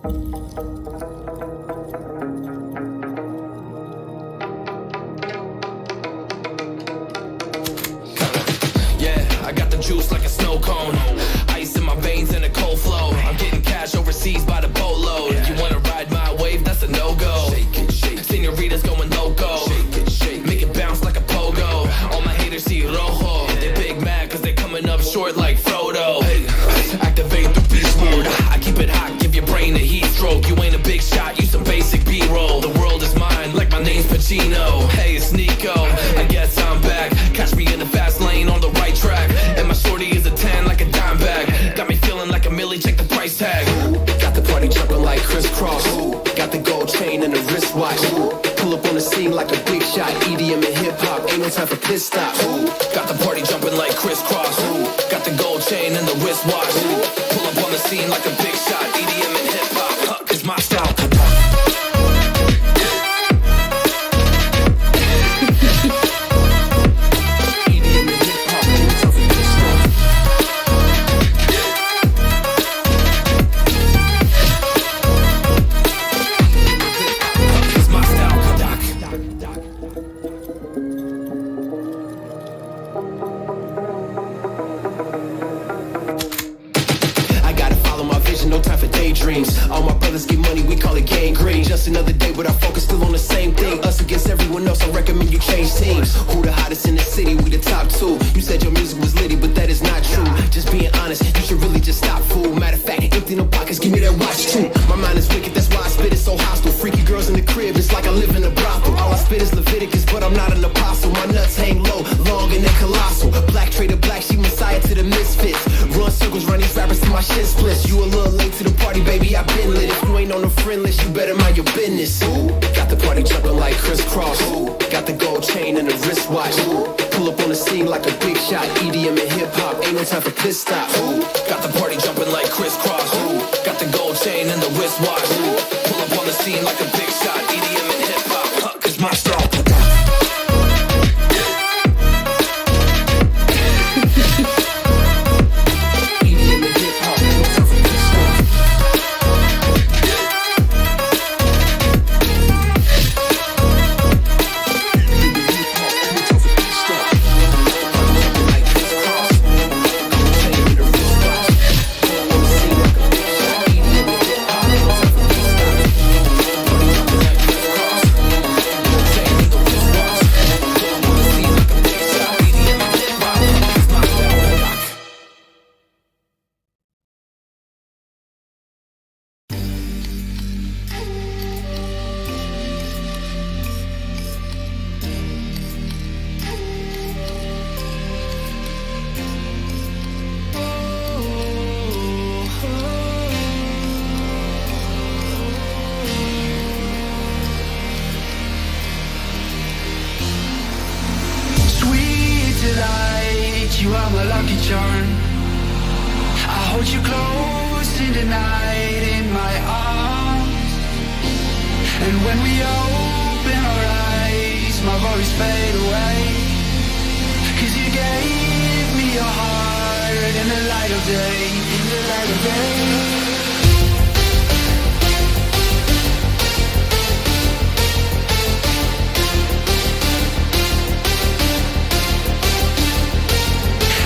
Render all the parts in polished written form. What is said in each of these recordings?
I got the juice like a snow cone. Ice in my veins and a cold flow. I'm getting cash overseas by the boatload. You wanna ride my wave? That's a no-go. Senoritas going loco. Make it bounce like a pogo. All my haters see rojo. They big mad cause they coming up short like Frodo. Activate the beast mode. I keep it hot, give your brain a heat stroke. You ain't a big shot, you some basic B-roll. The world is mine like my name's Pacino. Hey, it's Nico, I guess I'm back. Catch me in the fast lane on the right track. And my shorty is a 10 like a dime bag. Got me feeling like a millie, check the price tag. Got the party jumping like crisscross. Got the gold chain and the wristwatch. Pull up on the scene like a big shot. EDM and hip hop, ain't no time for pit stops. Got the party jumping like crisscross. Got the gold chain and the wristwatch. Pull up on the scene like a big shot. EDM and hip hop, is my style. All my brothers get money, we call it gangrene. Just another day, but our focus still on the same thing. Us against everyone else, I recommend you change teams. Who the hottest in the city? We the top two. You said your music was litty, but that is not true. Just being honest, you should really just stop, fool. Matter of fact, empty no pockets, give me that watch too. My mind is wicked, that's why I spit it so hostile. Freaky girls in the crib, it's like I live in a brothel. All I spit is Leviticus, but I'm not an apostle. My nuts hang low, long and they're colossal. Black trader black, she messiah to the misfits. Run circles, run these rappers till my shit splits. You a little late to the party, baby, I've been lit. If you ain't on the friend list, you better mind your business. Ooh, got the party jumping like crisscross. Ooh, got the gold chain and the wristwatch. Ooh, pull up on the scene like a big shot. EDM and hip hop, ain't no time for pit stops. Ooh, got the party jumping like crisscross. Ooh, got the gold chain and the wristwatch. Ooh, pull up on the scene like a big shot. EDM and hip hop, is my style. You are my lucky charm. I hold you close in the night in my arms. And when we open our eyes, my worries fade away. 'Cause you gave me your heart in the light of day, in the light of day.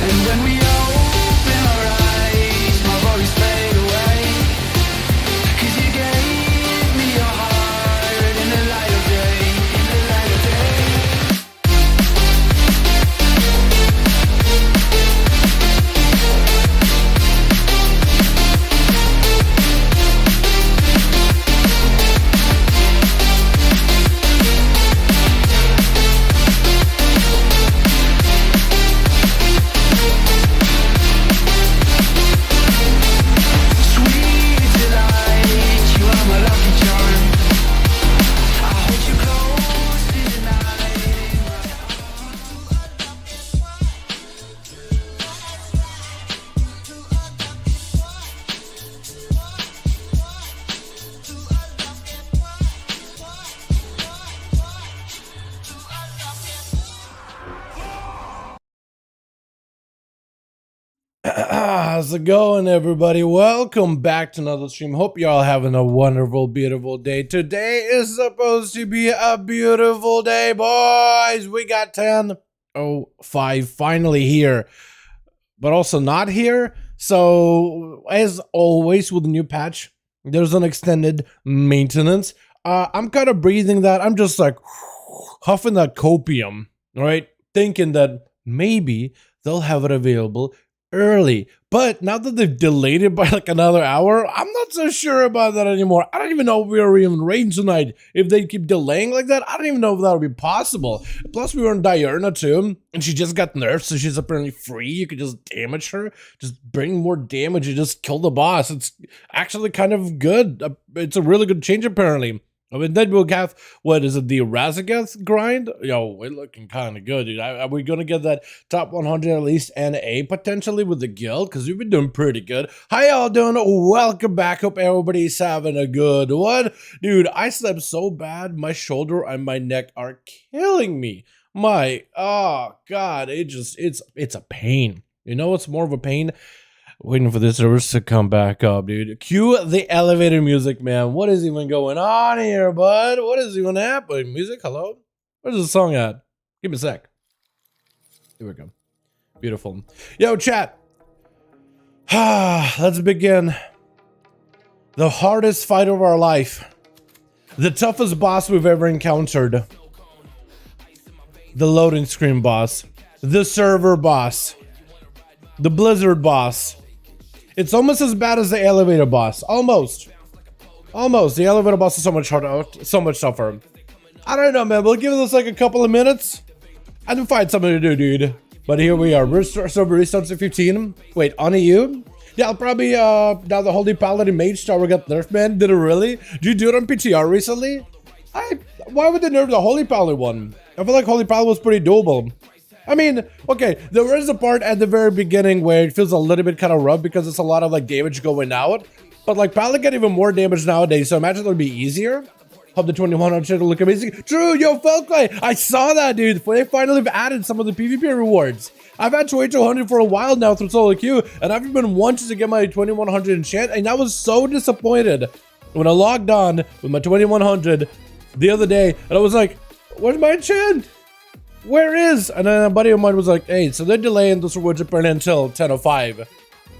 And when we open our eyes, my worries fade away. 'Cause you gave me your heart in the light of day, in the light of day. How's it going, everybody? Welcome back to another stream. Hope you're all having a wonderful, beautiful day. Today is supposed to be a beautiful day, boys. We got 10:05 finally here, but also not here. So, as always with the new patch, there's an extended maintenance. I'm kind of breathing that. I'm just like huffing that copium, right? Thinking that maybe they'll have it available early, but now that they've delayed it by like another hour, I'm not so sure about that anymore. I don't even know if we are even in range tonight. If they keep delaying like that, I don't even know if that would be possible. Plus, we were in Diurna too, and she just got nerfed, so she's apparently free. You could just damage her, just bring more damage, and just kill the boss. It's actually kind of good. It's a really good change, apparently. I mean, then we'll have, what is it, the Razagath grind? Yo, we're looking kind of good, dude. Are we going to get that top 100 at least NA potentially with the guild? Because we've been doing pretty good. How y'all doing? Welcome back. Hope everybody's having a good one. Dude, I slept so bad. My shoulder and my neck are killing me. Oh, God, it's a pain. You know what's more of a pain? Waiting for the servers to come back up, dude. Cue the elevator music, man. What is even going on here, bud? What is even happening? Music, hello? Where's the song at? Give me a sec. Here we go. Beautiful. Yo, chat. Let's begin. The hardest fight of our life. The toughest boss we've ever encountered. The loading screen boss. The server boss. The Blizzard boss. It's almost as bad as the elevator boss. Almost. The elevator boss is so much harder, so much tougher. I don't know, man. We'll give this like a couple of minutes. I can find something to do, dude. But here we are. Server restarts at 15. Wait, on EU? Yeah, I'll probably, now the Holy Paladin Mage Tower got nerfed, man. Did it really? Did you do it on PTR recently? Why would they nerf the Holy Paladin one? I feel like Holy Paladin was pretty doable. I mean, okay, there is a part at the very beginning where it feels a little bit kind of rough because it's a lot of like damage going out. But like Paladin get even more damage nowadays, so imagine it would be easier. Hope the 2100 will look amazing. True, yo, Folklay, I saw that, dude. They finally have added some of the PvP rewards. I've had 2200 for a while now through solo queue, and I've been wanting to get my 2100 enchant, and I was so disappointed when I logged on with my 2100 the other day, and I was like, where's my enchant? Where is? And then a buddy of mine was like, hey, so they're delaying this rewards apparently until 10:05.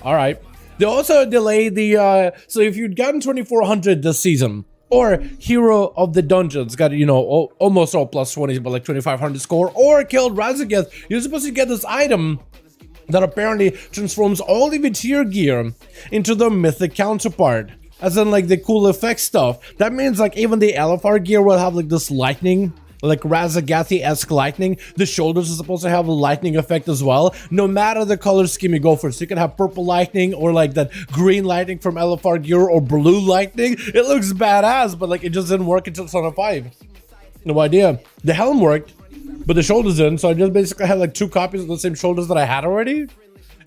All right. They also delayed the, so if you'd gotten 2400 this season, or Hero of the Dungeons, got, you know, almost all plus 20s, but like 2500 score, or killed Razagath, you're supposed to get this item that apparently transforms all of your tier gear into the mythic counterpart. As in like the cool effect stuff. That means like even the LFR gear will have like this lightning, like Razagathi-esque lightning. The shoulders are supposed to have a lightning effect as well, no matter the color scheme you go for. So you can have purple lightning, or like that green lightning from LFR gear, or blue lightning. It looks badass, but like it just didn't work until Son of 5. No idea. The helm worked, but the shoulders didn't, so I just basically had like 2 copies of the same shoulders that I had already.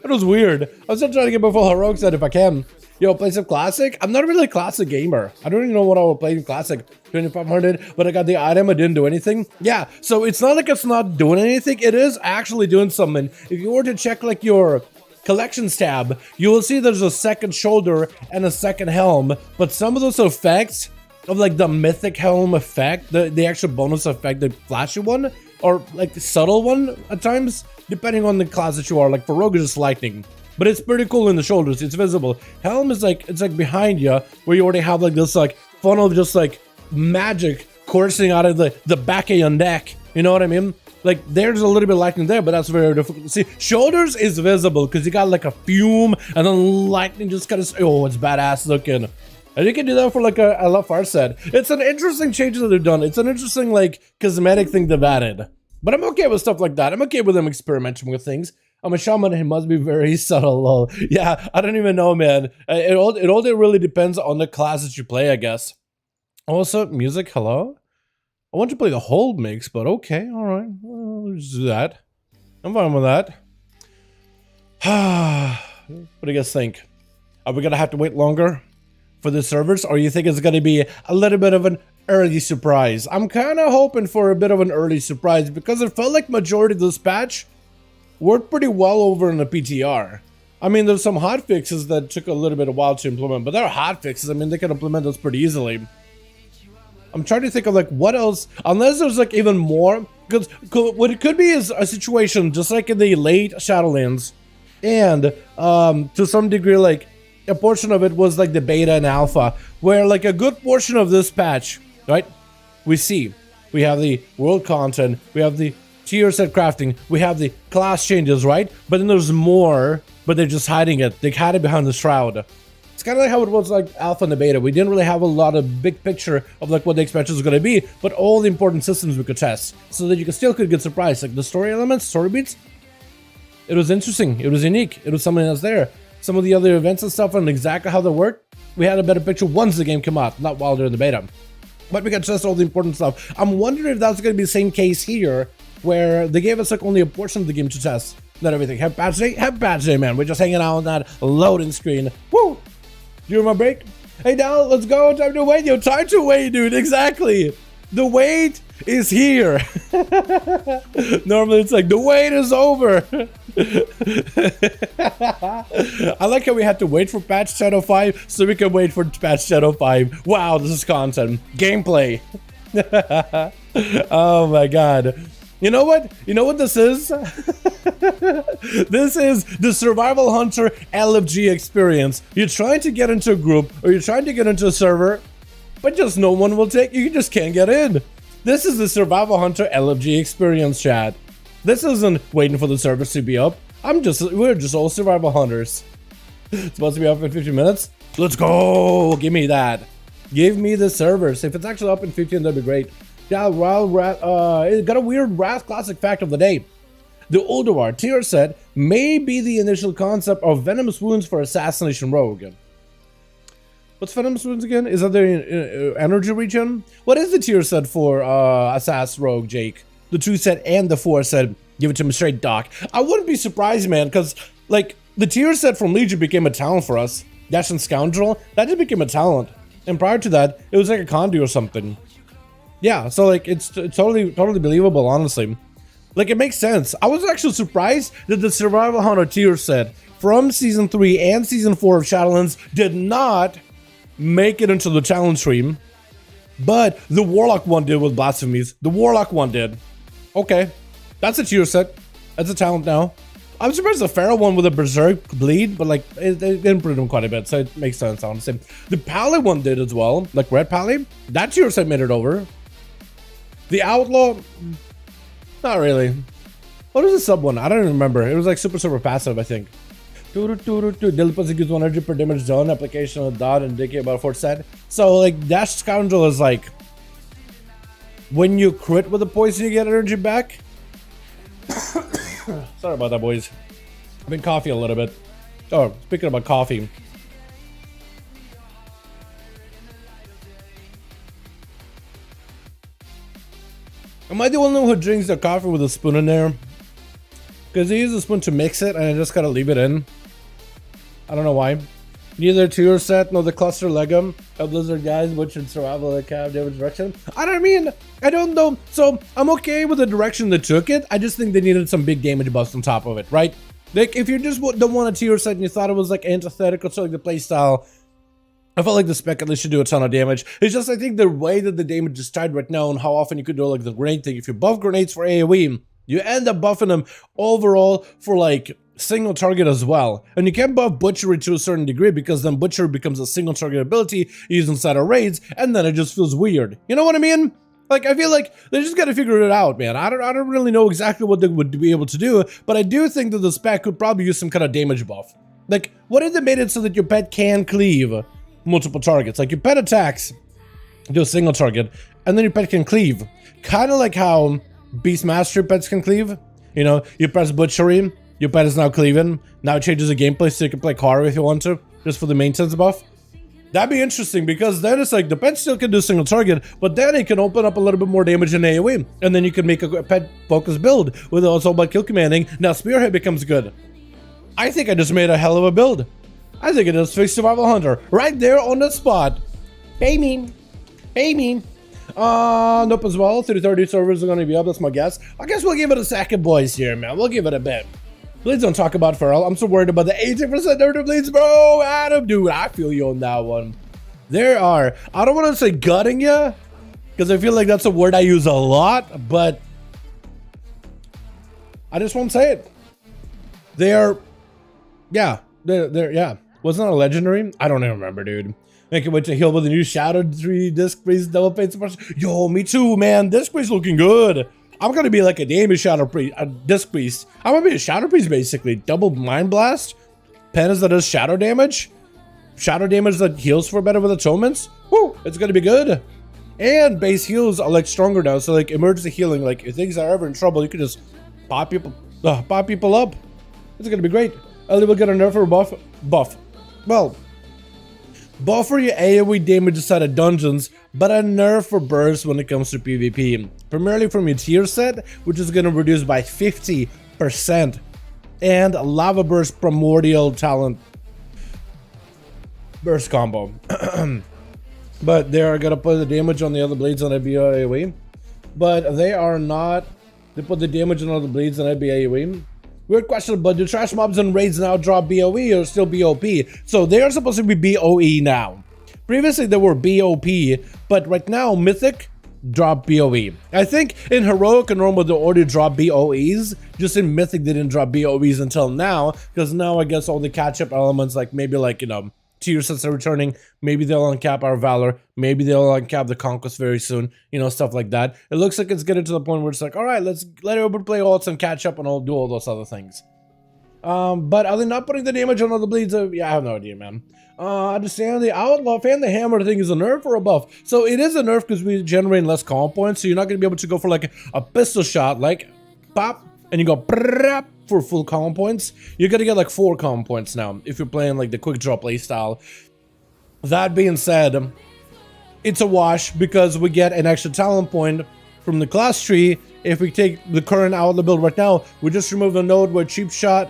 It was weird. I'm still trying to get my full heroic set if I can. Yo, play some Classic? I'm not really a Classic gamer. I don't even know what I would play in Classic. 2500, but I got the item, I didn't do anything. Yeah, so it's not like it's not doing anything. It is actually doing something. If you were to check like your collections tab, you will see there's a second shoulder and a second helm, but some of those effects of like the mythic helm effect, the actual bonus effect, the flashy one, or like the subtle one at times, depending on the class that you are. Like for Rogue, it's just lightning. But it's pretty cool in the shoulders. It's visible. Helm is like, it's like behind you, where you already have like this like funnel of just like magic coursing out of the back of your neck. You know what I mean? Like there's a little bit of lightning there, but that's very difficult to see. Shoulders is visible because you got like a fume, and then lightning just kind of, oh, it's badass looking. And you can do that for like a LFR set. It's an interesting change that they've done. It's an interesting like cosmetic thing they've added. But I'm okay with stuff like that. I'm okay with them experimenting with things. I'm a shaman, it must be very subtle, lol. Yeah, I don't even know, man. It all really depends on the class that you play, I guess. Also, music, hello? I want to play the whole mix, but okay, alright. Let's do that. I'm fine with that. What do you guys think? Are we gonna have to wait longer for the servers, or you think it's gonna be a little bit of an early surprise? I'm kind of hoping for a bit of an early surprise, because it felt like majority of this patch worked pretty well over in the PTR. I mean, there's some hot fixes that took a little bit of while to implement, but they're hot fixes. I mean, they can implement those pretty easily. I'm trying to think of like what else, unless there's like even more, because what it could be is a situation just like in the late Shadowlands, and to some degree like a portion of it was like the beta and alpha, where like a good portion of this patch, right, we have the world content, we have the tier set crafting, we have the class changes, right, but then there's more, but they're just hiding it. They hide it behind the shroud. It's kind of like how it was like alpha and the beta. We didn't really have a lot of big picture of like what the expansion was going to be, but all the important systems we could test so that you could get surprised. Like the story elements, story beats, it was interesting, it was unique, it was something that's there. Some of the other events and stuff and exactly how they worked, we had a better picture once the game came out, not while they're in the beta. But we got to test all the important stuff. I'm wondering if that's going to be the same case here, where they gave us like only a portion of the game to test, not everything. Have patch day, man. We're just hanging out on that loading screen. Woo! During my break, hey Dal, let's go. Time to wait. Yo, time to wait, dude. Exactly. The wait is here. Normally it's like the wait is over. I like how we had to wait for patch Shadow 5 so we can wait for patch Shadow 5. Wow, this is content. Gameplay. Oh my god. You know what? You know what this is? This is the Survival Hunter LFG experience. You're trying to get into a group or you're trying to get into a server, but just no one will take you. You just can't get in. This is the Survival Hunter LFG experience, chat. This isn't waiting for the servers to be up. We're just all survival hunters. It's supposed to be up in 15 minutes. Let's go. Give me that. Give me the servers. If it's actually up in 15, that'd be great. Yeah, it got a weird Wrath Classic fact of the day. The Ulduar tier set may be the initial concept of Venomous Wounds for Assassination Rogue. What's Venomous Wounds again? Is that the energy region? What is the tier set for Assassin Rogue, Jake? The 2 set and the 4 set. Give it to me straight, Doc. I wouldn't be surprised, man, because like the tier set from Leech became a talent for us. Dash and Scoundrel, that just became a talent. And prior to that, it was like a Condi or something. Yeah, so like it's totally believable, honestly. Like it makes sense. I was actually surprised that the Survival Hunter tier set from Season 3 and Season 4 of Shadowlands did not make it into the challenge stream. But the Warlock one did with Blasphemies. The Warlock one did. Okay, that's a tier set. That's a talent now. I'm surprised the Pharaoh one with a Berserk bleed, but like it improved him quite a bit, so it makes sense, honestly. The Pally one did as well, like Red Pally. That tier set made it over. The Outlaw, not really. What was the sub one? I don't even remember. It was like super passive, I think. Dilipus gives 1 energy per damage zone, application of dot and decay about 4%. So like Dash Scoundrel is like when you crit with a poison you get energy back. Sorry about that, boys. I've been coughing a little bit. Oh, speaking about coffee. Am I the only one who drinks the coffee with a spoon in there? Because I use a spoon to mix it and I just gotta leave it in. I don't know why. Neither tier set nor the cluster legum of Blizzard guys which should survival the cab damage direction. I don't know. So I'm okay with the direction they took it. I just think they needed some big damage buffs on top of it, right? Like if you just don't want a tier set and you thought it was like antithetical to like the playstyle, I felt like the spec at least should do a ton of damage. It's just I think the way that the damage is tied right now and how often you could do like the grenade thing. If you buff grenades for AoE, you end up buffing them overall for like single target as well. And you can buff Butchery to a certain degree because then Butchery becomes a single target ability used inside of raids, and then it just feels weird. You know what I mean? Like I feel like they just gotta figure it out, man. I don't really know exactly what they would be able to do, but I do think that the spec could probably use some kind of damage buff. Like, what if they made it so that your pet can cleave multiple targets? Like your pet attacks, do a single target, and then your pet can cleave. Kind of like how Beastmaster pets can cleave. You know, you press Butchery, your pet is now cleaving. Now it changes the gameplay so you can play Kara if you want to, just for the maintenance buff. That'd be interesting because then it's like the pet still can do single target, but then it can open up a little bit more damage in AoE, and then you can make a pet focus build with also about kill commanding. Now Spearhead becomes good. I think I just made a hell of a build. I think it just fixed Survival Hunter right there on the spot. Pay me. Pay me. Nope as well. 30 servers are going to be up. That's my guess. I guess we'll give it a second, boys, here, man. We'll give it a bit. Blades don't talk about Feral. I'm so worried about the 80% nerf to Blades, bro. Adam, dude, I feel you on that one. There are, I don't want to say gutting you, because I feel like that's a word I use a lot, but I just won't say it. They're, yeah, yeah. Wasn't that a legendary? I don't even remember, dude. Make it wait to heal with a new Shadow 3 disc priest double paint suppression. Yo, me too, man. Disc priest looking good. I'm gonna be like a damage Shadow priest, a disc priest. I'm gonna be a Shadow priest basically. Double mind blast, penance that does shadow damage that heals for better with atonements. Woo, it's gonna be good. And base heals are like stronger now, so like emergency healing, like if things are ever in trouble, you can just pop people up. It's gonna be great. Ellie will get a nerf or buff. Well, buff for your AoE damage inside of dungeons, but a nerf for burst when it comes to PvP. Primarily from your tier set, which is gonna reduce by 50%. And lava burst primordial talent burst combo. But they are gonna put the damage on the other blades on AoE. But they are not. They put the damage on other blades on AoE. Weird question, but do trash mobs and raids now drop BOE or still BOP? So they are supposed to be BOE now. Previously they were BOP, but right now Mythic drop BOE. I think in Heroic and Normal they already dropped BOEs. Just in Mythic they didn't drop BOEs until now, because now I guess all the catch-up elements, like maybe like, you know, tier sets are returning, maybe they'll uncap our Valor, maybe they'll uncap the Conquest very soon, you know, stuff like that. It looks like it's getting to the point where it's like, all right, let's let everybody play alts and catch up and I'll do all those other things. But are they not putting the damage on other bleeds? Yeah, I have no idea, man. I understand the Outlaw fan, the Hammer thing is a nerf or a buff. So it is a nerf because we generate less comp points, so you're not going to be able to go for like a pistol shot, like pop, and you go prap for full comp points. You're gonna get like 4 comp points now if you're playing like the quick draw playstyle. That being said, it's a wash because we get an extra talent point from the class tree. If we take the current Outlaw build right now, we just remove the node where Cheap Shot,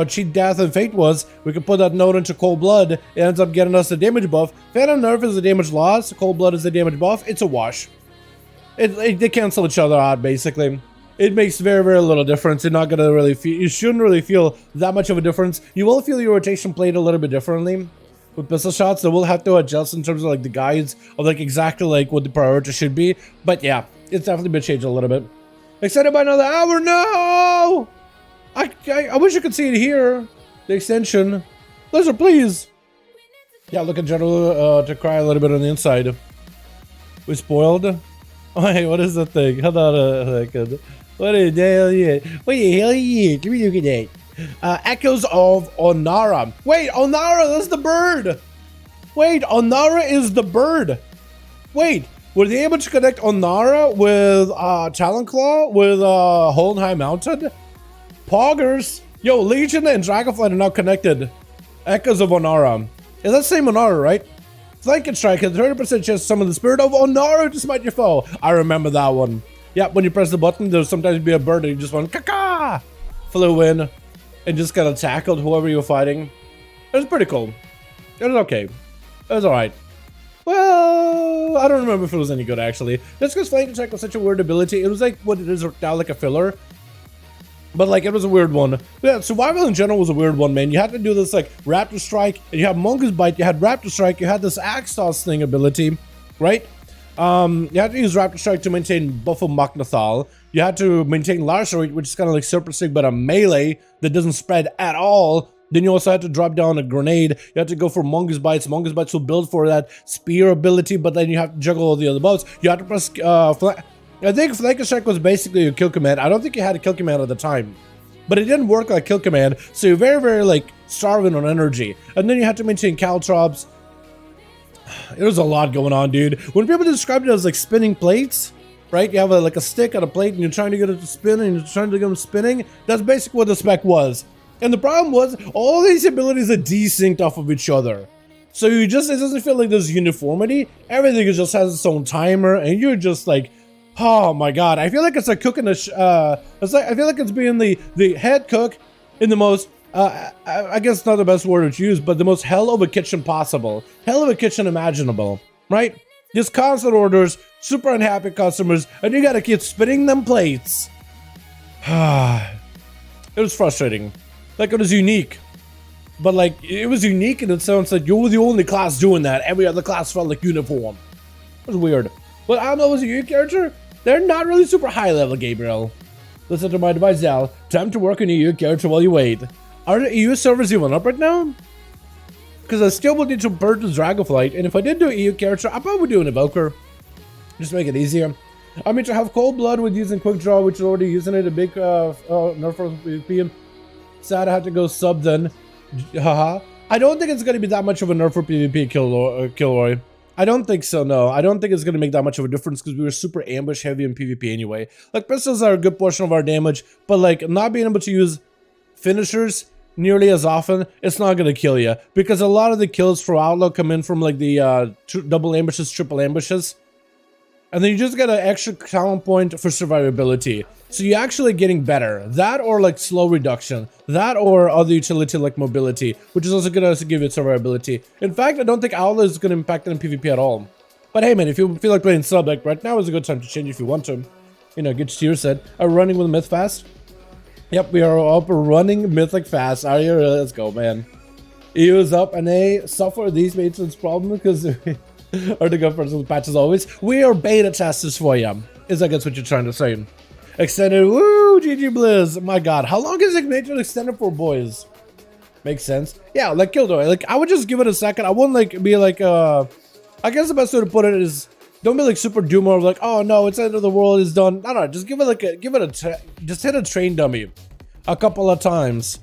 Cheat Death and Fate was. We can put that node into Cold Blood. It ends up getting us a damage buff. Phantom Nerf is a damage loss. Cold Blood is a damage buff. It's a wash. They cancel each other out basically. It makes very, very little difference. You're not gonna really feel, you shouldn't really feel that much of a difference. You will feel your rotation played a little bit differently with pistol shots. So we'll have to adjust in terms of like the guides of like exactly like what the priority should be. But yeah, it's definitely been changed a little bit. Extended by another hour. No, I wish you could see it here. The extension. Lizard, please. Yeah, look at general to cry a little bit on the inside. We spoiled. Oh, hey, what is that thing? Hold on a second. What the hell is it? What the hell is it? Let me look at that. Echoes of Onara. Wait, Onara, that's the bird. Wait, Onara is the bird. Wait, were they able to connect Onara with Talonclaw, with Hold High Mountain? Poggers. Yo, Legion and Dragonflight are now connected. Echoes of Onara. Is that the same Onara, right? Flanking Strike has 30% chance to summon the spirit of Onara to smite your foe. I remember that one. Yeah, when you press the button, there'll sometimes be a bird and you just went caca, flew in, and just kind of tackled whoever you're fighting. It was pretty cool. It was okay. It was alright. Well, I don't remember if it was any good actually. Just because Flanking Strike was such a weird ability. It was like what it is now, like a filler. But like it was a weird one. Yeah, survival in general was a weird one, man. You had to do this like Raptor Strike, and you had Mongoose Bite, you had Raptor Strike, you had this Axe Toss thing ability, right? You had to use Raptor Strike to maintain Buffalo Magnathal. You had to maintain Lacerate, which is kind of like Super Stick, but a melee that doesn't spread at all. Then you also had to drop down a grenade. You had to go for Mongoose Bites. Mongoose Bites will build for that spear ability, but then you have to juggle all the other buffs. You had to press I think Flanking Strike was basically a kill command. I don't think you had a kill command at the time, but it didn't work like kill command, so you're very, very like starving on energy. And then you had to maintain Caltrops. It was a lot going on, dude. When people describe it as like spinning plates, right? You have like a stick on a plate and you're trying to get it to spin and you're trying to get them spinning. That's basically what the spec was. And the problem was all these abilities are desynced off of each other. So it doesn't feel like there's uniformity. Everything just has its own timer and you're just like, oh my god, I feel like it's like cooking I feel like it's being the head cook in the most I guess not the best word to use, but the most hell of a kitchen possible. Hell of a kitchen imaginable, right? Just constant orders, super unhappy customers, and you gotta keep spinning them plates. It It was frustrating. Like, it was unique. But, like, it was unique in the sense that you were the only class doing that. Every other class felt like uniform. It was weird. But I don't know, as a EU character, they're not really super high level, Gabriel. Listen to my advice, Dal. Time to work on EU character while you wait. Are the EU servers even up right now? Because I still would need to purchase Dragonflight, and if I did do EU character, I'd probably do an Evoker. Just make it easier. I mean, to have Cold Blood with using Quick Draw, which is already using it, a big nerf for PvP. Sad I had to go sub then. Haha. I don't think it's going to be that much of a nerf for PvP, Kilroy. I don't think so, no. I don't think it's going to make that much of a difference because we were super ambush heavy in PvP anyway. Like, pistols are a good portion of our damage, but like, not being able to use finishers nearly as often, it's not going to kill you. Because a lot of the kills for Outlaw come in from like the double ambushes, triple ambushes. And then you just get an extra talent point for survivability. So you're actually getting better. That or like slow reduction. That or other utility like mobility, which is also going to give you survivability. In fact, I don't think Outlaw is going to impact it in PvP at all. But hey man, if you feel like playing sub, like right now is a good time to change if you want to. You know, get your tier set. Are we running with Myth fast? Yep, we are up running Mythic fast. Are you? Let's go, man. EU is up and they suffer these maintenance problems because are the good personal patches always. We are beta testers for you. Is I guess what you're trying to say. Extended, woo, GG Blizz. My god, how long is Ignition extended for, boys? Makes sense. Yeah, like Killjoy, like I would just give it a second. I wouldn't like be like I guess the best way to put it is don't be like super doomer of like, oh no, it's the end of the world, it's done. No, just give it like just hit a train dummy a couple of times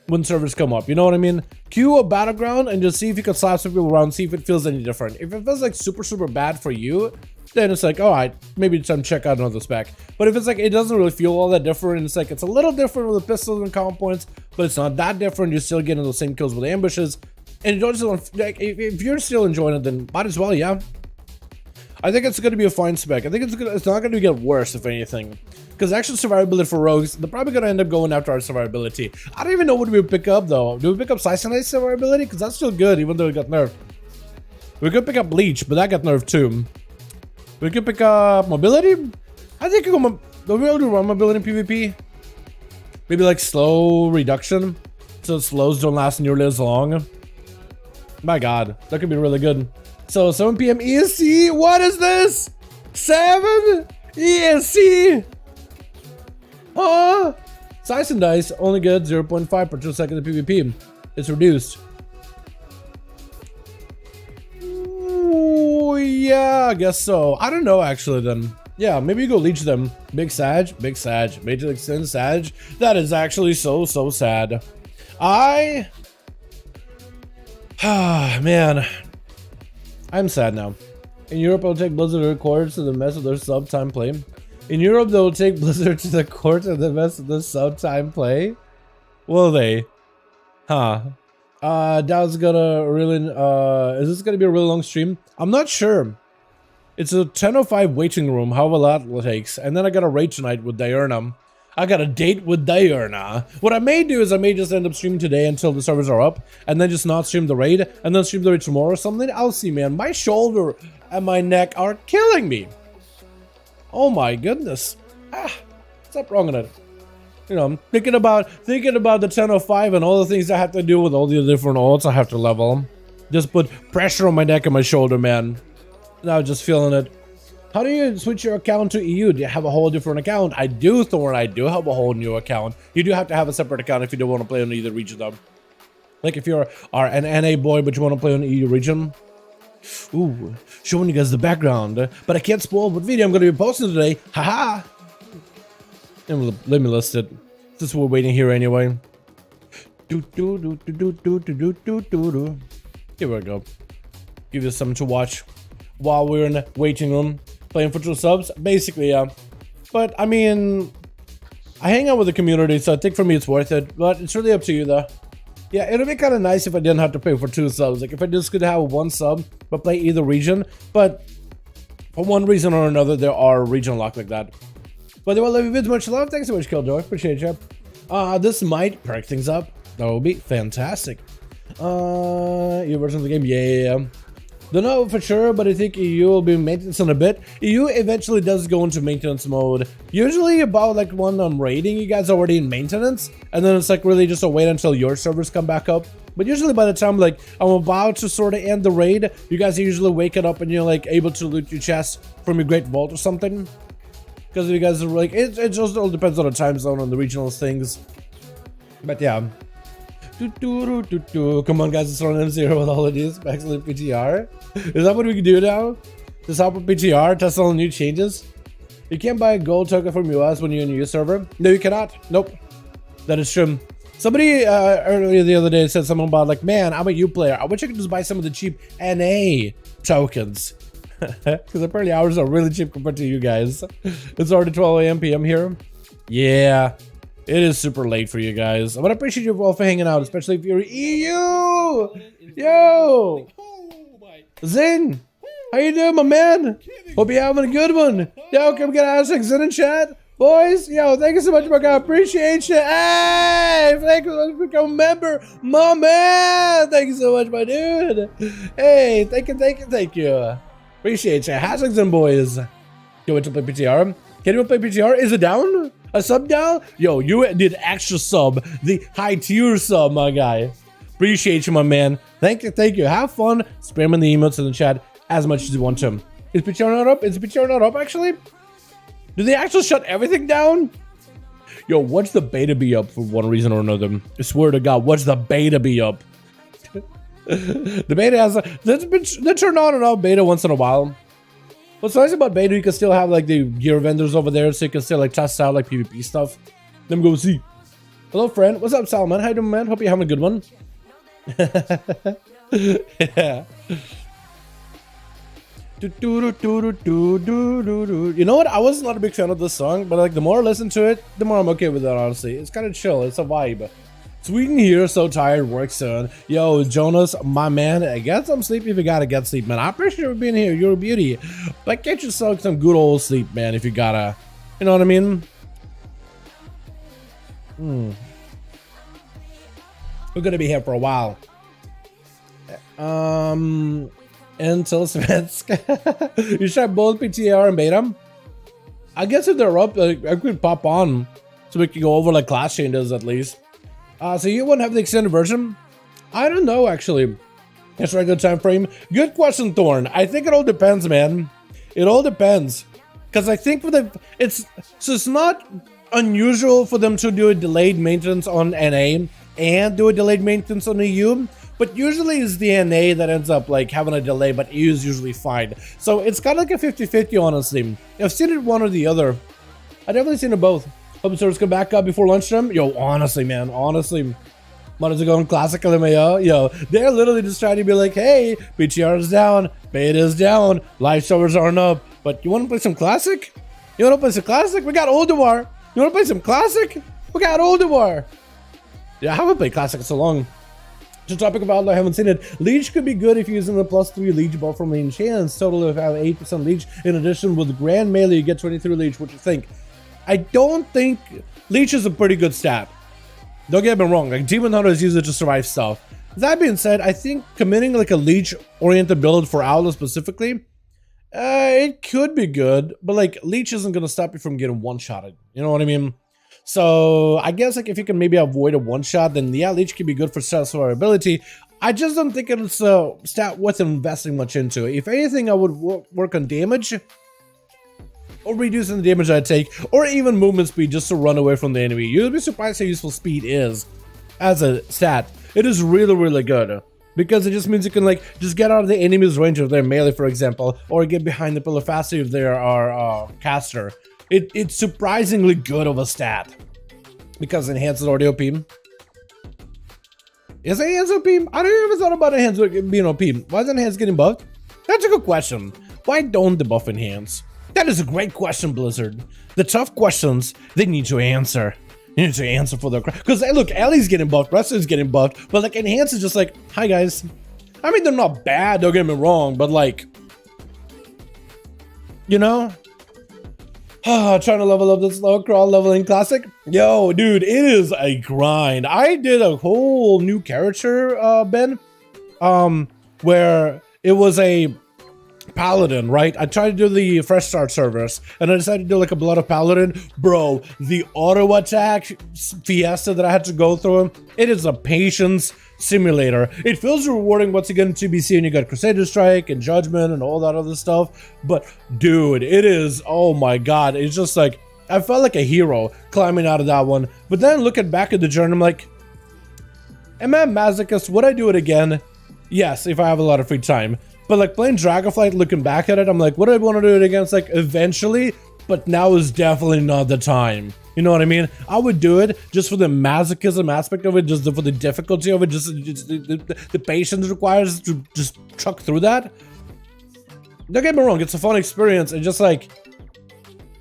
when servers come up, you know what I mean? Queue a battleground and just see if you can slap some people around, see if it feels any different. If it feels like super bad for you, then it's like, alright, maybe it's time to check out another spec. But if it's like, it doesn't really feel all that different, it's like, it's a little different with the pistols and comp points, but it's not that different, you're still getting those same kills with ambushes, and you don't still, like, if you're still enjoying it, then might as well, yeah. I think it's going to be a fine spec. I think it's not going to get worse, if anything. Because actual survivability for rogues, they're probably going to end up going after our survivability. I don't even know what we would pick up, though. Do we pick up Cyanide survivability? Because that's still good, even though it got nerfed. We could pick up Leech, but that got nerfed too. We could pick up mobility? I think we'll be able to run mobility in PvP. Maybe like slow reduction, so slows don't last nearly as long. My god, that could be really good. So 7 PM EST, what is this? 7 EST? Huh? Size and dice, only good 0.5 per 2 seconds in PvP. It's reduced. Ooh, yeah, I guess so. I don't know actually then. Yeah, maybe you go Leech them. Big Sag, Major Extend Sag. That is actually so sad. Man. I'm sad now. In Europe, I'll take Blizzard to the courts to the mess of their sub-time play. In Europe, they'll take Blizzard to the courts and the mess of the sub-time play. Will they? Huh. Dow's gonna really, is this gonna be a really long stream? I'm not sure. It's a 10:05 waiting room, however long it takes. And then I got a raid tonight with Diurna. I got a date with Diurna. What I may do is I may just end up streaming today until the servers are up, and then just not stream the raid, and then stream the raid tomorrow or something. I'll see, man. My shoulder and my neck are killing me. Oh my goodness. What's wrong with it? You know, I'm thinking about the 10:05 and all the things I have to do with all the different ults I have to level. Just put pressure on my neck and my shoulder, man. Now just feeling it. How do you switch your account to EU? Do you have a whole different account? I do, Thorn. I do have a whole new account. You do have to have a separate account if you don't want to play on either region, though. Like if you're an NA boy, but you want to play on the EU region. Ooh, showing you guys the background. But I can't spoil what video I'm going to be posting today. Haha. And let me list it. Since we're waiting here anyway. Here we go. Give you something to watch while we're in the waiting room playing for 2 subs. Basically, yeah. But I mean, I hang out with the community, so I think for me it's worth it. But it's really up to you, though. Yeah, it'd be kind of nice if I didn't have to pay for 2 subs. Like if I just could have 1 sub, but play either region. But for one reason or another, there are region lock like that. But anyway, love you vids, much love. Thanks so much, Killjoy. Appreciate you. This might perk things up. That would be fantastic. Your version of the game, yeah. Don't know for sure, but I think EU will be in maintenance in a bit. EU eventually does go into maintenance mode. Usually about like when I'm raiding, you guys are already in maintenance. And then it's like really just a wait until your servers come back up. But usually by the time like I'm about to sort of end the raid, you guys are usually waking up and you're like able to loot your chest from your Great Vault or something. Because you guys are like, it just all depends on the time zone and the regional things. But yeah. Come on guys, let's run M0 with all of these. Excellent PTR. Is that what we can do now? Just hop with PTR, test all the new changes? You can't buy a gold token from US when you're in a US server? No, you cannot. Nope. That is true. Somebody earlier the other day said something about like, man, I'm a U player. I wish I could just buy some of the cheap NA tokens. Because apparently ours are really cheap compared to you guys. It's already 12 a.m. PM here. Yeah. It is super late for you guys. But I appreciate you all for hanging out, especially if you're EU! Yo! Zing! How you doing, my man? Hope you're having a good one. Yo, come get ASUS Zin in chat. Boys, yo, thank you so much, my guy. Appreciate you. Hey, thank you so much for becoming a member. My man! Thank you so much, my dude. Hey, thank you. Appreciate you. ASUS Zin, boys. You want to play PTR? Can you play PTR? Is it down? A sub down? Yo, you did extra sub. The high tier sub, my guy. Appreciate you, my man. Thank you. Have fun spamming the emotes in the chat as much as you want to. Is PTR not up? Is PTR not up, actually? Do they actually shut everything down? Yo, what's the beta be up for one reason or another? I swear to God, what's the beta be up? The beta has... They turn on and off beta once in a while. What's nice about beta, you can still have like the gear vendors over there, so you can still like test out like PvP stuff. Let me go see. Hello, friend. What's up, Salman? How you doing, man? Hope you're having a good one. Yeah. You know what? I was not a big fan of this song, but like the more I listen to it, the more I'm okay with it, honestly. It's kind of chill. It's a vibe. Sweden here, so tired, work soon. Yo, Jonas, my man, get some sleep if you gotta get sleep, man. I appreciate you being here. You're a beauty. But get yourself some good old sleep, man, if you gotta. You know what I mean? We're gonna be here for a while. Until Svensk. You try both PTR and beta? I guess if they're up, I could pop on so we can go over like class changes at least. So you wouldn't have the extended version? I don't know, actually. It's regular time frame. Good question, Thorn. I think it all depends, man. It all depends. Because I think for the... It's not unusual for them to do a delayed maintenance on NA and do a delayed maintenance on EU. But usually it's the NA that ends up like having a delay, but EU is usually fine. So it's kind of like a 50-50, honestly. I've seen it one or the other. I've definitely seen it both. Hope servers come back up before lunchtime. Yo, honestly, man, honestly. Wanted to go in classic LMAO. Yo, they're literally just trying to be like, hey, BTR is down, beta is down, live servers aren't up. But you want to play some classic? You want to play some classic? We got Old War. You want to play some classic? We got Old War. Yeah, I haven't played classic in so long. To topic about, I haven't seen it. Leech could be good if you're using the +3 Leech buff from Leech Chance. Total if I have 8% Leech. In addition, with Grand Melee, you get 23 Leech. What do you think? I don't think Leech is a pretty good stat. Don't get me wrong, like Demon Hunters use it to survive stuff. That being said, I think committing like a Leech-oriented build for Owlet specifically, it could be good, but like Leech isn't gonna stop you from getting one-shotted. You know what I mean? So I guess like if you can maybe avoid a one-shot, then yeah, Leech can be good for stat survivability. I just don't think it's a stat worth investing much into. If anything, I would work on damage, or reducing the damage I take, or even movement speed just to run away from the enemy. You'll be surprised how useful speed is as a stat. It is really, really good, because it just means you can like just get out of the enemy's range of their melee, for example, or get behind the pillar faster if they are caster. It's surprisingly good of a stat, because enhance is already OP. Is enhance OP? I don't ever thought about enhance being OP. Why is enhance getting buffed? That's a good question. Why don't they buff enhance? That is a great question, Blizzard. The tough questions, they need to answer. They need to answer for their crowd. Because, look, Ellie's getting buffed, Wrestler's getting buffed, but, like, Enhance is just like, hi, guys. I mean, they're not bad, don't get me wrong, but, like, you know? Trying to level up this low crawl leveling classic. Yo, dude, it is a grind. I did a whole new character, Ben, where it was a Paladin, right? I tried to do the fresh start servers, and I decided to do like a Blood of Paladin. Bro, the auto attack fiesta that I had to go through, it is a patience simulator. It feels rewarding once again to be seeing you got Crusader Strike and Judgment and all that other stuff. But dude, it is, oh my god, it's just like, I felt like a hero climbing out of that one. But then looking back at the journey, I'm like, am I a masochist? Would I do it again? Yes, if I have a lot of free time. But like playing Dragonflight, looking back at it, I'm like, would I want to do it again? It's like eventually, but now is definitely not the time. You know what I mean? I would do it just for the masochism aspect of it, just for the difficulty of it, just the patience requires to just truck through that. Don't get me wrong, it's a fun experience, and just like,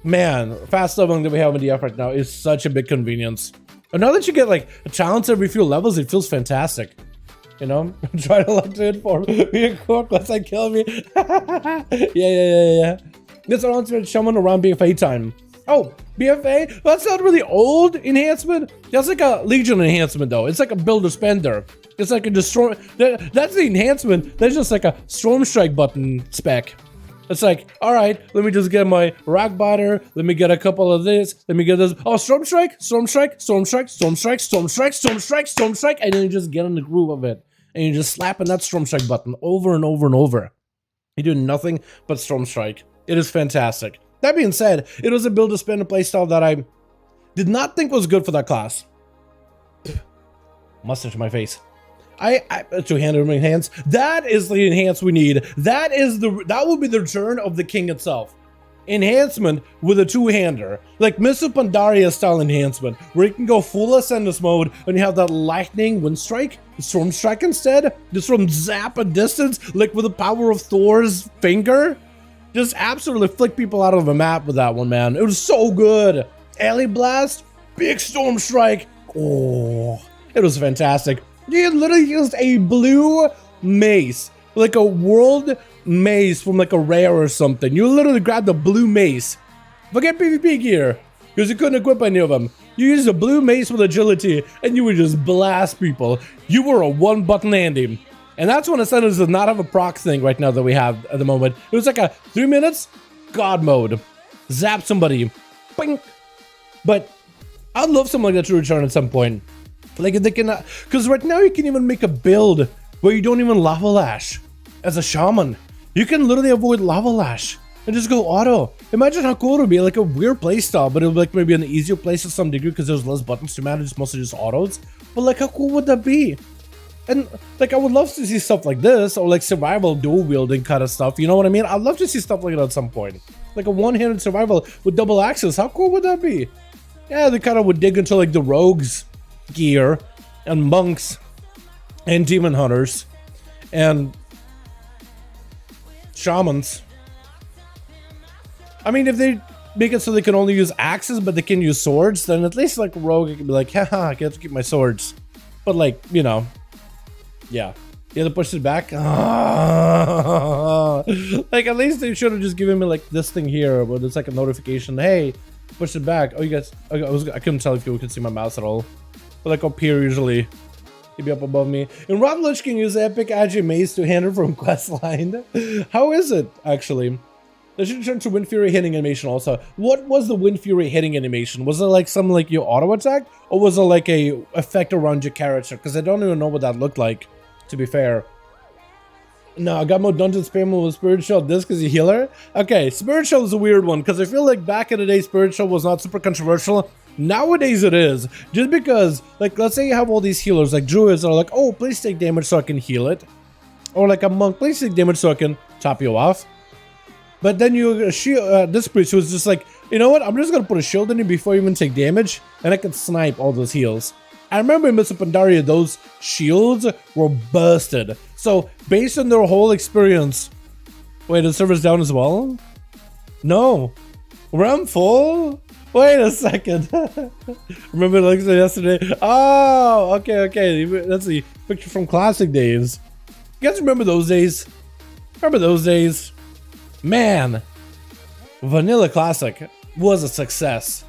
man, fast leveling that we have in DF right now is such a big convenience. And now that you get like a challenge every few levels, it feels fantastic. You know, try to look to inform me a quote once I kill me. yeah. This announcement someone around BFA time. Oh, BFA? That's not really old enhancement. That's like a Legion enhancement though. It's like a builder spender. It's like a destroy. That's the enhancement. That's just like a Storm Strike button spec. It's like, all right, let me just get my Rock Biter. Let me get a couple of this. Let me get this. Oh, Storm Strike, Storm Strike, Storm Strike, Storm Strike, Storm Strike, Storm Strike, Storm Strike, and then you just get in the groove of it. And you're just slapping that Storm Strike button over and over and over. You do nothing but Storm Strike. It is fantastic. That being said, it was a build to spend a playstyle that I did not think was good for that class. Mustache to my face. Two-handed enhance. That is the enhance we need. That will be the return of the king itself. Enhancement with a two-hander, like Mr. Pandaria style enhancement, where you can go full Ascendus mode and you have that lightning wind strike, storm strike instead, just from zap a distance, like with the power of Thor's finger. Just absolutely flick people out of the map with that one, man. It was so good. Alley Blast, big storm strike. Oh, it was fantastic. You literally used a blue mace, like a world mace from like a rare or something. You literally grabbed the blue mace. Forget PvP gear, because you couldn't equip any of them. You used a blue mace with agility, and you would just blast people. You were a one-button Andy. And that's when Ascendus does not have a proc thing right now that we have at the moment. It was like a 3 minutes, God mode. Zap somebody. Bing. But I'd love something like that to return at some point. Like if they can, because right now you can even make a build where you don't even lava lash as a shaman. You can literally avoid lava lash and just go auto. Imagine how cool it would be, like a weird playstyle, but it would like maybe an easier place to some degree because there's less buttons to manage, it's mostly just autos. But like how cool would that be? And like I would love to see stuff like this, or like survival dual wielding kind of stuff, you know what I mean? I'd love to see stuff like that at some point. Like a one-handed survival with double axes, how cool would that be? Yeah, they kind of would dig into like the rogues gear and monks and demon hunters and shamans. I mean, if they make it so they can only use axes but they can use swords, then at least like rogue can be like, haha, I get to keep my swords. But like, you know, yeah, you have to push it back. Like at least they should have just given me like this thing here where there's like a notification, hey, push it back. Oh, you guys, I couldn't tell if you could see my mouse at all. But like up here usually, he'd be up above me. And Rob Lich can use epic agi maze to handle from questline. How is it actually? They should turn to Wind Fury hitting animation also. What was the Wind Fury hitting animation? Was it like something like your auto attack, or was it like a effect around your character? Because I don't even know what that looked like, to be fair. No, I got more dungeon spam with Spirit Shell disc as a healer. Okay, Spirit Shell is a weird one because I feel like back in the day Spirit Shell was not super controversial. Nowadays it is, just because like let's say you have all these healers like druids that are like, oh, please take damage so I can heal it, or like a monk, please take damage so I can top you off. But then you shield this priest who's just like, you know what, I'm just gonna put a shield in you before you even take damage and I can snipe all those heals. I remember in Mr. Pandaria those shields were busted. So based on their whole experience, wait, the server's down as well? No, I'm full. Wait a second. Remember like yesterday? Oh, okay. That's the picture from classic days. You guys remember those days? Remember those days? Man, Vanilla Classic was a success.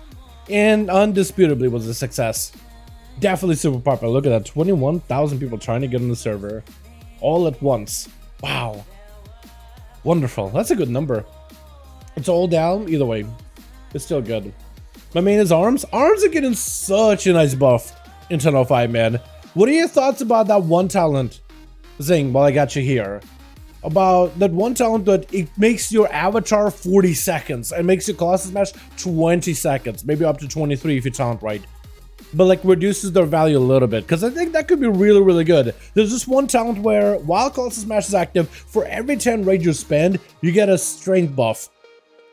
And undisputably was a success. Definitely super popular. Look at that, 21,000 people trying to get on the server. All at once. Wow. Wonderful. That's a good number. It's all down. Either way, it's still good. My main is arms. Arms are getting such a nice buff in 10.05, man. What are your thoughts about that one talent? Zing, while I got you here. About that one talent that it makes your avatar 40 seconds and makes your classes match 20 seconds. Maybe up to 23 if you talent right. But like reduces their value a little bit, because I think that could be really, really good. There's this one talent where while Colossus Smash is active, for every 10 rage you spend, you get a strength buff.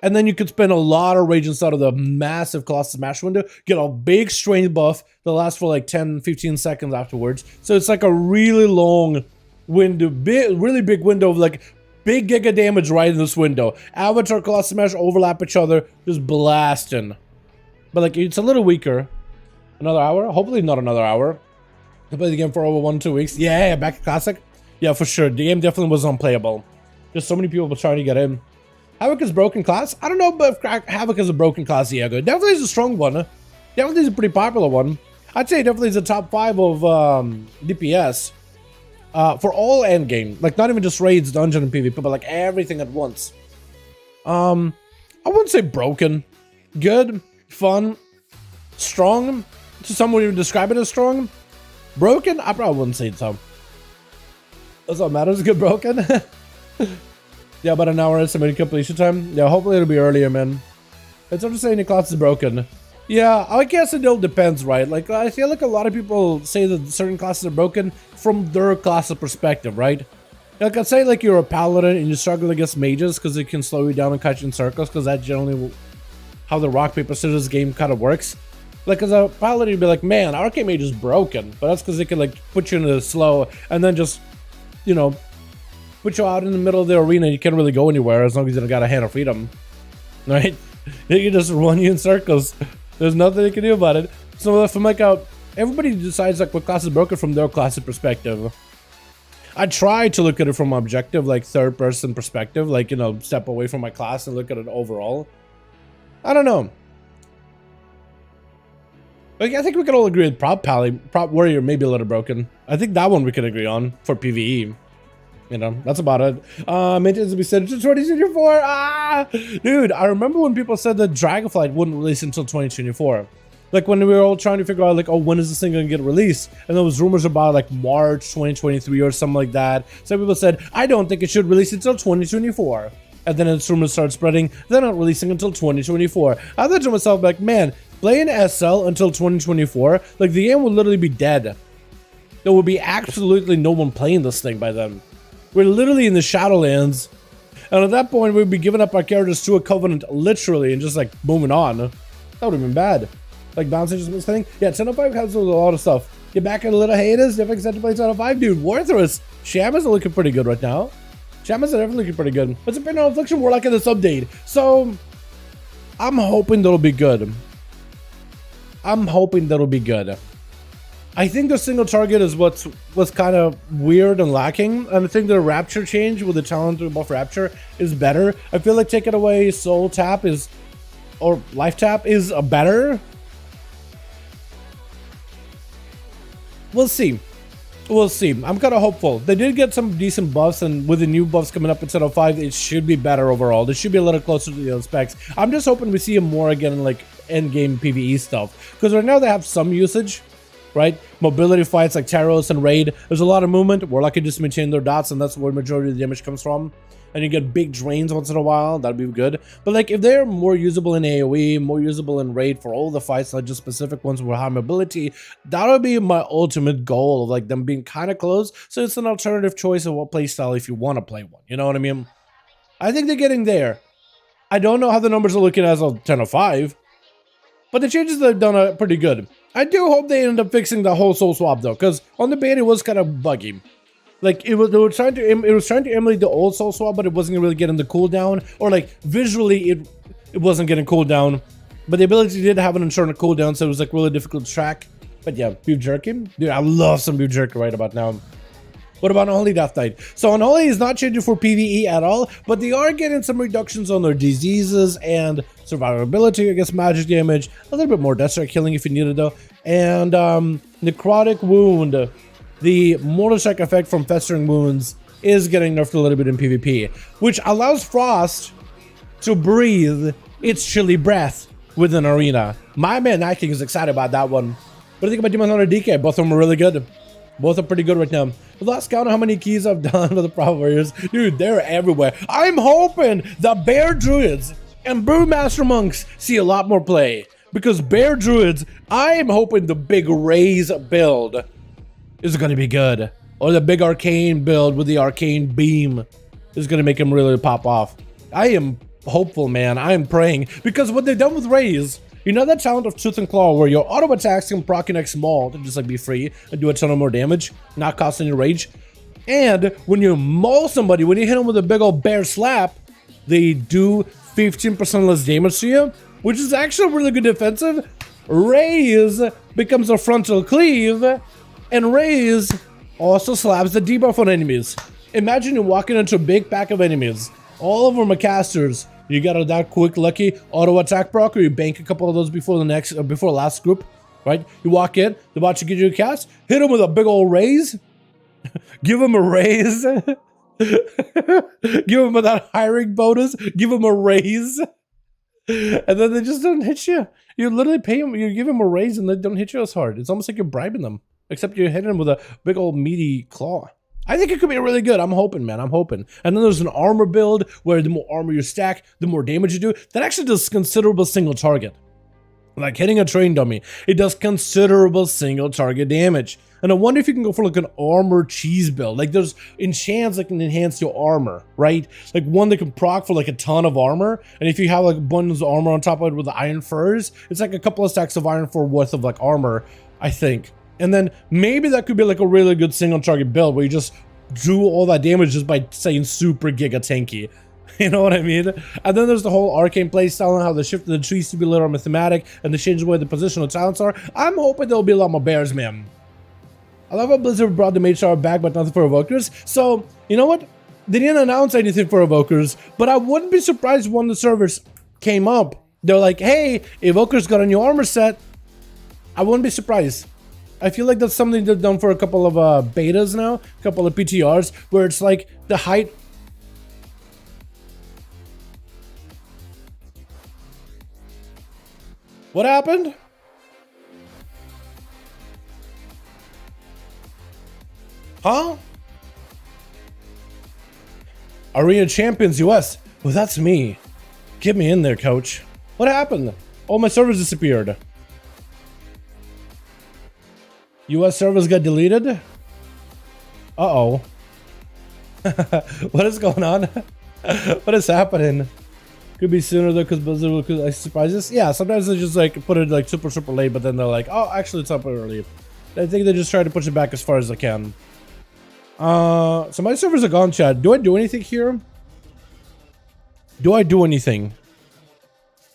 And then you could spend a lot of rage inside of the massive Colossus Smash window, get a big strength buff that lasts for like 10-15 seconds afterwards. So it's like a really long window, really big window of like big giga damage right in this window. Avatar, Colossus Smash overlap each other, just blasting. But like it's a little weaker. Another hour? Hopefully not another hour. I played the game for over 1-2 weeks. Yeah, back to Classic. Yeah, for sure. The game definitely was unplayable. There's so many people trying to get in. Havoc is broken class? I don't know if Havoc is a broken class, Diego. Definitely is a strong one. Definitely is a pretty popular one. I'd say definitely is a top 5 of DPS. For all endgame. Like not even just raids, dungeon, and PvP, but like everything at once. I wouldn't say broken. Good. Fun. Strong. So some would even describe it as strong. Broken? I probably wouldn't say so. That's all that matters. Good broken. Yeah, about an hour estimated completion time. Yeah, hopefully it'll be earlier, man. It's hard to say any class is broken. Yeah, I guess it all depends, right? Like, I feel like a lot of people say that certain classes are broken from their class's perspective, right? Like, I'd say like you're a paladin and you struggle against mages because it can slow you down and cut you in circles, because that's generally how the rock, paper, scissors game kind of works. Like, as a paladin, you'd be like, man, Arcane Mage is broken. But that's because it can, like, put you in the slow and then just, you know, put you out in the middle of the arena. You can't really go anywhere as long as you don't got a Hand of Freedom. Right? It can just run you in circles. There's nothing you can do about it. So, from, like, everybody decides, like, what class is broken from their class's perspective. I try to look at it from an objective, like, third-person perspective. Like, you know, step away from my class and look at it overall. I don't know. Like, I think we can all agree with Prop Warrior may be a little broken. I think that one we can agree on for PvE. You know, that's about it. Maintenance will be set to 2024. Ah! Dude, I remember when people said that Dragonflight wouldn't release until 2024. Like, when we were all trying to figure out, like, oh, when is this thing going to get released? And there was rumors about, like, March 2023 or something like that. Some people said, I don't think it should release until 2024. And then its rumors started spreading, they're not releasing until 2024. I thought to myself, like, man, playing SL until 2024, like, the game would literally be dead. There would be absolutely no one playing this thing by then. We're literally in the Shadowlands, and at that point, we'd be giving up our characters to a Covenant, literally, and just, like, moving on. That would have been bad. Like, bouncing just this thing. Yeah, 10.05 has a lot of stuff. Get back in a little hiatus, if I excited to play 10.05, dude. Warthrus, Shamas are looking pretty good right now. Shamas are definitely looking pretty good. What's up in our Affliction Warlock in this update? So, I'm hoping that'll be good. I'm hoping that'll be good. I think the single target is what's kind of weird and lacking. And I think the Rapture change with the talent to buff Rapture is better. I feel like taking away Soul Tap is, or Life Tap is a better. We'll see. We'll see. I'm kind of hopeful. They did get some decent buffs, and with the new buffs coming up in 10.05, it should be better overall. They should be a little closer to the specs. I'm just hoping we see them more again in, like, endgame PvE stuff. Because right now they have some usage, right? Mobility fights like Taros and Raid. There's a lot of movement. Warlock can just maintain their dots, and that's where the majority of the damage comes from. And you get big drains once in a while. That'd be good. But, like, if they're more usable in AoE, more usable in Raid for all the fights, not just specific ones with high mobility, that would be my ultimate goal of, like, them being kind of close. So it's an alternative choice of what playstyle if you want to play one. You know what I mean? I think they're getting there. I don't know how the numbers are looking as of 10.05, but the changes they've done are pretty good. I do hope they end up fixing the whole soul swap, though, because on the beta it was kind of buggy. Like, it was trying to emulate the old soul swap, but it wasn't really getting the cooldown, or like visually it wasn't getting cooldown, but the ability did have an internal cooldown, so it was like really difficult to track. But yeah, beef jerky, dude, I love some beef jerky right about now. What about Unholy Death Knight? So Unholy is not changing for PvE at all, but they are getting some reductions on their diseases and survivability against magic damage, a little bit more death strike killing if you need it though, and necrotic wound. The Mortal Strike effect from Festering Wounds is getting nerfed a little bit in PvP, which allows Frost to breathe its chilly breath within arena. My man Night King is excited about that one. What do you think about Demon Hunter DK? Both of them are really good. Both are pretty good right now. The last count of how many keys I've done with the Proud Warriors. Dude, they're everywhere. I'm hoping the Bear Druids and Brewmaster Monks see a lot more play. Because Bear Druids, I'm hoping the big Raise build is going to be good. Or the big Arcane build with the Arcane Beam is going to make them really pop off. I am hopeful, man. I am praying. Because what they've done with Raise, you know that talent of Tooth and Claw where your auto attacks can proc your next small to just like be free and do a ton of more damage, not cost any rage. And when you maul somebody, when you hit them with a big old bear slap, they do 15% less damage to you, which is actually really good defensive. Raise becomes a frontal cleave, and Raise also slaps the debuff on enemies. Imagine you walking into a big pack of enemies. All of them are casters. You got a that quick lucky auto attack proc, or you bank a couple of those before the next, before last group, right? You walk in, they're about to get you a cast, hit them with a big old raise, give them a raise, give them that hiring bonus, give them a raise, and then they just don't hit you. You literally pay them, you give them a raise, and they don't hit you as hard. It's almost like you're bribing them, except you're hitting them with a big old meaty claw. I think it could be really good. I'm hoping, man. I'm hoping. And then there's an armor build where the more armor you stack, the more damage you do. That actually does considerable single target. Like hitting a train dummy, it does considerable single target damage. And I wonder if you can go for like an armor cheese build. Like there's enchants that can enhance your armor, right? Like one that can proc for like a ton of armor. And if you have like bundles of armor on top of it with the iron furs, it's like a couple of stacks of iron fur worth of like armor, I think. And then maybe that could be like a really good single target build where you just do all that damage just by saying super giga tanky. You know what I mean? And then there's the whole arcane playstyle and how they shifted the trees to be a little more thematic and they change the way the positional talents are. I'm hoping there'll be a lot more bears, man. I love how Blizzard brought the Mage Tower back, but nothing for Evokers. So, you know what? They didn't announce anything for Evokers, but I wouldn't be surprised when the servers came up. They're like, hey, Evokers got a new armor set. I wouldn't be surprised. I feel like that's something they've done for a couple of betas now, a couple of PTRs, where it's like the height. What happened? Huh? Arena Champions US. Well, that's me. Get me in there, coach. What happened? Oh, my servers disappeared. US servers got deleted? Uh-oh. What is going on? What is happening? Could be sooner though, because Blizzard will like surprise us. Yeah, sometimes they just like put it like super late, but then they're like, oh, actually it's up early. I think they just try to push it back as far as they can. So my servers are gone, chat. Do I do anything here? Do I do anything?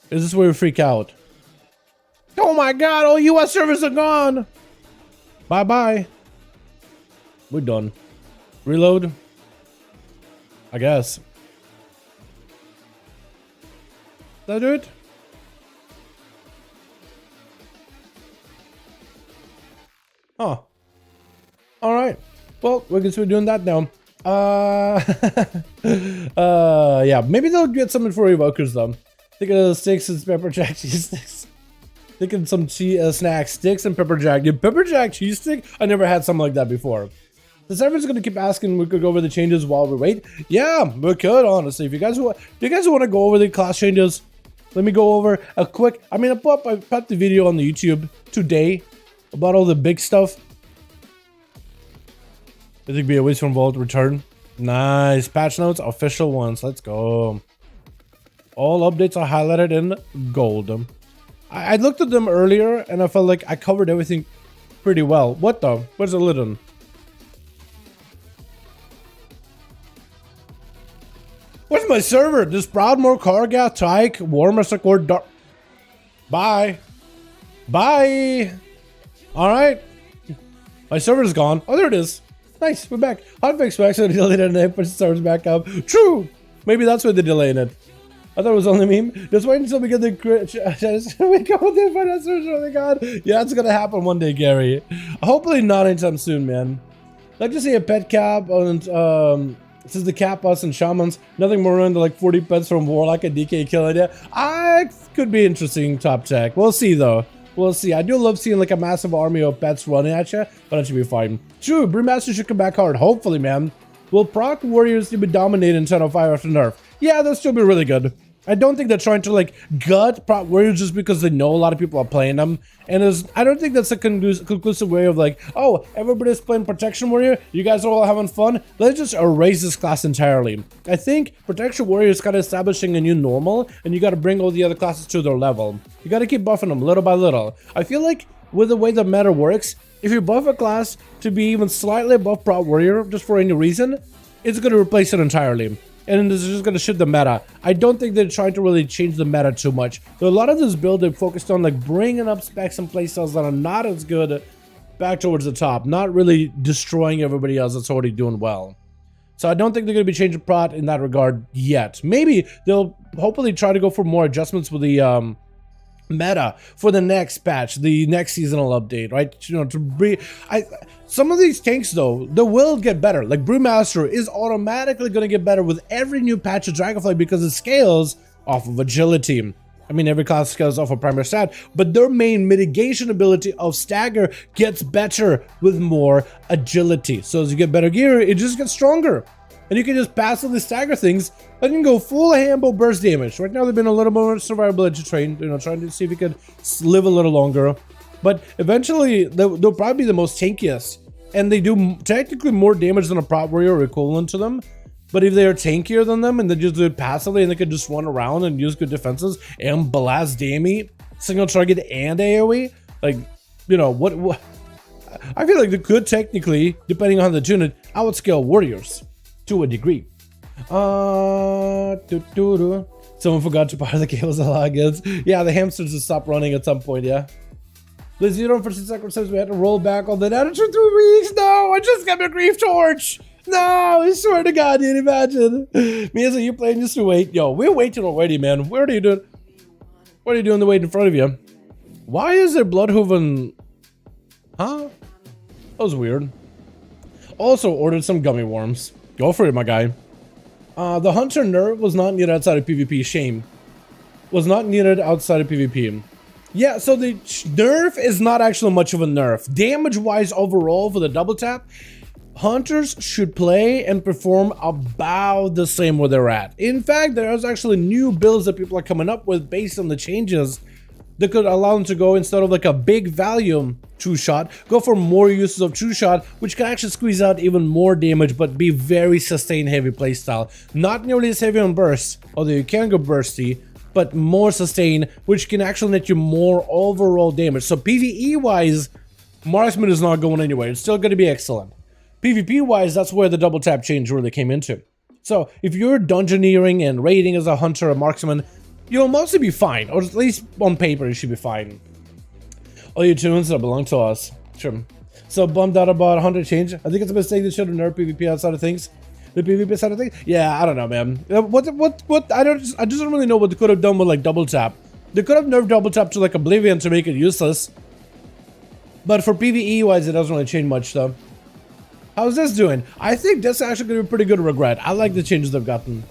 Is this where we freak out? Oh my god, all US servers are gone! Bye-bye. We're done. Reload? I guess. Did I do it? Huh. Alright. Well, we're going to be doing that now. Yeah, maybe they'll get something for Evokers though. Think of sticks and pepper jack cheese sticks. Thinking some snacks, sticks and pepper jack. Dude, pepper jack cheese stick? I never had something like that before. The server's gonna keep asking we could go over the changes while we wait. Yeah, we could, honestly. If you guys want, do you guys want to go over the class changes? Let me go over a quick. I mean, I put the video on the YouTube today about all the big stuff. I think be a waste from Vault return. Nice patch notes, official ones. Let's go. All updates are highlighted in gold. I looked at them earlier and I felt like I covered everything pretty well. What the? Where's the lid on? Where's my server? This Proudmore, Karga, Tyke, Warmest Accord, Dark. Bye. Bye. Alright. My server's gone. Oh, there it is. Nice, we're back. Hotfix Max and deleted and push the servers back up. True! Maybe that's why they delayed it. I thought it was only meme. Just wait until we get the we go with the financiers. Oh my god. Yeah, it's gonna happen one day, Gary. Hopefully not anytime soon, man. Like to see a pet cap and this is the cap us and shamans. Nothing more than like 40 pets from Warlock and DK killing it. Could be interesting top tech. We'll see though. We'll see. I do love seeing like a massive army of pets running at you, but that should be fine. True, Brewmaster should come back hard. Hopefully, man. Will proc warriors to be dominated in 10.05 after nerf? Yeah, that'll still be really good. I don't think they're trying to like gut proc warriors just because they know a lot of people are playing them. And I don't think that's a conclusive way of like, oh, everybody's playing protection warrior. You guys are all having fun. Let's just erase this class entirely. I think protection warrior is kind of establishing a new normal, and you got to bring all the other classes to their level. You got to keep buffing them little by little. I feel like with the way the meta works, if you buff a class to be even slightly above proc warrior just for any reason, it's going to replace it entirely. And this is just going to shift the meta. I don't think they're trying to really change the meta too much. So a lot of this build, they focused on like bringing up specs and playstyles that are not as good back towards the top. Not really destroying everybody else that's already doing well. So I don't think they're going to be changing prot in that regard yet. Maybe they'll hopefully try to go for more adjustments with the meta for the next patch, the next seasonal update, right? You know, to bring some of these tanks though, they will get better. Like Brewmaster is automatically going to get better with every new patch of Dragonflight because it scales off of agility. I mean, every class scales off of primary stat, but their main mitigation ability of stagger gets better with more agility. So as you get better gear, it just gets stronger. And you can just passively stagger things and you can go full handle burst damage. Right now they've been a little more survivability trained, you know, trying to see if you could live a little longer. But eventually they'll probably be the most tankiest. And they do technically more damage than a prot warrior or equivalent to them. But if they are tankier than them and they just do it passively and they can just run around and use good defenses and blast damage, single target and AoE, like, you know, what I feel like they could technically, depending on the unit, outscale warriors. To a degree. Someone forgot to power the cables and logins. Yeah, the hamsters will stop running at some point, yeah. Liz, you don't for 6 seconds says we had to roll back all that out for 2 weeks. No, I just got my grief torch. No, I swear to God, dude, imagine. Mia, you playing just to wait? Yo, we're waiting already, man. What are you doing? What are you doing to wait in front of you? Why is there Bloodhooven? Huh? That was weird. Also ordered some gummy worms. Go for it, my guy. The Hunter nerf was not needed outside of PvP. Shame. Was not needed outside of PvP. Yeah, so the nerf is not actually much of a nerf. Damage-wise overall for the double tap, Hunters should play and perform about the same where they're at. In fact, there's actually new builds that people are coming up with based on the changes that could allow them to go, instead of like a big value true shot, go for more uses of true shot, which can actually squeeze out even more damage but be very sustain heavy playstyle. Not nearly as heavy on burst, although you can go bursty, but more sustain, which can actually net you more overall damage. So PvE wise, marksman is not going anywhere. It's still going to be excellent. PvP wise, that's where the double tap change really came into. So if you're dungeoneering and raiding as a hunter or marksman, you'll mostly be fine, or at least on paper you should be fine. All your tunes that belong to us. Sure. So bummed out about 100 change. I think it's a mistake they should have nerfed PvP outside of things. The PvP side of things? Yeah, I don't know, man. What I just don't really know what they could have done with like double tap. They could have nerfed double tap to like Oblivion to make it useless. But for PvE wise, it doesn't really change much though. How's this doing? I think that's actually gonna be pretty good regret. I like the changes they've gotten.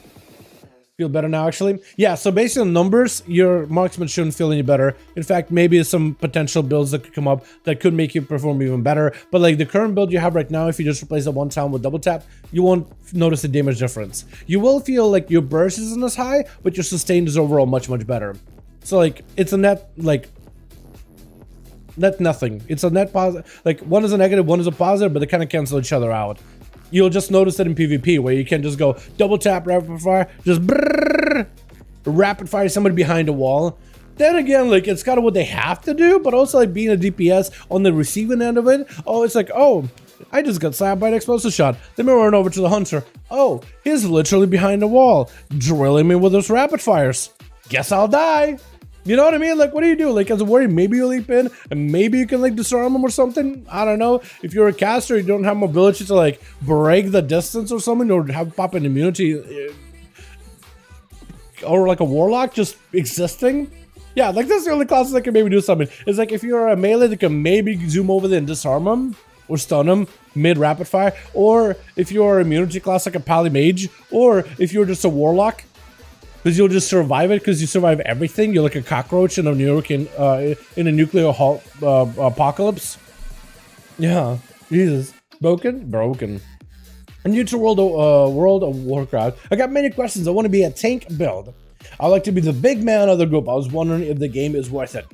Feel better now, actually? Yeah, so based on numbers, your marksman shouldn't feel any better. In fact, maybe some potential builds that could come up that could make you perform even better. But like the current build you have right now, if you just replace it one time with double tap, you won't notice the damage difference. You will feel like your burst isn't as high, but your sustain is overall much, much better. So like, it's a net, like, net nothing. It's a net positive. Like, one is a negative, one is a positive, but they kind of cancel each other out. You'll just notice it in PvP where you can just go double tap, rapid fire, just brrrr, rapid fire somebody behind a wall. Then again, like, it's kind of what they have to do, but also like being a DPS on the receiving end of it. Oh, it's like, oh, I just got slapped by an explosive shot. Let me run over to the hunter. Oh, he's literally behind the wall, drilling me with those rapid fires. Guess I'll die. You know what I mean? Like, what do you do? Like, as a warrior, maybe you leap in and maybe you can like disarm them or something. I don't know. If you're a caster, you don't have mobility to like break the distance or something, or have pop an immunity, or like a warlock just existing. Yeah, like that's the only classes that can maybe do something. It's like if you're a melee that can maybe zoom over there and disarm them. or stun them mid rapid fire, or if you're immunity class like a Pally Mage, or if you're just a Warlock, because you'll just survive it because you survive everything. You're like a cockroach in a nuclear apocalypse. Yeah, Jesus, broken. I'm new to World of Warcraft. I got many questions. I want to be a tank build. I like to be the big man of the group. I was wondering if the game is worth it.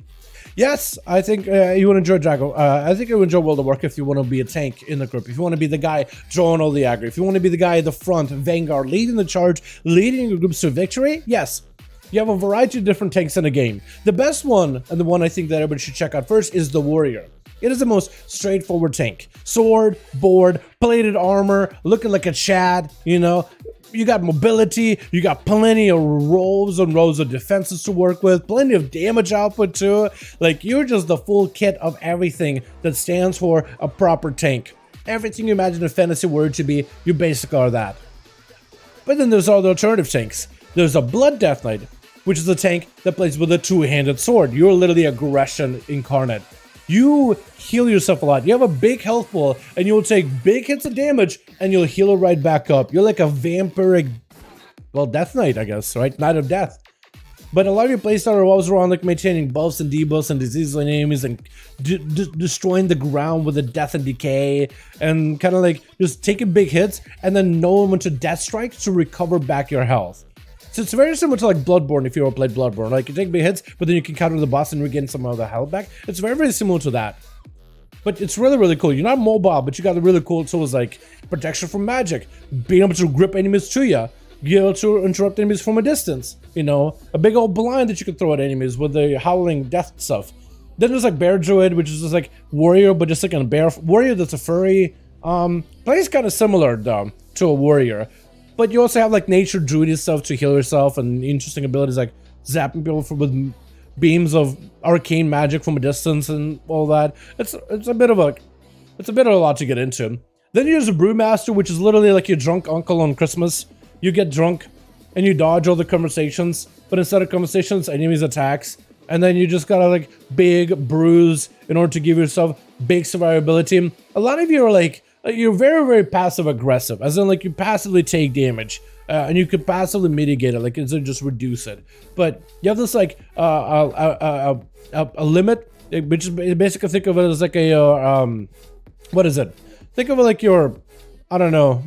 Yes, I think you would enjoy Dragon. I think you would enjoy World of Warcraft if you want to be a tank in the group. If you want to be the guy drawing all the aggro. If you want to be the guy at the front, Vanguard, leading the charge, leading your groups to victory. Yes, you have a variety of different tanks in the game. The best one, and the one I think that everybody should check out first, is the Warrior. It is the most straightforward tank. Sword, board, plated armor, looking like a Chad, you know. You got mobility, you got plenty of rows and rows of defenses to work with, plenty of damage output too. Like, you're just the full kit of everything that stands for a proper tank. Everything you imagine a fantasy warrior to be, you basically are that. But then there's all the alternative tanks. There's a Blood Death Knight, which is a tank that plays with a two-handed sword. You're literally aggression incarnate. You heal yourself a lot. You have a big health pool, and you'll take big hits of damage, and you'll heal it right back up. You're like a vampiric, well, Death Knight, I guess, right? Knight of Death. But a lot of your playstyle revolves around like maintaining buffs and debuffs and diseases on enemies, and destroying the ground with the death and decay, and kind of like just taking big hits, and then knowing when to death strike to recover back your health. So it's very similar to like Bloodborne, if you ever played Bloodborne. Like, you take big hits, but then you can counter the boss and regain some of the health back. It's very, very similar to that. But it's really, really cool. You're not mobile, but you got the really cool tools like protection from magic, being able to grip enemies to you, be able to interrupt enemies from a distance. You know, a big old blind that you can throw at enemies with the howling death stuff. Then there's like Bear Druid, which is just like warrior, but just like a bear warrior that's a furry. Plays kind of similar though to a warrior. But you also have like nature druid stuff to heal yourself, and interesting abilities like zapping people with beams of arcane magic from a distance and all that. It's a bit of a lot to get into. Then there's a Brewmaster, which is literally like your drunk uncle on Christmas. You get drunk and you dodge all the conversations, but instead of conversations, enemies attacks, and then you just gotta like big brews in order to give yourself big survivability. A lot of you are like, you're very, very passive aggressive, as in like you passively take damage, and you can passively mitigate it, like instead of just reduce it. But you have this like a limit, which is basically, think of it as like a what is it? Think of it like your, I don't know,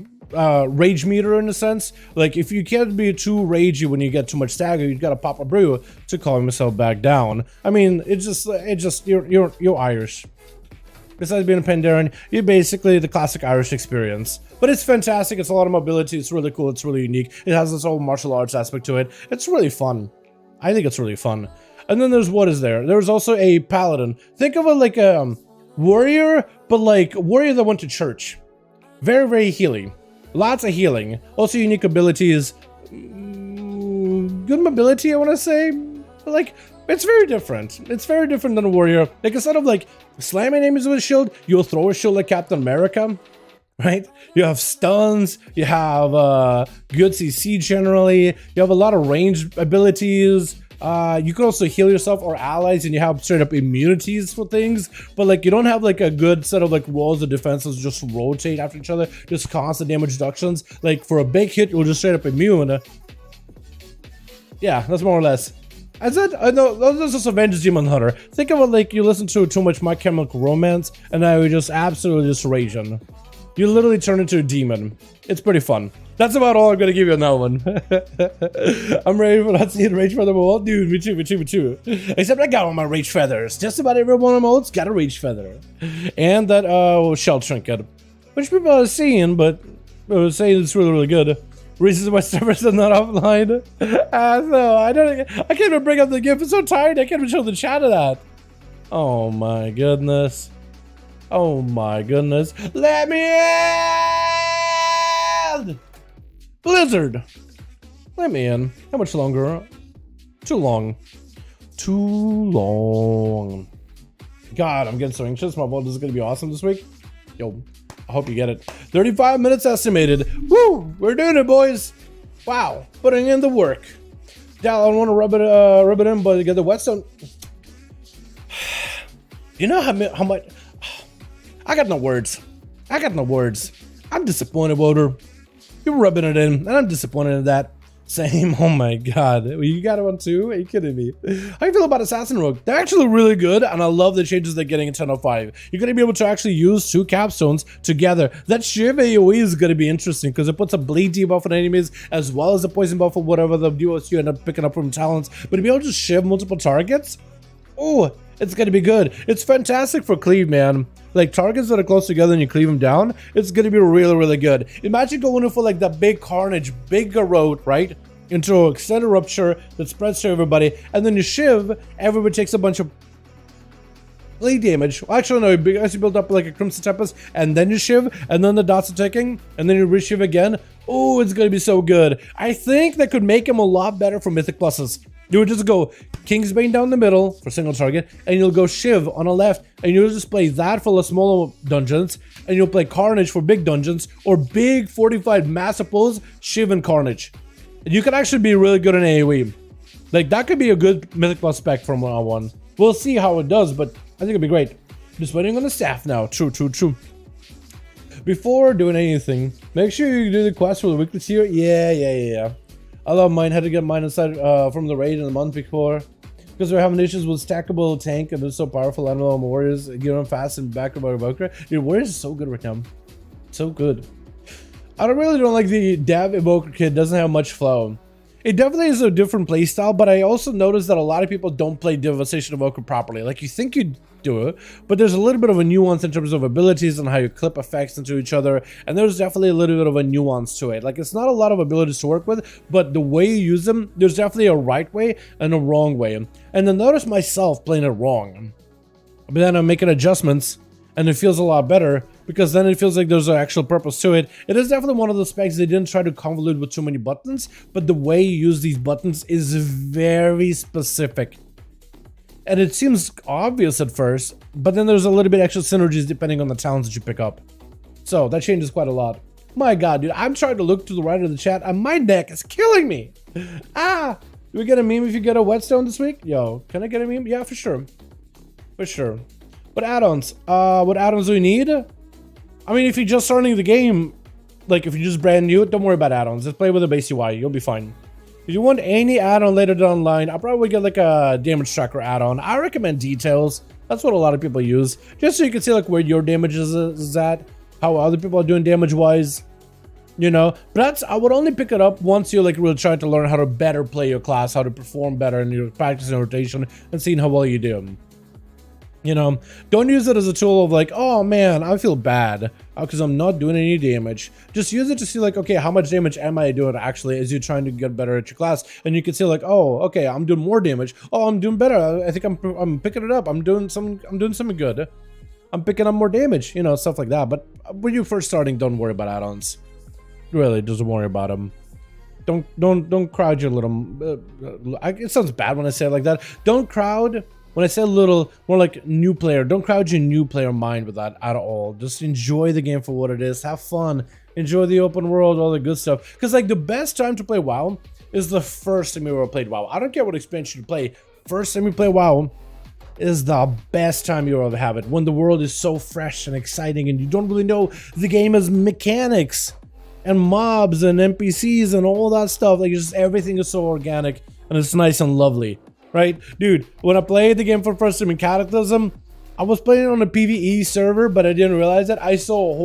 rage meter in a sense. Like, if you can't be too ragey when you get too much stagger, you've got to pop a brew to calm yourself back down. I mean, it's just you're Irish. Besides being a Pandaren, you're basically the classic Irish experience. But it's fantastic, it's a lot of mobility, it's really cool, it's really unique. It has this whole martial arts aspect to it. It's really fun. I think it's really fun. And then there's, what is there? There's also a Paladin. Think of it like a warrior, but like warrior that went to church. Very, very healing. Lots of healing. Also unique abilities. Good mobility, I want to say. But like, it's very different. It's very different than a warrior. Like, instead of like slamming enemies with a shield, you'll throw a shield like Captain America, right? You have stuns, you have good CC generally, you have a lot of ranged abilities. You can also heal yourself or allies, and you have straight up immunities for things, but like you don't have like a good set of like rolls of defenses just rotate after each other, just constant damage reductions. Like, for a big hit, you'll just straight up immune. Yeah, that's more or less. I said, I know, this is Avengers Demon Hunter. Think of it like you listen to too much My Chemical Romance, and now you just absolutely just raging. You literally turn into a demon. It's pretty fun. That's about all I'm gonna give you on that one. I'm ready for that seeing rage feather mold. Dude, me too. Except I got all my rage feathers. Just about every one of my molds got a rage feather. And that shell trinket. Which people are seeing, but saying it's really, really good. Reasons why servers are not offline. No, I can't even bring up the GIF. It's so tired. I can't even show the chat of that. Oh my goodness. Oh my goodness. Let me in! Blizzard. Let me in. How much longer? Too long. Too long. God, I'm getting so anxious. My vault is going to be awesome this week. Yo. I hope you get it. 35 minutes estimated. Woo! We're doing it, boys. Wow. Putting in the work. Dal, I don't want to rub it in, but get the whetstone. You know how much... I got no words. I got no words. I'm disappointed, Woder. You're rubbing it in, and I'm disappointed in that. Same. Oh my god. You got one too? Are you kidding me? How you feel about Assassin Rogue? They're actually really good, and I love the changes they're getting in 10.05. You're going to be able to actually use 2 capstones together. That Shiv AoE is going to be interesting because it puts a bleed debuff on enemies as well as a poison buff or whatever the Duels you end up picking up from talents. But to be able to Shiv multiple targets, oh, it's going to be good. It's fantastic for cleave, man. Like targets that are close together and you cleave them down, it's going to be really, really good. Imagine going in for like that big carnage, big garrote, right? Into an extended rupture that spreads to everybody. And then you Shiv, everybody takes a bunch of bleed damage. Well, actually, no, as you build up like a Crimson Tempest, and then you Shiv, and then the dots are ticking, and then you re-Shiv again. Oh, it's going to be so good. I think that could make him a lot better for Mythic Pluses. You would just go Kingsbane down the middle for single target, and you'll go Shiv on the left, and you'll just play that for the smaller dungeons, and you'll play Carnage for big dungeons, or big 45 massive pulls, Shiv and Carnage. And you could actually be really good in AoE. Like, that could be a good Mythic Plus spec from round 1. We'll see how it does, but I think it'd be great. Just waiting on the staff now. True. Before doing anything, make sure you do the quest for the weekly tier. Yeah. I love mine. Had to get mine inside from the raid in the month before because we're having issues with stackable tank and it's so powerful. I don't know, Warriors get on fast and back about Evoker. Dude, Warriors is so good right now. So good. I really don't like the Dev Evoker kit. Doesn't have much flow. It definitely is a different playstyle, but I also noticed that a lot of people don't play Devastation Evoker properly. Like, you think you do it, but there's a little bit of a nuance in terms of abilities and how you clip effects into each other, and there's definitely a little bit of a nuance to it. Like, it's not a lot of abilities to work with, but the way you use them, there's definitely a right way and a wrong way. And I noticed myself playing it wrong, but then I'm making adjustments, and it feels a lot better, because then it feels like there's an actual purpose to it. It is definitely one of the specs they didn't try to convolute with too many buttons, but the way you use these buttons is very specific. And it seems obvious at first, but then there's a little bit extra synergies depending on the talents that you pick up. So that changes quite a lot. My god, dude, I'm trying to look to the right of the chat and my neck is killing me. Ah, do we get a meme if you get a whetstone this week? Yo, can I get a meme? Yeah, for sure. For sure. But add-ons, what add-ons do we need? I mean, if you're just starting the game, like if you're just brand new, don't worry about add-ons. Just play with the base UI, you'll be fine. If you want any add-on later down the line, I'll probably get like a damage tracker add-on. I recommend details. That's what a lot of people use. Just so you can see like where your damage is at, how other people are doing damage-wise, you know. But I would only pick it up once you're like really trying to learn how to better play your class, how to perform better in your practice and rotation, and seeing how well you do. You know, don't use it as a tool of like, oh man, I feel bad because I'm not doing any damage. Just use it to see like, okay, how much damage am I doing actually as you're trying to get better at your class, and you can see like, oh, okay, I'm doing more damage. Oh, I'm doing better. I think I'm picking it up. I'm doing something good. I'm picking up more damage. You know, stuff like that. But when you're first starting, don't worry about add-ons. Really, don't worry about them. Don't crowd your little. It sounds bad when I say it like that. Don't crowd. When I say little, more like new player, don't crowd your new player mind with that at all. Just enjoy the game for what it is. Have fun. Enjoy the open world, all the good stuff. Because like the best time to play WoW is the first time you ever played WoW. I don't care what expansion you play. First time you play WoW is the best time you ever have it. When the world is so fresh and exciting and you don't really know the game as mechanics and mobs and NPCs and all that stuff. Like just everything is so organic and it's nice and lovely. Right, dude, when I played the game for the first time in Cataclysm, I was playing on a PvE server, but I didn't realize that I saw a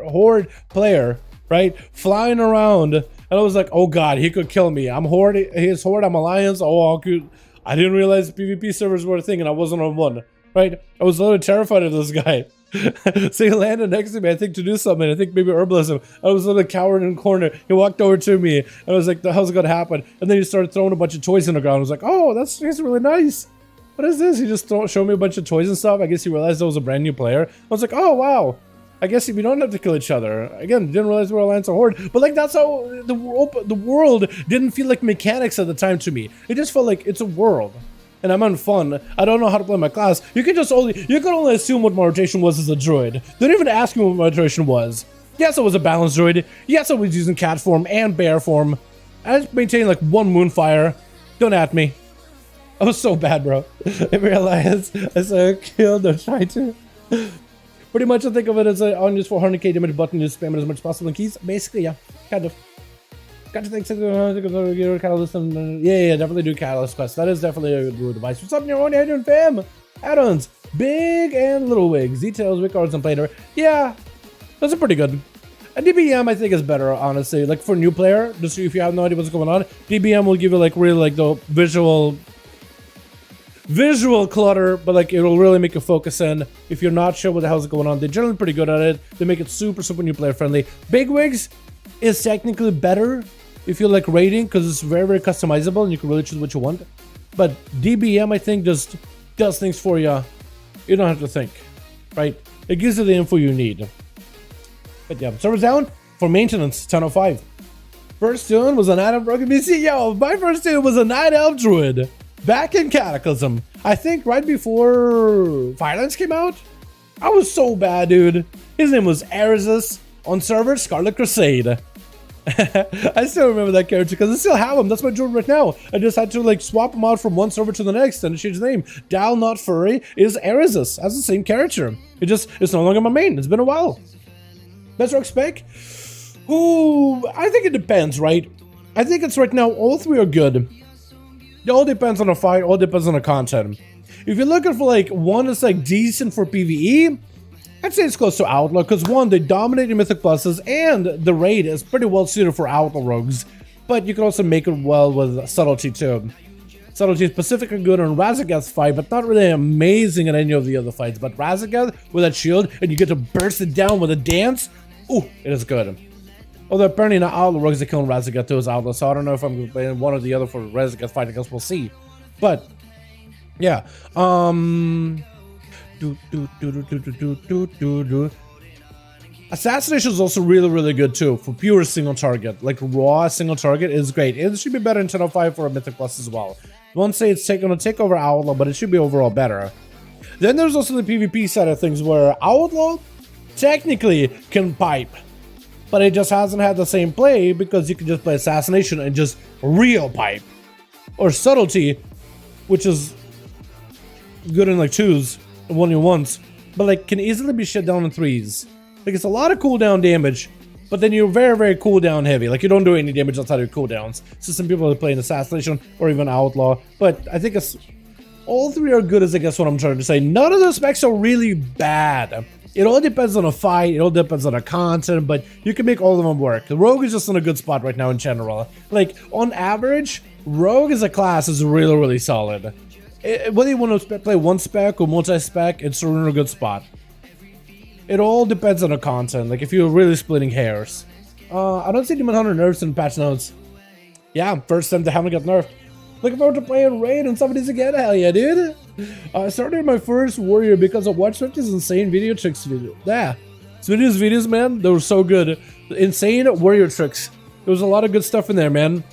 horde player, right, flying around, and I was like, oh god, he could kill me. I'm horde, his horde, I'm alliance. Oh, I didn't realize PvP servers were a thing, and I wasn't on one, right? I was literally terrified of this guy. So he landed next to me, I think, to do something. I think maybe herbalism. I was literally cowering in the corner. He walked over to me, and I was like, the hell's gonna happen? And then he started throwing a bunch of toys in the ground. I was like, oh, that's really nice. What is this? He just showed me a bunch of toys and stuff. I guess he realized I was a brand new player. I was like, oh, wow. I guess we don't have to kill each other. Again, didn't realize we were Alliance or Horde. But like, that's how the world didn't feel like mechanics at the time to me. It just felt like it's a world. And I'm on fun. I don't know how to play my class. You can only assume what my rotation was as a druid. Don't even ask me what my rotation was. Yes, I was a balanced druid. Yes, I was using cat form and bear form. I just maintained like one moonfire. Don't at me. I was so bad, bro. I realized I killed or tried to. Pretty much, I think of it as an unused 400k damage button. You spam it as much as possible in keys. Basically, yeah, kind of. Got to think, catalyst. Yeah, definitely do catalyst quest. That is definitely a good device. What's up, your own addon fam? Addons, big and little wigs, details, wig cards, and plater. Yeah, those are pretty good. A DBM I think is better, honestly. Like for a new player, just if you have no idea what's going on, DBM will give you like really like the visual clutter, but like it'll really make you focus in. If you're not sure what the hell's going on, they're generally pretty good at it. They make it super new player friendly. Big wigs is technically better if you like rating, because it's very customizable and you can really choose what you want. But DBM I think just does things for you. You don't have to think, right? It gives you the info you need. But yeah, servers down for maintenance 10:05. First tune was a Night Elf Broken BC. Yo, my first tune was a Night Elf Druid back in Cataclysm. I think right before Violence came out. I was so bad, dude. His name was ASUS on server Scarlet Crusade. I still remember that character because I still have him. That's my Druid right now. I just had to like swap him out from one server to the next and change his name. Dal Not Furry is ASUS as the same character. It's no longer my main. It's been a while. Best rock spec? Ooh, I think it depends, right? I think it's right now all three are good. It all depends on the fight, all depends on the content. If you're looking for like one that's like decent for PvE, I'd say it's close to Outlaw, because one, they dominate your Mythic Pluses, and the raid is pretty well suited for Outlaw rogues, but you can also make it well with Subtlety too. Subtlety is specifically good on Razageth's fight, but not really amazing in any of the other fights. But Razageth with that shield, and you get to burst it down with a dance, ooh, it is good. Although apparently not Outlaw rogues that kill Razageth too is Outlaw, so I don't know if I'm going to play one or the other for Razageth fight, I guess we'll see. But, yeah, Assassination is also really good too for pure single target. Like raw single target is great. It should be better in 10:05 for a Mythic Plus as well. Won't say it's going to take over Outlaw, but it should be overall better. Then there's also the PvP side of things where Outlaw technically can pipe, but it just hasn't had the same play because you can just play Assassination and just real pipe. Or Subtlety, which is good in like 2s, 1-on-1s, but like can easily be shut down in 3s. Like it's a lot of cooldown damage, but then you're very cooldown heavy. Like you don't do any damage outside of your cooldowns. So some people are playing Assassination or even Outlaw, but I think it's all three are good, is I guess what I'm trying to say. None of the specs are really bad. It all depends on a fight, it all depends on the content, but you can make all of them work. The Rogue is just in a good spot right now in general. Like on average, Rogue as a class is really solid. Whether you want to play one spec or multi-spec, it's in a good spot. It all depends on the content, like if you're really splitting hairs. I don't see Demon Hunter nerfs in patch notes. Yeah, first time they haven't got nerfed. Looking forward to playing Raid and some of these again, hell yeah, dude. I started my first Warrior because of WatchSwift's insane video tricks video. Yeah, Smitty's videos, man, they were so good. Insane Warrior tricks. There was a lot of good stuff in there, man.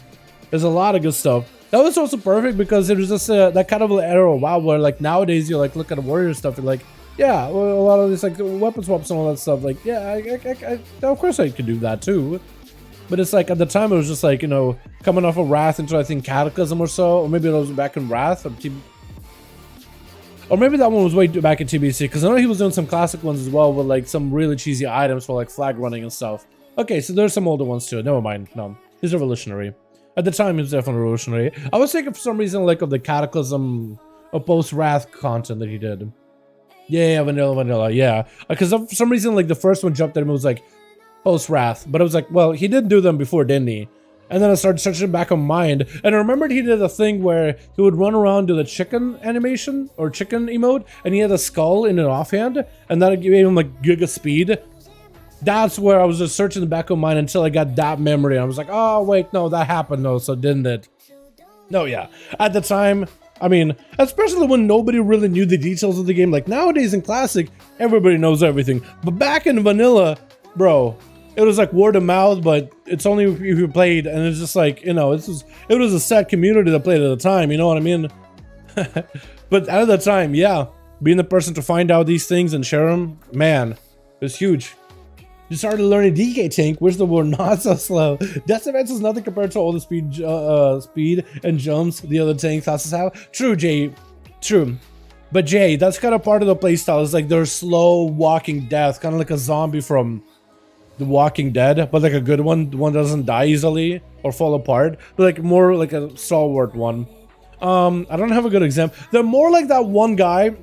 There's a lot of good stuff. That was also perfect because it was just that kind of era of WoW where like nowadays you like look at the Warrior stuff and like, yeah, well, a lot of these like weapon swaps and all that stuff, like, yeah, I of course I could do that too. But it's like at the time it was just like, you know, coming off of Wrath into I think Cataclysm or so, or maybe it was back in Wrath or maybe that one was way back in TBC, because I know he was doing some classic ones as well with like some really cheesy items for like flag running and stuff. Okay, so there's some older ones too. Never mind. No, he's revolutionary. At the time, he was definitely revolutionary. I was thinking for some reason like of the Cataclysm or post-Wrath content that he did. Yeah, vanilla, yeah. Because for some reason, like the first one jumped at him, it was like post-Wrath. But I was like, well, he did do them before, didn't he? And then I started searching back on mind, and I remembered he did a thing where he would run around do the chicken animation or chicken emote, and he had a skull in an offhand, and that gave him like giga speed. That's where I was just searching the back of mind until I got that memory. And I was like, oh wait, no, that happened though, so didn't it? No, yeah. At the time, I mean, especially when nobody really knew the details of the game. Like nowadays in Classic, everybody knows everything. But back in Vanilla, bro, it was like word of mouth, but it's only if you played, and it's just like, you know, it was a set community that played at the time, you know what I mean? But at the time, yeah, being the person to find out these things and share them, man, it was huge. You started learning DK tank, which the were not so slow. Death events is nothing compared to all the speed and jumps the other tank classes have. True, Jay. True. But Jay, that's kind of part of the playstyle. It's like they're slow walking death, kind of like a zombie from The Walking Dead, but like a good one. The one that doesn't die easily or fall apart, but like more like a stalwart one. I don't have a good example. They're more like that one guy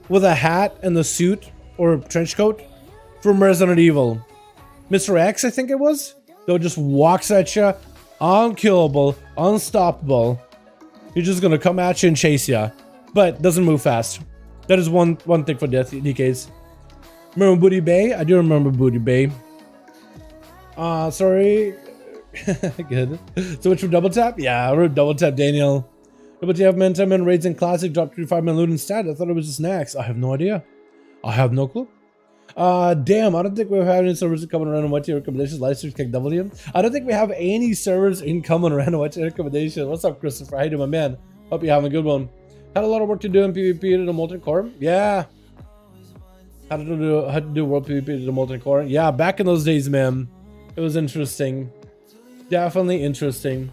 with a hat and the suit or trench coat from Resident Evil. Mr. X, I think it was. Though just walks at you, unkillable, unstoppable. He's just gonna come at you and chase you, but doesn't move fast. That is one thing for DKs. Remember Booty Bay? I do remember Booty Bay. Sorry. Good. So which for double tap? Yeah, we're double tap, Daniel. Double tap momentum and raids in classic dropped 35 man loot instead. I thought it was just snacks. I have no idea. I have no clue. Damn, I don't think we've had any servers incoming random watching recommendations. Livestream kick W. I don't think we have any servers incoming random watching recommendations. What's up, Christopher? How you doing, my man? Hope you're having a good one. Had a lot of work to do in PvP to the Molten Core. Yeah. How to do World PvP to the Molten Core. Yeah, back in those days, man. It was interesting. Definitely interesting.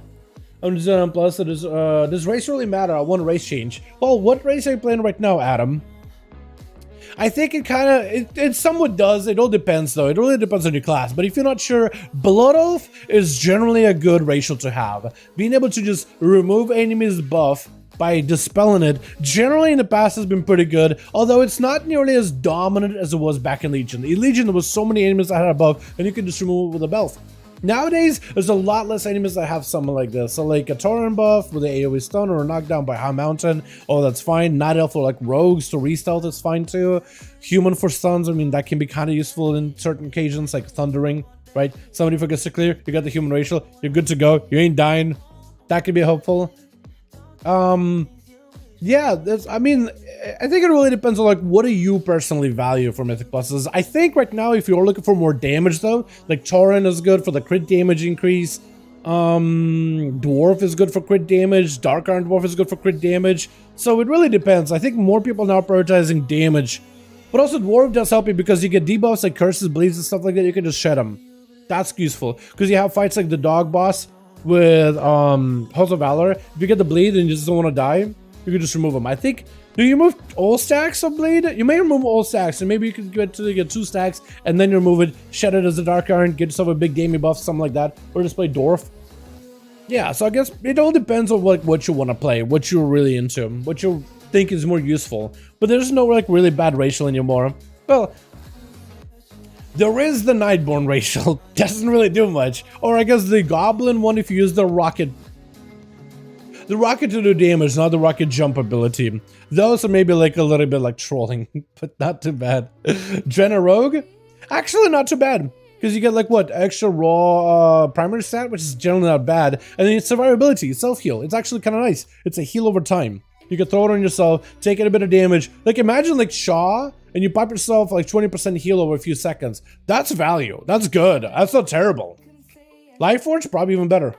I'm just on plus. So does race really matter? I want race change. Well, what race are you playing right now, Adam? I think it kind of, it somewhat does. It all depends though. It really depends on your class. But if you're not sure, Blood Oath is generally a good racial to have. Being able to just remove enemies' buff by dispelling it, generally in the past has been pretty good. Although it's not nearly as dominant as it was back in Legion. In Legion, there was so many enemies that had a buff, and you could just remove it with a belt. Nowadays, there's a lot less enemies that have something like this. So like a Tauren buff with an AoE stun or a knockdown by High Mountain. Oh, that's fine. Night Elf for like rogues to re-stealth is fine too. Human for stuns, I mean, that can be kind of useful in certain occasions, like Thundering, right? Somebody forgets to clear, you got the human racial, you're good to go, you ain't dying. That could be helpful. Yeah, I mean, I think it really depends on like what do you personally value for Mythic Pluses. I think right now if you're looking for more damage though, like Tauren is good for the crit damage increase. Dwarf is good for crit damage. Dark Iron Dwarf is good for crit damage. So it really depends. I think more people now are prioritizing damage. But also Dwarf does help you because you get debuffs like curses, bleeds and stuff like that. You can just shed them. That's useful because you have fights like the dog boss with Halls of Valor. If you get the bleed and you just don't want to die, you can just remove them. I think, do you remove all stacks of bleed? You may remove all stacks, and maybe you can get 2 stacks, and then you remove it, shed it as a Dark Iron, get yourself a big gaming buff, something like that, or just play Dwarf. Yeah, so I guess it all depends on what you want to play, what you're really into, what you think is more useful. But there's no like really bad racial anymore. Well, there is the Nightborn racial, doesn't really do much. Or I guess the Goblin one if you use the rocket. The rocket to do damage, not the rocket jump ability. Those are maybe like a little bit like trolling, but not too bad. Drenna Rogue? Actually not too bad. Because you get like what, extra raw primary stat, which is generally not bad. And then it's survivability, self-heal. It's actually kind of nice. It's a heal over time. You can throw it on yourself, take a bit of damage. Like imagine like Shaw, and you pop yourself like 20% heal over a few seconds. That's value. That's good. That's not terrible. Lifeforge, probably even better.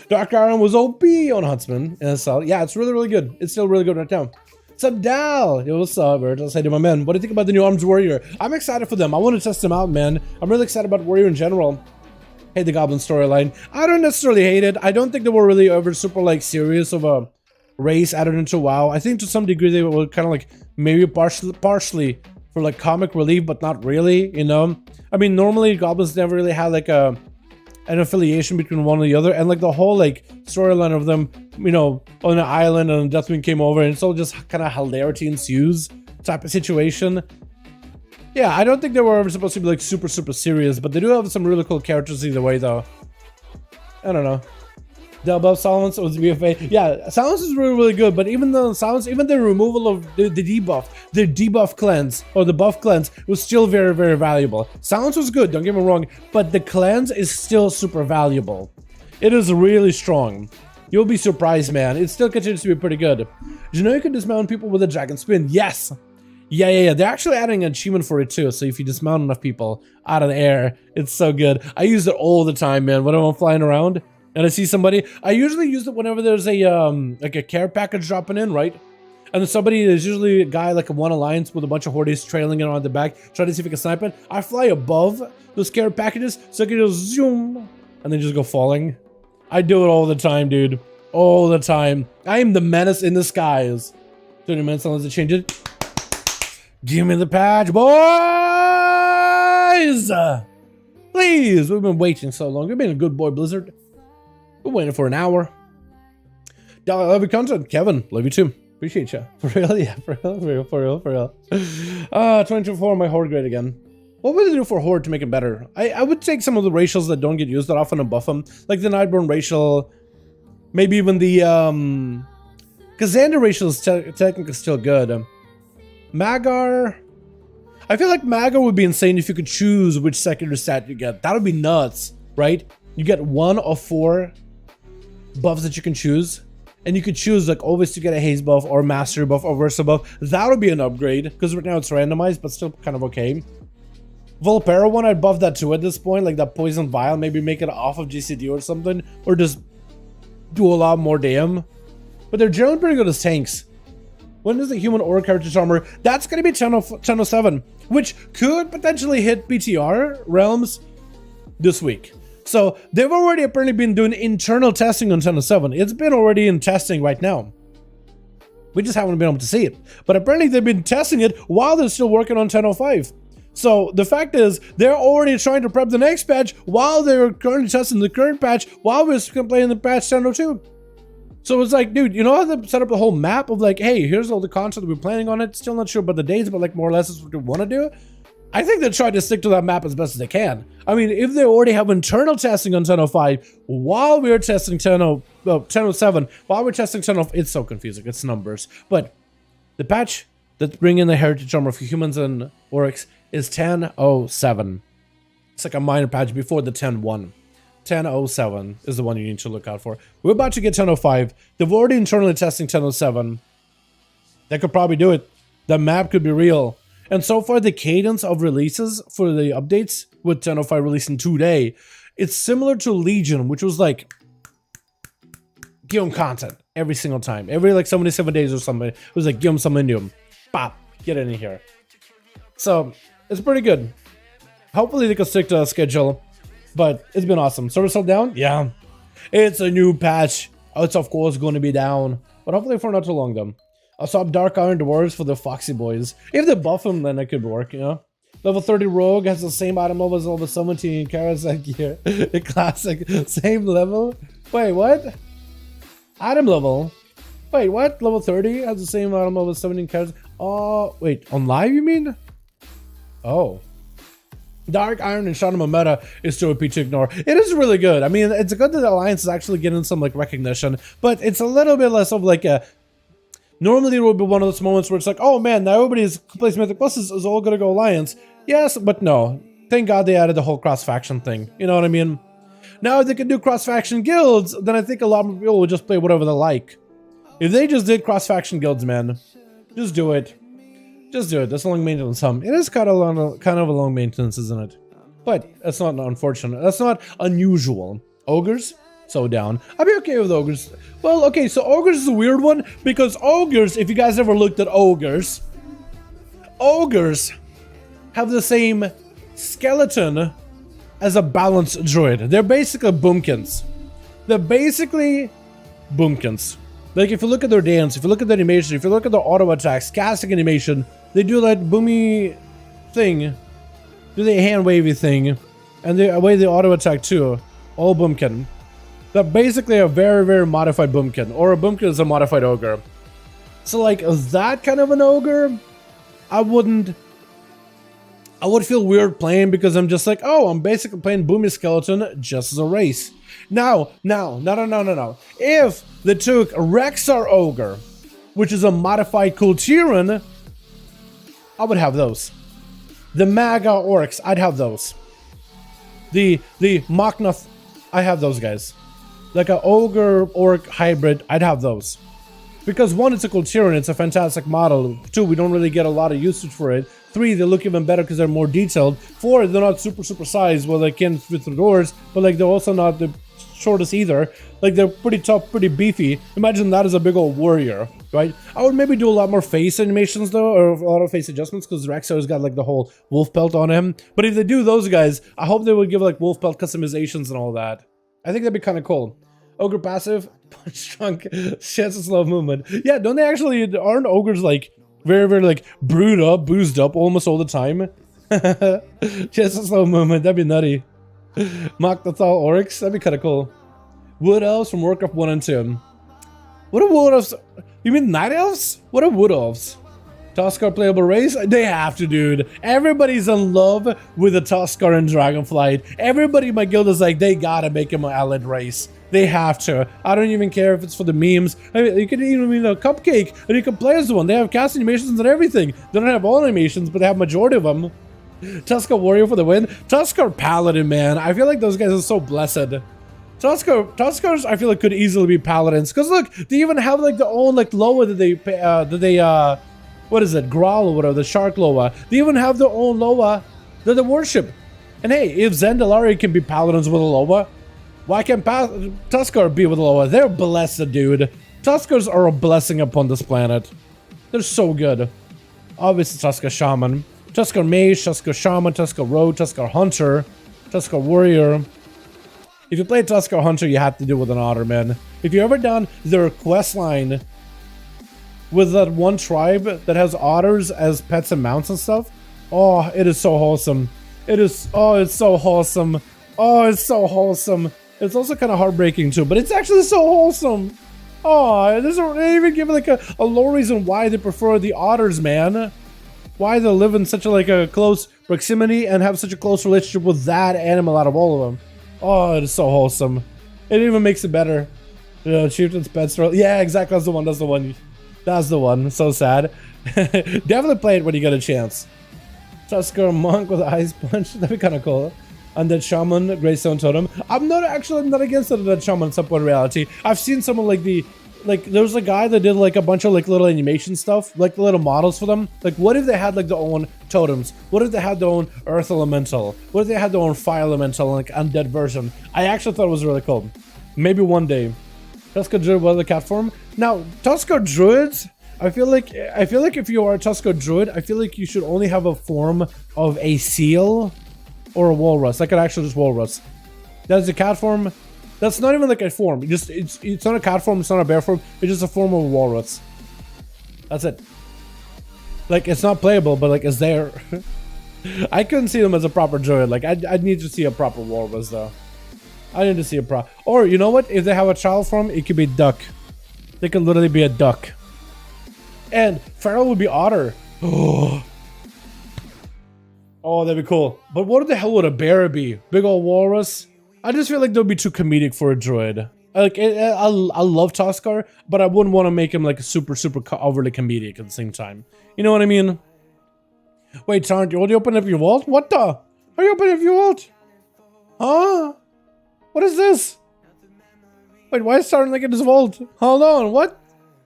Dark Iron was OP on Huntsman. And so, yeah, it's really, really good. It's still really good right now. What's up, Dal? Yo, what's up, Bird? I'll say to my man. What do you think about the new Arms Warrior? I'm excited for them. I want to test them out, man. I'm really excited about Warrior in general. Hate the Goblin storyline. I don't necessarily hate it. I don't think they were really ever super, like, serious of a race added into WoW. I think to some degree they were kind of, like, maybe partially for, like, comic relief, but not really, you know? I mean, normally Goblins never really had, like, an affiliation between one and the other, and like the whole like storyline of them, you know, on an island and Deathwing came over and it's all just kind of hilarity ensues type of situation. Yeah, I don't think they were ever supposed to be like super serious, but they do have some really cool characters either way though. I don't know. The above Silence was BFA. Yeah, Silence is really, really good, but even the Silence, even the removal of the debuff cleanse, or the buff cleanse, was still very, very valuable. Silence was good, don't get me wrong, but the cleanse is still super valuable. It is really strong. You'll be surprised, man. It still continues to be pretty good. Did you know you can dismount people with a Dragon Spin? Yes! Yeah. They're actually adding an achievement for it too, so if you dismount enough people out of the air, it's so good. I use it all the time, man, when I'm flying around. And I see somebody, I usually use it whenever there's a like a care package dropping in, right? And then somebody, there's usually a guy like a one alliance with a bunch of hordes trailing it on the back, trying to see if I can snipe it. I fly above those care packages, so I can just zoom, and then just go falling. I do it all the time, dude. All the time. I am the menace in the skies. 30 minutes unless they change it. Give me the patch, boys! Please, we've been waiting so long. We've been a good boy, Blizzard. We're waiting for an hour. Dollar, love your content. Kevin, love you too. Appreciate you. For real, yeah, for real. 2024, my horde grade again. What would I do for horde to make it better? I would take some of the racials that don't get used that often and buff them. Like the Nightborn racial. Maybe even the, Xander racial is technically still good. Magar. I feel like Magar would be insane if you could choose which secondary stat you get. That would be nuts, right? You get 1 of 4 buffs that you can choose. And you could choose like always to get a haze buff or mastery buff or versa buff. That would be an upgrade because right now it's randomized, but still kind of okay. Volpera one, I'd buff that too at this point, like that poison vial, maybe make it off of GCD or something, or just do a lot more damn. But they're generally pretty good as tanks. When is the human orc heritage armor? That's gonna be 1007, which could potentially hit PTR realms this week. So they've already apparently been doing internal testing on 1007. It's been already in testing right now. We just haven't been able to see it. But apparently they've been testing it while they're still working on 1005. So the fact is, they're already trying to prep the next patch while they're currently testing the current patch while we're playing the patch 1002. So it's like, dude, you know how they set up the whole map of like, hey, here's all the content we're planning on it. Still not sure about the dates, but like more or less is what we want to do. I think they try to stick to that map as best as they can. I mean, if they already have internal testing on 1005 while we're testing 1007, while we're testing 1005, it's so confusing. It's numbers. But the patch that's bringing the heritage armor for humans and orcs is 1007. It's like a minor patch before the 10.1. 1007 is the one you need to look out for. We're about to get 1005. They've already internally testing 1007. They could probably do it. The map could be real. And so far, the cadence of releases for the updates with 1005 releasing today, it's similar to Legion, which was like, give them content every single time. Every like 77 days or something. It was like, give them some indium. Pop, get in here. So, it's pretty good. Hopefully they can stick to a schedule, but it's been awesome. Server still down? Yeah. It's a new patch. It's of course going to be down, but hopefully for not too long though. I'll swap Dark Iron Dwarves for the Foxy Boys. If they buff them, then it could work, you know? Level 30 Rogue has the same item level as level 17 Karasek gear. The classic, same level? Wait, what? Item level? Wait, what? Level 30 has the same item level as 17 Karasek? Oh, wait, on live you mean? Oh. Dark Iron and Shadow Meta is too OP to ignore. It is really good. I mean, it's good that the Alliance is actually getting some like recognition, but it's a little bit less of like a... Normally, it would be one of those moments where it's like, oh man, now everybody's plays Mythic Plus is all gonna go Alliance. Yes, but no. Thank God they added the whole cross-faction thing. You know what I mean? Now, if they could do cross-faction guilds, then I think a lot more people would just play whatever they like. If they just did cross-faction guilds, man, just do it. Just do it. That's a long maintenance sum. It is kind of a long maintenance, isn't it? But that's not unfortunate. That's not unusual. Ogres? So down. I'd be okay with ogres. Well, okay, so ogres is a weird one because ogres, if you guys ever looked at ogres have the same skeleton as a balanced druid. They're basically boomkins. They're basically boomkins. Like if you look at their dance, if you look at the animation, if you look at their auto attacks, casting animation, they do that boomy thing, do the hand wavy thing, and the way they auto attack too. All boomkin. They're basically a very, very modified boomkin, or a boomkin is a modified ogre. So like that kind of an ogre, I would feel weird playing because I'm just like, oh, I'm basically playing Boomy Skeleton just as a race. No. If they took Rexar Ogre, which is a modified Kultiran, I would have those. The Maga Orcs, I'd have those. The Machnoth, I have those guys. Like an Ogre Orc hybrid, I'd have those. Because 1, it's a Kultiran, it's a fantastic model. 2, we don't really get a lot of usage for it. 3, they look even better because they're more detailed. 4, they're not super sized, well, they can fit through doors, but like they're also not the shortest either. Like they're pretty tough, pretty beefy. Imagine that as a big old warrior, right? I would maybe do a lot more face animations though, or a lot of face adjustments, because Rexar's got like the whole wolf pelt on him. But if they do those guys, I hope they would give like wolf pelt customizations and all that. I think that'd be kind of cool. Ogre passive, Strong chance of slow movement. Yeah, don't they actually, aren't ogres like very, very like brewed up, boozed up almost all the time? Chance of slow movement, that'd be nutty. Mock that's all orcs, that'd be kind of cool. Wood elves from Warcraft 1 and 2. What are wood elves? You mean night elves? What are wood elves? Tuskar playable race? They have to, dude. Everybody's in love with the Tuskar and Dragonflight. Everybody in my guild is like, they gotta make him an allied race. They have to. I don't even care if it's for the memes. I mean, you can even be a cupcake, and you can play as the one. They have cast animations and everything. They don't have all animations, but they have majority of them. Tuskar warrior for the win. Tuskar paladin, man. I feel like those guys are so blessed. Tuskars, I feel like could easily be paladins. Cause look, they even have like their own like loa that they what is it, growl or whatever, the shark loa. They even have their own loa that they worship. And hey, if Zendalari can be paladins with a loa, why can't Tuskar be with a loa? They're blessed, dude. Tuskars are a blessing upon this planet. They're so good. Obviously, Tuskar Shaman, Tuskar Mage, Tuskar Shaman, Tuskar Rogue, Tuskar Hunter, Tuskar Warrior. If you play Tuskar Hunter, you have to do with an otter, man. If you ever done their quest line with that one tribe that has otters as pets and mounts and stuff, oh, it is so wholesome. It is, oh, it's so wholesome. Oh, it's so wholesome. It's also kind of heartbreaking too, but it's actually so wholesome. Oh, they even give like a low reason why they prefer the otters, man. Why they live in such a close proximity and have such a close relationship with that animal out of all of them. Oh, it is so wholesome. It even makes it better. You know, Chieftain's pets. Yeah, exactly. That's the one. That's the one. That's the one. So sad. Definitely play it when you get a chance. Tuskar Monk with Ice Punch. That'd be kind of cool. Undead Shaman, Greystone Totem. I'm not against Undead Shaman in some point in reality. I've seen someone there was a guy that did like a bunch of like little animation stuff, like the little models for them. Like, what if they had like their own totems? What if they had their own earth elemental? What if they had their own fire elemental, like undead version? I actually thought it was really cool. Maybe one day. Tuskar Druid, what the cat form? Now, Tuskar Druids, I feel like if you are a Tuskar Druid, I feel like you should only have a form of a seal or a walrus. Like an actual just walrus. That's a cat form. That's not even like a form. It's not a cat form, it's not a bear form, it's just a form of a walrus. That's it. Like, it's not playable, but like, it's there. I couldn't see them as a proper druid. Like, I'd need to see a proper walrus though. I need to see a or you know what? If they have a child form, it could be duck. They could literally be a duck. And feral would be otter. Oh, that'd be cool. But what the hell would a bear be? Big old walrus? I just feel like they'll be too comedic for a druid. Like, I love Tuskar, but I wouldn't want to make him like super overly comedic at the same time. You know what I mean? Wait, Tarn, you already opened up your vault? What the? Are you opening up your vault? Huh? What is this? Wait, why is Tarn like in his vault? Hold on, what?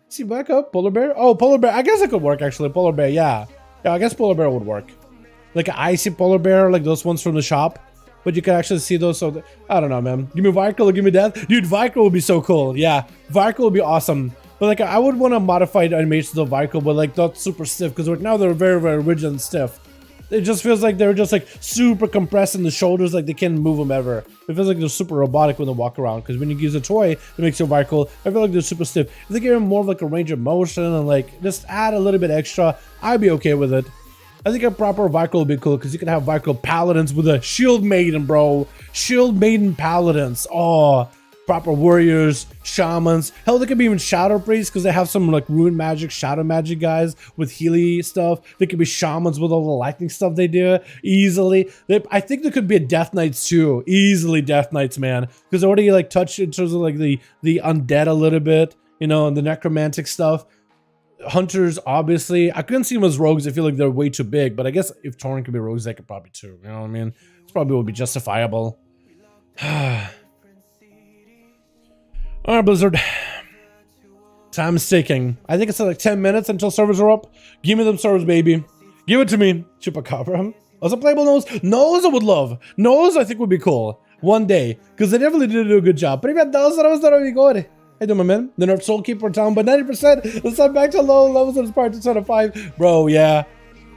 See, back up, polar bear? Oh, polar bear. I guess it could work actually. Polar bear, yeah. Yeah, I guess polar bear would work. Like an icy polar bear, like those ones from the shop. But you can actually see those, so I don't know, man. Give me Vikel or give me death. Dude, Vikel would be so cool. Yeah, Vikel would be awesome. But like, I would want to modify the animations of Vikel, but like not super stiff, because right now they're very, very rigid and stiff. It just feels like they're just like super compressed in the shoulders, like they can't move them ever. It feels like they're super robotic when they walk around, because when you use a toy that makes you Vikel, I feel like they're super stiff. If they give them more of like a range of motion and like just add a little bit extra, I'd be okay with it. I think a proper Vikel would be cool, because you can have Vikel paladins with a shield maiden, bro. Shield maiden paladins. Oh, proper warriors, shamans. Hell, they could be even shadow priests, because they have some like rune magic, shadow magic guys with Healy stuff. They could be shamans with all the lightning stuff they do easily. I think there could be a Death Knights too. Easily Death Knights, man, because they already like touched in terms of like the undead a little bit, you know, and the necromantic stuff. Hunters, obviously. I couldn't see them as rogues. I feel like they're way too big, but I guess if Tauren could be rogues, they could probably too. You know what I mean? This probably would be justifiable. Alright, Blizzard. Time's ticking. I think it's like 10 minutes until servers are up. Give me them servers, baby. Give it to me. Chupacabra. Also playable Nose. Nose I would love. Nose I think would be cool. One day. Because they definitely did do a good job. But if that does, that was not really good. Hey, do my man. The nerf Soulkeeper down by 90%. Let's not back to low levels of this part 2 out of 5. Bro, yeah.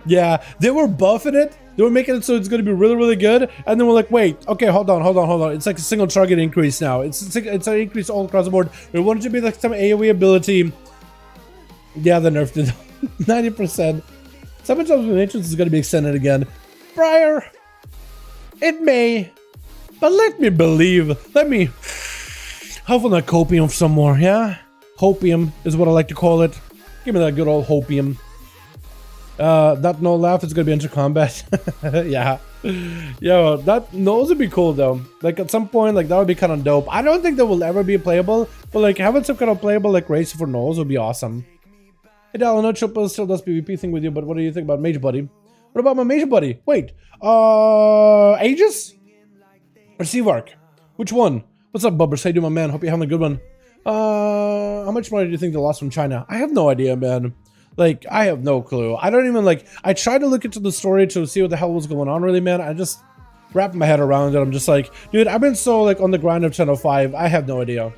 Yeah. They were buffing it They were making it so it's going to be really, really good. And then we're like, wait, okay, hold on. It's like a single target increase now. It's an increase all across the board. We wanted to be like some AoE ability. Yeah, they nerfed it 90%. Sometimes entrance is going to be extended again. Prior, it may, but let me believe. Let me have that copium some more, yeah? Hopium is what I like to call it. Give me that good old hopium. That no laugh is gonna be enter combat. Yeah. Yo, those would be cool though. Like at some point, like that would be kind of dope. I don't think that will ever be playable, but like having some kind of playable like race for Knowles would be awesome. Hey Dal, I know Triple still does PvP thing with you, but what do you think about Mage Buddy? What about my Mage Buddy? Wait, Aegis? Or Seavark? Which one? What's up, Bubbers? How you doing, my man? Hope you're having a good one. How much money do you think they lost from China? I have no idea, man. Like, I have no clue. I don't even, like, I tried to look into the story to see what the hell was going on, really, man. I just wrapped my head around it. I'm just like, dude, I've been so, like, on the grind of Channel 5. I have no idea.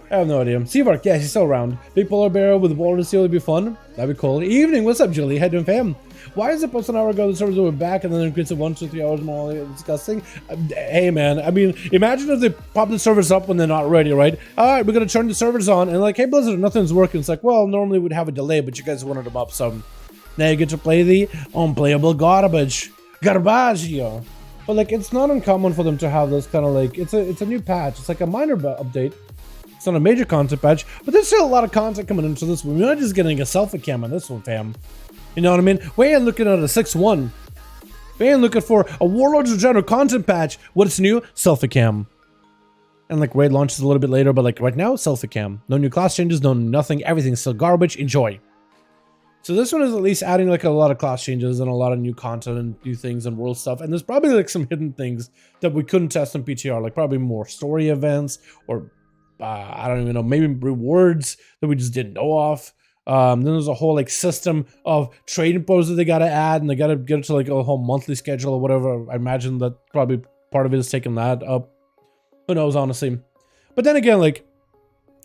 Seavark, yeah, he's still around. Big polar bear with water seal would be fun. That'd be cool. Evening, what's up, Julie? How you doing, fam? Why is it post an hour ago the servers were back and then increased it 1 to 3 hours more? Disgusting. Hey, man, I mean, imagine if they pop the servers up when they're not ready, right? All right, we're going to turn the servers on and like, hey, Blizzard, nothing's working. It's like, well, normally we'd have a delay, but you guys wanted them up, so now you get to play the unplayable garbage. Garbaggio. But like, it's not uncommon for them to have this kind of like, it's a new patch. It's like a minor update. It's not a major content patch, but there's still a lot of content coming into this one. We're not just getting a selfie cam on this one, fam. You know what I mean? We ain't looking at a 6-1. We ain't looking for a Warlords of General content patch. What's new? Selfie cam. And like raid launches a little bit later, but like right now, selfie cam. No new class changes, no nothing. Everything's still garbage. Enjoy. So this one is at least adding like a lot of class changes and a lot of new content and new things and world stuff. And there's probably like some hidden things that we couldn't test in PTR, like probably more story events or I don't even know, maybe rewards that we just didn't know of. Then there's a whole like system of trading posts that they gotta add, and they gotta get it to like a whole monthly schedule or whatever. I imagine that probably part of it is taking that up. Who knows, honestly. But then again, like,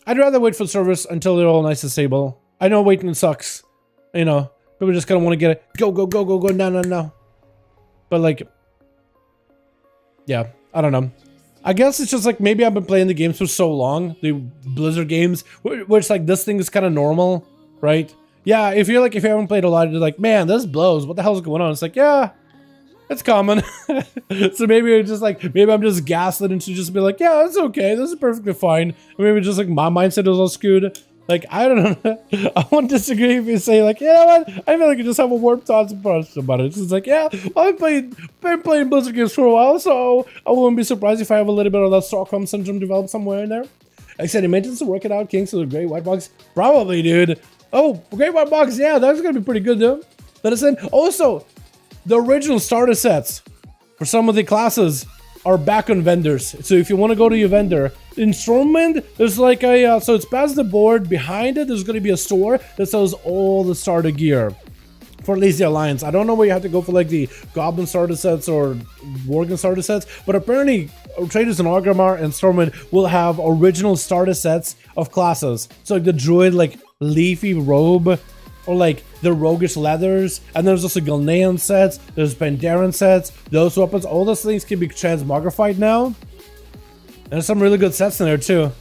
I'd rather wait for service until they're all nice and stable. I know waiting sucks. You know, people just kind of want to get it. Go, no. But like, yeah, I don't know. I guess it's just like maybe I've been playing the games for so long, the Blizzard games, which like this thing is kind of normal, right? Yeah, if you haven't played a lot, you're like, man, this blows. What the hell's going on? It's like, yeah, it's common. So maybe it's just like, maybe I'm just gaslit into just be like, yeah, it's okay. This is perfectly fine. Or maybe just like my mindset is all skewed. Like, I don't know. I won't disagree if you say like, you know what? I feel like you just have a warm thoughts about it. It's like, yeah, well, I've been playing Blizzard games for a while, so I wouldn't be surprised if I have a little bit of that Stockholm syndrome developed somewhere in there. Like I said, he mentions to work it out, Kings, so the Great White Box. Probably, dude. Oh, Great White Box, yeah, that's gonna be pretty good, though. Let us in. Also, the original starter sets for some of the classes are back on vendors. So if you want to go to your vendor, in Stormwind, there's like a, so it's past the board. Behind it, there's going to be a store that sells all the starter gear for at least the Alliance. I don't know where you have to go for like the Goblin starter sets or Worgen starter sets, but apparently traders in Orgrimmar and Stormwind will have original starter sets of classes. So like the Druid, like leafy robe, or like the roguish leathers, and there's also Gilnean sets, there's Pandaren sets, those weapons, all those things can be transmogrified now. And there's some really good sets in there too.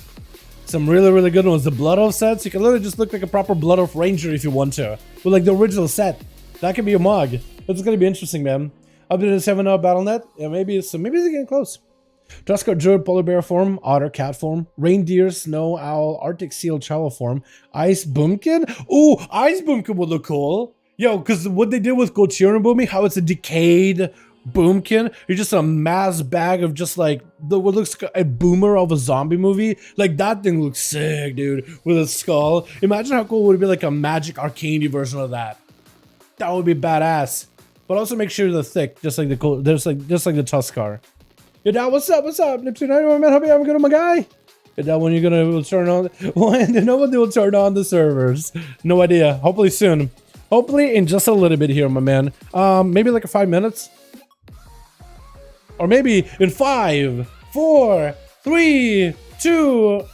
Some really good ones. The Blood Oath sets, you can literally just look like a proper Blood Oath Ranger if you want to. With like the original set. That could be a mog. It's gonna be interesting, man. Updated 7.0 Battle.net. Yeah, maybe it's getting close. Tuskar, Druid, Polar Bear form, Otter, Cat form, Reindeer, Snow Owl, Arctic Seal, Chow form, Ice Boomkin. Ooh, Ice Boomkin would look cool. Yo, because what they did with Golchiron Booming, how it's a decayed Boomkin. You're just a mass bag of just like what looks like a boomer of a zombie movie. Like that thing looks sick, dude, with a skull. Imagine how cool it would be like a Magic Arcane version of that. That would be badass. But also make sure they're thick, just like the cool, just like the Tuskar. Yo, Dad, what's up? What's up? Neptune, man, hope you're having good, my guy. Yo, Dad, when you're gonna turn on? When no one will turn on the servers. No idea. Hopefully soon. Hopefully in just a little bit here, my man. Maybe like 5 minutes, or maybe in 5, 4, 3, 2.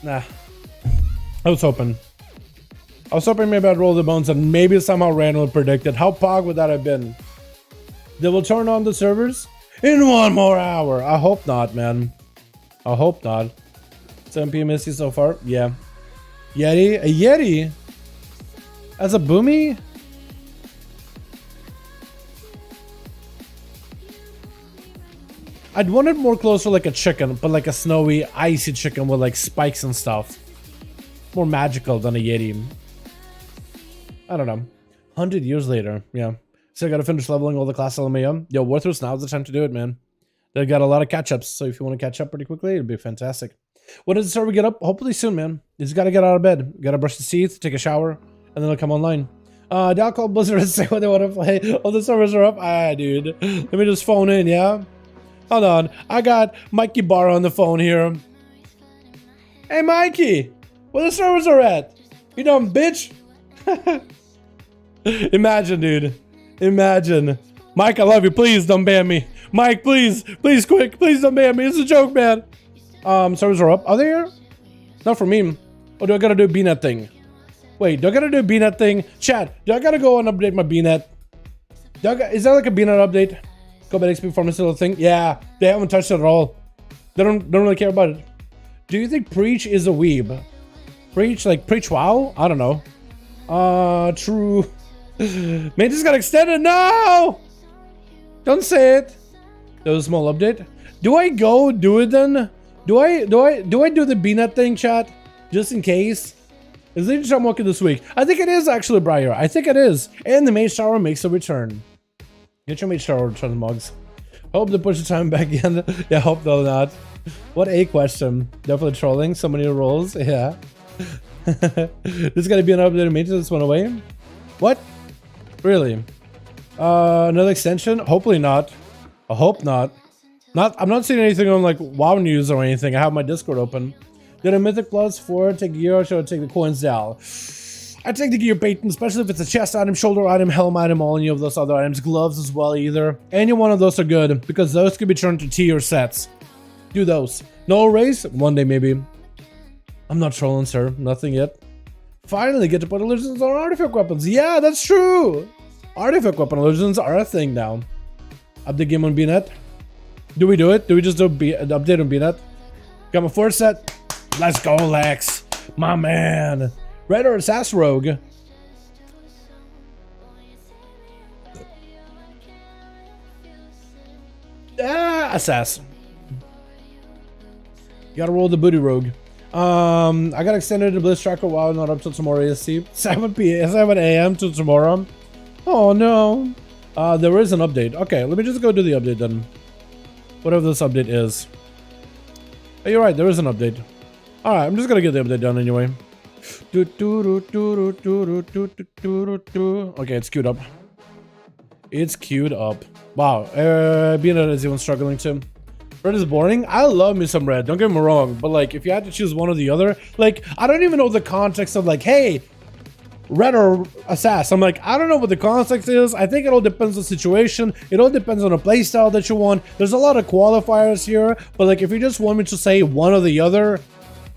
Nah. I was hoping I was hoping maybe I'd roll the bones and maybe somehow randomly predict it. How pog would that have been? They will turn on the servers in 1 more hour. I hope not, man. I hope not. 7 PM EST so far. Yeah. Yeti? A Yeti? As a boomy? I'd want it more closer like a chicken, but like a snowy, icy chicken with like spikes and stuff. More magical than a Yeti. I don't know. 100 years later, yeah. So I gotta finish leveling all the class LMAO. Yo, Warthros, now's the time to do it, man. They've got a lot of catch-ups, so if you want to catch up pretty quickly, it'd be fantastic. When does the server get up? Hopefully soon, man. You just gotta get out of bed. Gotta brush the teeth, take a shower, and then it'll come online. They'll call Blizzard and say what they want to play. All the servers are up. Ah, dude. Let me just phone in, yeah? Hold on. I got Mikey Barr on the phone here. Hey, Mikey. Where the servers are at? You dumb bitch. Imagine, dude. Imagine. Mike, I love you. Please don't ban me. Mike, please. Please, quick. Please don't ban me. It's a joke, man. Servers are up. Are they here? Not for me. Or do I gotta do a BNet thing? Wait, do I gotta do a BNet thing? Chat, do I gotta go and update my BNet? Is there like a BNet update? Cosmetic performance still a thing? Yeah, they haven't touched it at all. They don't really care about it. Do you think Preach is a weeb? Preach, like Preach WoW? I don't know. True. Man, this got extended. No! Don't say it. There was a small update. Do I go do it then? Do I do the BNet thing, chat? Just in case? Is Leech working this week? I think it is actually, Briar. I think it is. And the Mage Tower makes a return. Get your Mage Tower, Transmogs. Hope they push the time back in. Yeah, hope they'll not. What a question. Definitely trolling. So many rolls. Yeah. There's gotta be an updated maintenance went away. What? Really? Another extension? Hopefully not. I hope not. I'm not seeing anything on like WoW news or anything. I have my Discord open. Did a Mythic Plus 4 take gear or should I take the coins down? I take the gear bait, especially if it's a chest item, shoulder item, helm item, all any of those other items. Gloves as well either. Any one of those are good because those could be turned to tier sets. Do those. No race? One day maybe. I'm not trolling, sir. Nothing yet. Finally get to put illusions on artifact weapons. Yeah, that's true. Artifact weapon illusions are a thing now. Update game on BNet. Do we do it? Do we just do an update on BNet? Got my 4 set. Let's go, Lex. My man. Red or Sass Rogue? Assassin. Gotta roll the booty rogue. I got extended to Blitz Tracker while not up till tomorrow EST. 7 AM till tomorrow. Oh no. There is an update. Okay, let me just go do the update then. Whatever this update is. Oh, you're right, there is an update. Alright, I'm just gonna get the update done anyway. Okay, it's queued up. It's queued up. Wow, BNet is even struggling too. Red is boring. I love me some red, don't get me wrong, but like if you had to choose one or the other, like I don't even know the context of like, hey, red or assassin. I'm like, I don't know what the context is. I think it all depends on the situation. It all depends on the playstyle that you want. There's a lot of qualifiers here, but like if you just want me to say one or the other,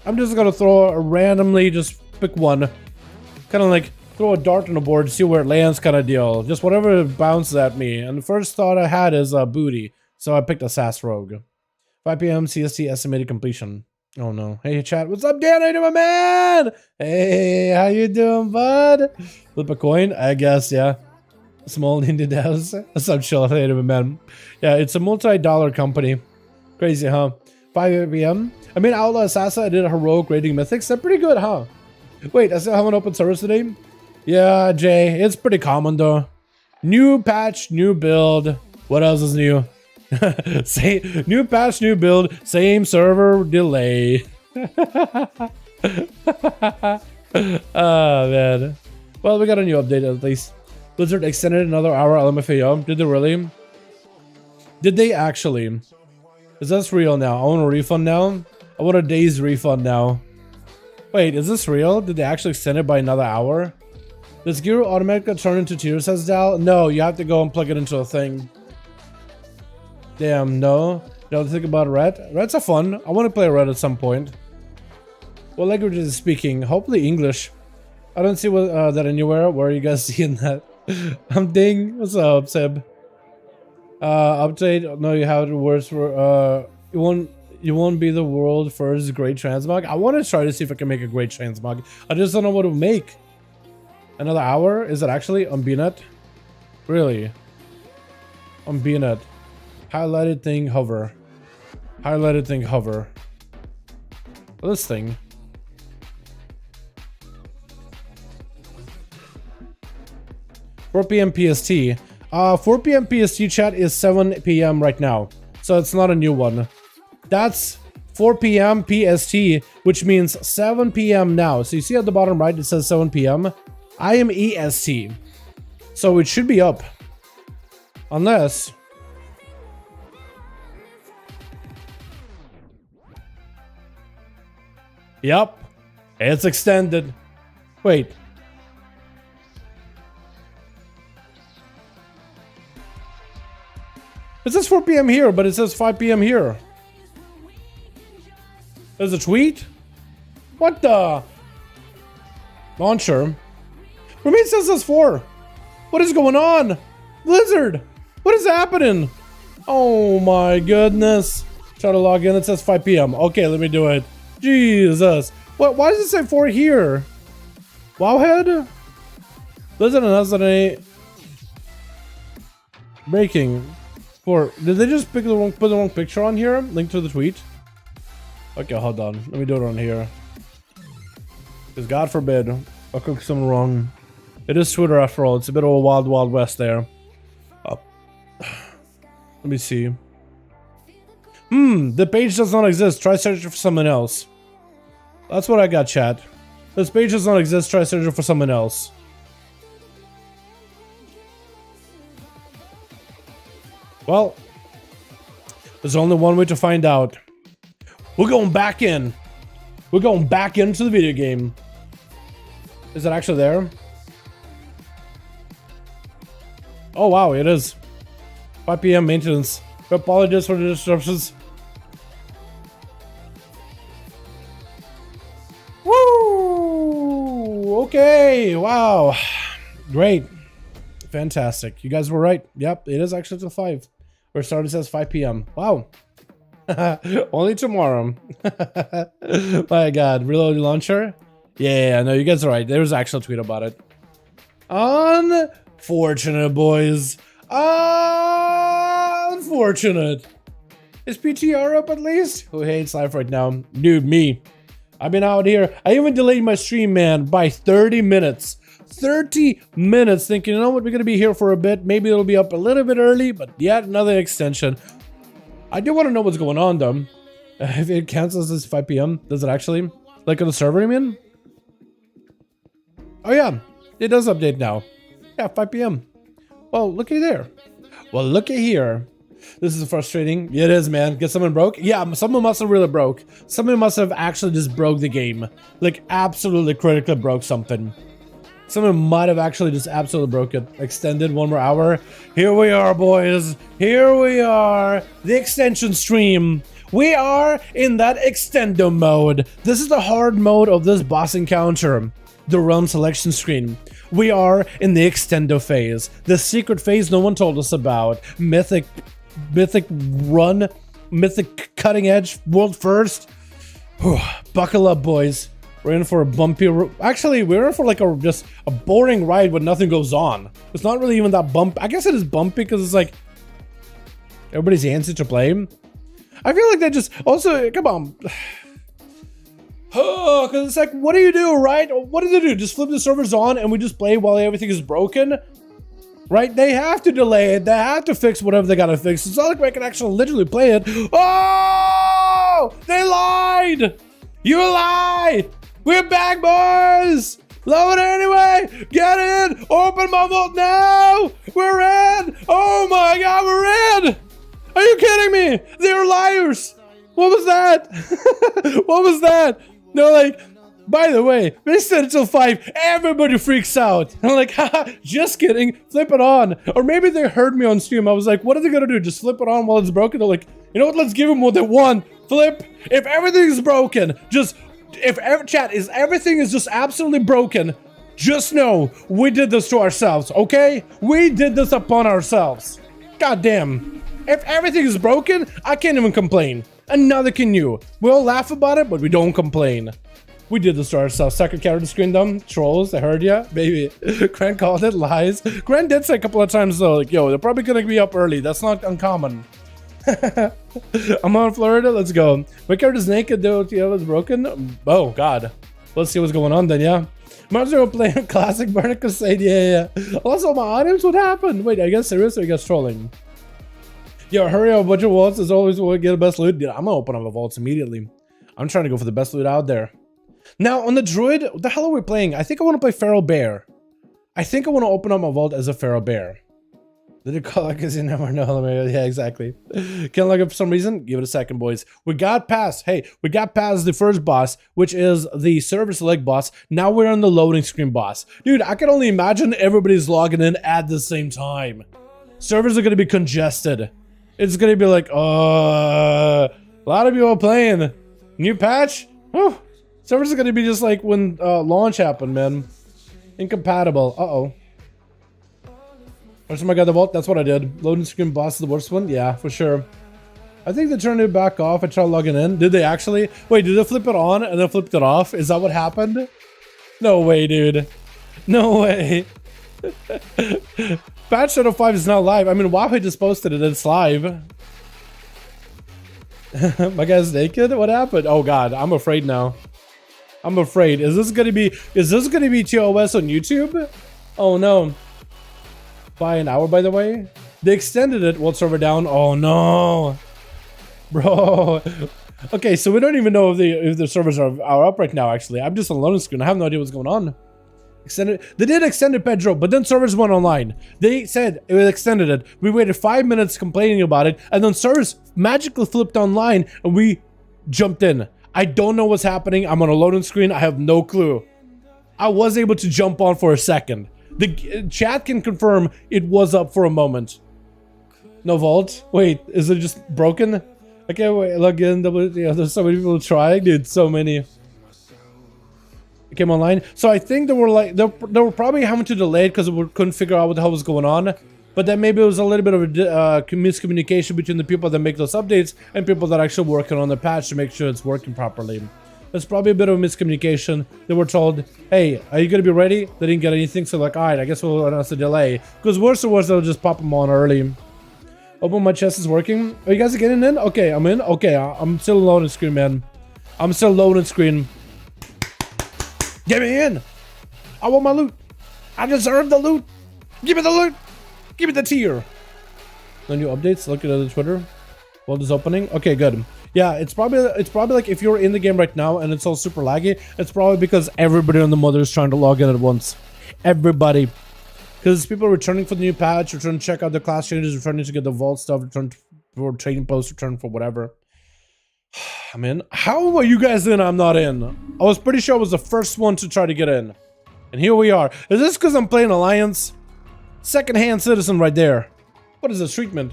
I'm just gonna throw a randomly, just pick one. Kind of like throw a dart on the board, see where it lands kind of deal. Just whatever bounces at me. And the first thought I had is booty. So I picked a Sass Rogue. 5 PM CST estimated completion. Oh no. Hey chat, what's up, Dan? How you doing, my man? Hey, how you doing, bud? Flip a coin? I guess, yeah. Small Indian house. What's up, chill? Hey, my man. Yeah, it's a multi-dollar company. Crazy, huh? 5 PM. I mean, Outlaw Assassin, I did a heroic rating mythics. They're pretty good, huh? Wait, I still have an open service today? Yeah, Jay, it's pretty common though. New patch, new build. What else is new? Say new patch, new build, same server delay. Oh man. Well, we got a new update at least. Blizzard extended another hour LMFAO. Did they really? Did they actually? Is this real now? I want a refund now. I want a day's refund now. Wait, is this real? Did they actually extend it by another hour? Does gear automatically turn into tier, says Dal? No, you have to go and plug it into a thing. Damn, no. Don't think about red. Reds are fun. I want to play red at some point. What language is it speaking? Hopefully English. I don't see what that anywhere. Where are you guys seeing that? I'm Ding. What's up, Seb? Update. No, you have the words for you won't be the world first great transmog. I want to try to see if I can make a great transmog. I just don't know what to make. Another hour? Is it actually on BNet? Really? On BNet. Highlighted thing hover. Highlighted thing hover. This thing. PM PST. 4 PM PST chat is 7 PM right now. So it's not a new one. That's 4 PM PST, which means 7 PM now. So you see at the bottom right, it says 7 PM. I am EST. So it should be up. Unless... Yep. It's extended. Wait. It says 4 PM here, but it says 5 PM here. There's a tweet? What the? Launcher. For me it says 4. What is going on? Blizzard! What is happening? Oh my goodness. Try to log in, it says 5 PM. Okay, let me do it. Jesus. What? Why does it say 4 here? Wowhead? Blizzard announced that breaking. 4. Did they just put the wrong picture on here? Link to the tweet. Okay, hold on. Let me do it on here. Because God forbid I'll cook something wrong. It is Twitter after all. It's a bit of a wild, wild west there. Let me see. The page does not exist. Try searching for someone else. That's what I got, chat. This page does not exist. Try searching for someone else. Well, there's only one way to find out. We're going back in. We're going back into the video game. Is it actually there? Oh wow, it is. 5 PM maintenance. Apologies for the disruptions. Woo! Okay, wow. Great. Fantastic. You guys were right. Yep, it is actually till 5. Or started says 5 PM. Wow. Only tomorrow. My god. Reload launcher? Yeah, no, you guys are right. There was an actual tweet about it. Unfortunate, boys. Unfortunate. Is PTR up at least? Who hates life right now? Dude, me. I've been out here. I even delayed my stream, man, by 30 minutes. 30 minutes thinking, you know what, we're going to be here for a bit. Maybe it'll be up a little bit early, but yet another extension. I do want to know what's going on, though. If it cancels this 5 PM, does it actually? Like on the server, I mean? Oh, yeah. It does update now. Yeah, 5 PM. Well, looky there. Well, looky here. This is frustrating. Yeah, it is, man. Get someone broke? Yeah, someone must have really broke. Someone must have actually just broke the game. Like, absolutely critically broke something. Someone might have actually just absolutely broke it. Extended 1 more hour. Here we are, boys. Here we are. The extension stream. We are in that extendo mode. This is the hard mode of this boss encounter. The realm selection screen. We are in the extendo phase. The secret phase no one told us about. Mythic run. Mythic cutting edge. World first. Buckle up, boys. We're in for a bumpy... Actually, we're in for like just a boring ride when nothing goes on. It's not really even that bumpy. I guess it is bumpy because it's like... everybody's antsy to play. I feel like they just... Also, come on. Oh, because it's like, what do you do, right? What do they do? Just flip the servers on and we just play while everything is broken? Right? They have to delay it. They have to fix whatever they gotta fix. It's not like we can actually literally play it. Oh! They lied! You lied! We're back, boys! Love it anyway! Get in! Open my mouth now! We're in! Oh my god, we're in! Are you kidding me? They're liars! What was that? What was that? They're like, by the way, they said until 5, everybody freaks out. I'm like, haha, just kidding, flip it on. Or maybe they heard me on stream. I was like, what are they gonna do? Just flip it on while it's broken? They're like, you know what, let's give them what they want. Flip. If everything's broken, just, if everything is just absolutely broken, Just know we did this to ourselves, okay? We did this upon ourselves. God damn. If everything is broken, I can't even complain. And neither can you. We'll laugh about it, but we don't complain. We did this to ourselves. Second carry the screen dumb. Trolls, I heard ya. Baby. Grant called it lies. Grant did say a couple of times though, like, yo, they're probably gonna be up early. That's not uncommon. I'm on Florida, let's go. My character's naked though, TL is broken. Oh god. Let's see what's going on then, yeah. Might as well play a classic Burning Crusade, yeah. Also, my audience, what happened? Wait, I guess serious or I guess trolling? Yo, hurry up, bunch of vaults is always what get the best loot. Dude, I'm gonna open up the vaults immediately. I'm trying to go for the best loot out there. Now, on the Druid, what the hell are we playing? I think I want to play Feral Bear. I think I want to open up my vault as a Feral Bear. Did it call it because you never know? Yeah, exactly. Can't log up for some reason? Give it a second, boys. We got past the first boss, which is the server select boss. Now we're on the loading screen boss. Dude, I can only imagine everybody's logging in at the same time. Servers are going to be congested. It's going to be like, a lot of people playing. New patch? Whew. Servers are going to be just like when launch happened, man. Incompatible. Uh-oh. First time I got the vault, that's what I did. Loading screen boss is the worst one? Yeah, for sure. I think they turned it back off. I tried logging in. Did they actually? Wait, did they flip it on and then flipped it off? Is that what happened? No way, dude. No way. Patch Shadow 5 is now live. I mean, WoW just posted it. It's live. My guy's naked? What happened? Oh god, I'm afraid now. I'm afraid. Is this gonna be TOS on YouTube? Oh no. By an hour, by the way. They extended it. What server down? Oh no. Bro. Okay, so we don't even know if the servers are up right now, actually. I'm just on loading screen. I have no idea what's going on. Extended. They did extend it, Pedro, but then servers went online. They said it extended it. We waited 5 minutes complaining about it, and then servers magically flipped online, and we jumped in. I don't know what's happening. I'm on a loading screen. I have no clue. I was able to jump on for a second. The chat can confirm it was up for a moment. No vault? Wait, is it just broken? Okay, wait, log in. Yeah, there's so many people trying, dude. So many. It came online. So I think they were like they were probably having to delay it because we couldn't figure out what the hell was going on. But then maybe it was a little bit of a miscommunication between the people that make those updates and people that are actually working on the patch to make sure it's working properly. There's probably a bit of a miscommunication. They were told, hey, are you going to be ready? They didn't get anything, so like, alright, I guess we'll announce a delay. Because worse or worse, they'll just pop them on early. Open my chest is working. Are you guys getting in? Okay, I'm in. Okay, I'm still loading screen, man. I'm still loading screen. Get me in! I want my loot. I deserve the loot. Give me the loot. Give me the tier. No new updates. Look at the Twitter. World is opening. Okay, good. Yeah, it's probably like if you're in the game right now and it's all super laggy, it's probably because everybody on the mother is trying to log in at once. Everybody. Because people are returning for the new patch, returning to check out the class changes, returning to get the vault stuff, return for trading posts, return for whatever. I mean, how are you guys in? I'm not in. I was pretty sure I was the first one to try to get in. And here we are. Is this because I'm playing Alliance? Second-hand citizen right there. What is this treatment?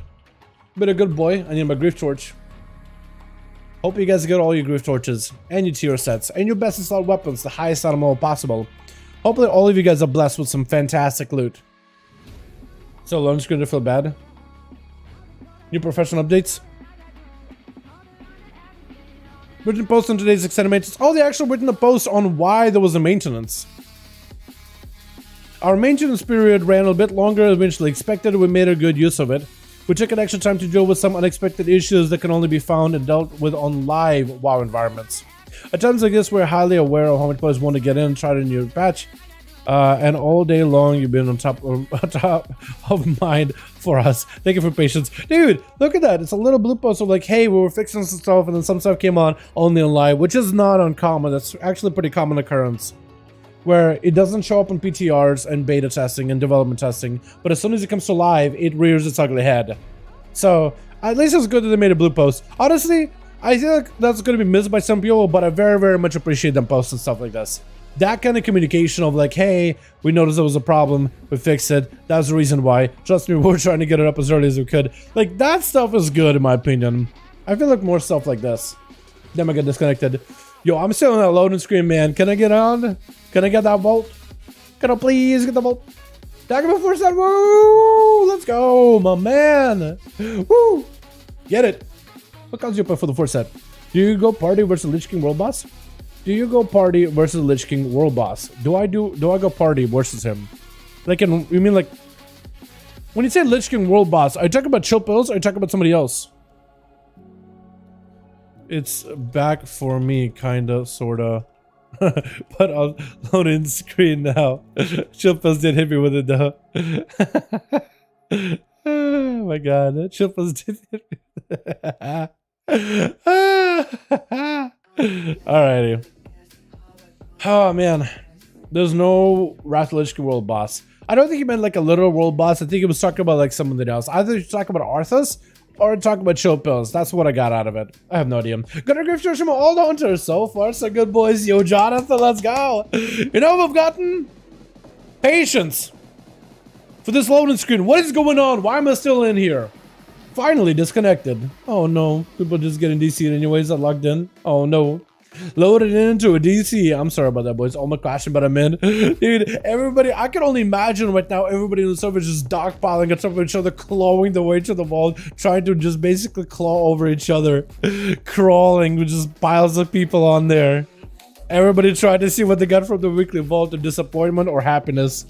Been a good boy. I need my grief torch. Hope you guys get all your grief torches and your tier sets and your best installed weapons, the highest animal possible. Hopefully all of you guys are blessed with some fantastic loot. So loading screen to feel bad. New professional updates. Written post on today's extended maintenance. Oh, they actually written a post on why there was a maintenance. Our maintenance period ran a bit longer than eventually expected. We made a good use of it. We took an extra time to deal with some unexpected issues that can only be found and dealt with on live WoW environments. At times like this, we're highly aware of how many players want to get in and try a new patch. And all day long, you've been on top of mind for us. Thank you for your patience. Dude, look at that. It's a little blue post of like, hey, we were fixing some stuff and then some stuff came on only on live, which is not uncommon. That's actually a pretty common occurrence. Where it doesn't show up in PTRs and beta testing and development testing, but as soon as it comes to live, it rears its ugly head. So, at least it's good that they made a blue post. Honestly, I feel like that's going to be missed by some people, but I very, very much appreciate them posting stuff like this. That kind of communication of like, hey, we noticed there was a problem, we fixed it, that's the reason why. Trust me, we're trying to get it up as early as we could. Like, that stuff is good in my opinion. I feel like more stuff like this. Then I get disconnected. Yo, I'm still on that loading screen, man. Can I get on? Can I get that vault? Can I please get the vault? Tag him before set. Woo! Let's go, my man. Woo! Get it. What comes you up for the 4 set? Do you go party versus Lich King World Boss? Do you go party versus Lich King World Boss? Do I go party versus him? Like, you mean like, when you say Lich King World Boss, are you talking about Chill Pills or are you talking about somebody else? It's back for me, kinda, sorta. But I'll load in screen now. Chill Pills did hit me with it though. Oh my god, Chill Pills did hit me. Alrighty. Oh man. There's no Wrath of Lich King World Boss. I don't think he meant like a literal world boss. I think he was talking about like something else. Either he's talking about Arthas or talking about Chill Pills. That's what I got out of it. I have no idea. Gonna give Hiroshima all the hunters. So far, so good, boys. Yo, Jonathan, let's go. You know what I've gotten? Patience. For this loading screen. What is going on? Why am I still in here? Finally disconnected. Oh no. People just getting DC'd anyways. I logged in. Oh no. Loaded into a DC. I'm sorry about that, boys. All my crashing, but I'm in. Dude, everybody, I can only imagine right now everybody in the server just dogpiling on top of each other, clawing their way to the vault, trying to just basically claw over each other, crawling with just piles of people on there. Everybody trying to see what they got from the weekly vault of disappointment or happiness.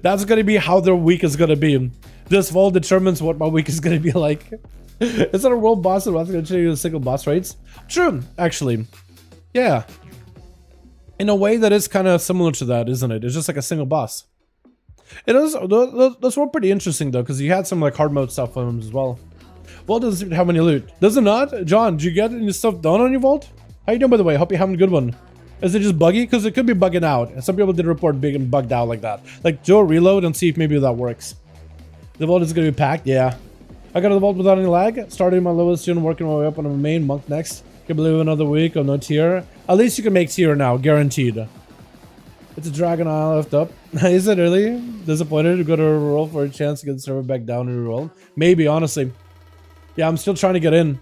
That's gonna be how their week is gonna be. This vault determines what my week is gonna be like. Is that a world boss or what's gonna change the single boss rates? True, actually. Yeah. In a way that is kind of similar to that, isn't it? It's just like a single boss. It is. Those were pretty interesting though, because you had some like hard mode stuff on them as well. Vault doesn't have any loot. Does it not? John, did you get any stuff done on your vault? How you doing, by the way? Hope you're having a good one. Is it just buggy? Because it could be bugging out. And some people did report being bugged out like that. Like, do a reload and see if maybe that works. The vault is going to be packed. Yeah. I got to the vault without any lag. Starting my lowest tier and working my way up on a main monk next. Can believe another week of no tier. At least you can make tier now, guaranteed. It's a dragon I left up. Is it really? Disappointed to go to a roll for a chance to get the server back down and roll? Maybe, honestly. Yeah, I'm still trying to get in.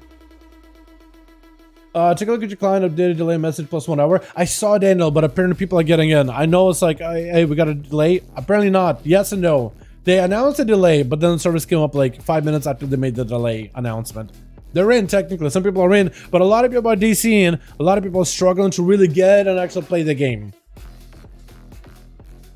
Take a look at your client, updated delay message plus 1 hour. I saw Daniel, but apparently people are getting in. I know it's like, hey, we got a delay. Apparently not. Yes and no. They announced a delay, but then the service came up like 5 minutes after they made the delay announcement. They're in, technically. Some people are in, but a lot of people are DCing. A lot of people are struggling to really get and actually play the game.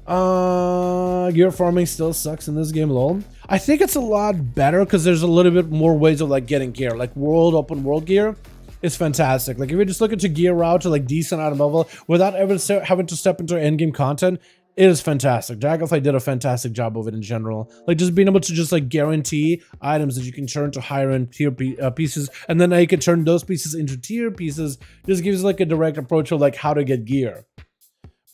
Gear farming still sucks in this game, lol. I think it's a lot better because there's a little bit more ways of like getting gear. Like open world gear is fantastic. Like if you're just looking to gear out to like decent item level without ever having to step into endgame content, it is fantastic. Dragonflight did a fantastic job of it in general. Like just being able to just like guarantee items that you can turn to higher end tier pieces, and then you can turn those pieces into tier pieces. Just gives like a direct approach of like how to get gear.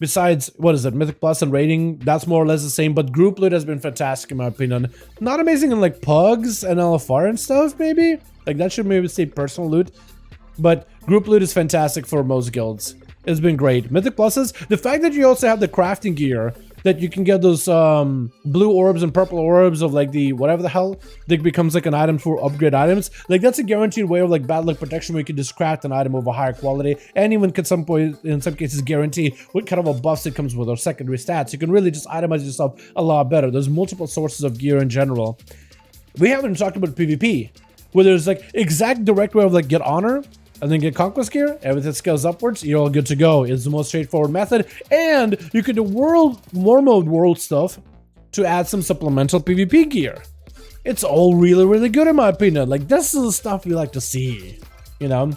Besides, what is it, Mythic Plus and rating, that's more or less the same, but group loot has been fantastic in my opinion. Not amazing in like pugs and LFR and stuff, maybe? Like that should maybe say personal loot, but group loot is fantastic for most guilds. It's been great. Mythic Pluses, the fact that you also have the crafting gear, that you can get those blue orbs and purple orbs of like the whatever the hell that becomes like an item for upgrade items, like that's a guaranteed way of like bad luck protection where you can just craft an item of a higher quality and even at some point in some cases guarantee what kind of a buffs it comes with or secondary stats. You can really just itemize yourself a lot better. There's multiple sources of gear in general. We haven't talked about PvP where there's like exact direct way of like get honor and then get conquest gear, everything scales upwards, you're all good to go. It's the most straightforward method, and you can do war mode world stuff to add some supplemental PvP gear. It's all really, really good in my opinion. Like this is the stuff we like to see, you know?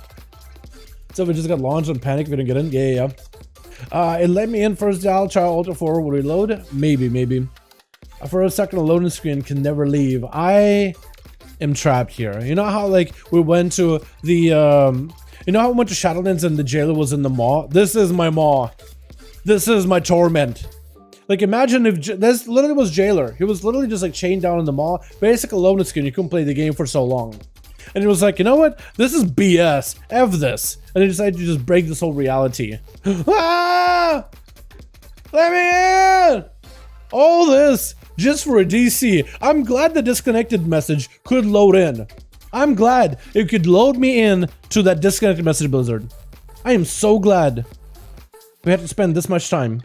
So we just got launched on Panic if we didn't get in, yeah. It let me in first dial, try Alter 4 will reload, maybe. For a second, a loading screen can never leave. I am trapped here. You know how like we went to the you know how we went to Shadowlands and the jailer was in the maw? This is my maw. This is my torment. Like imagine if this literally was jailer. He was literally just like chained down in the maw. Basically loading screen. You couldn't play the game for so long. And it was like, you know what? This is BS. F this. And they decided to just break this whole reality. Ah! Let me in! All this just for a DC. I'm glad the disconnected message could load in. I'm glad it could load me in to that disconnected message blizzard. I am so glad we had to spend this much time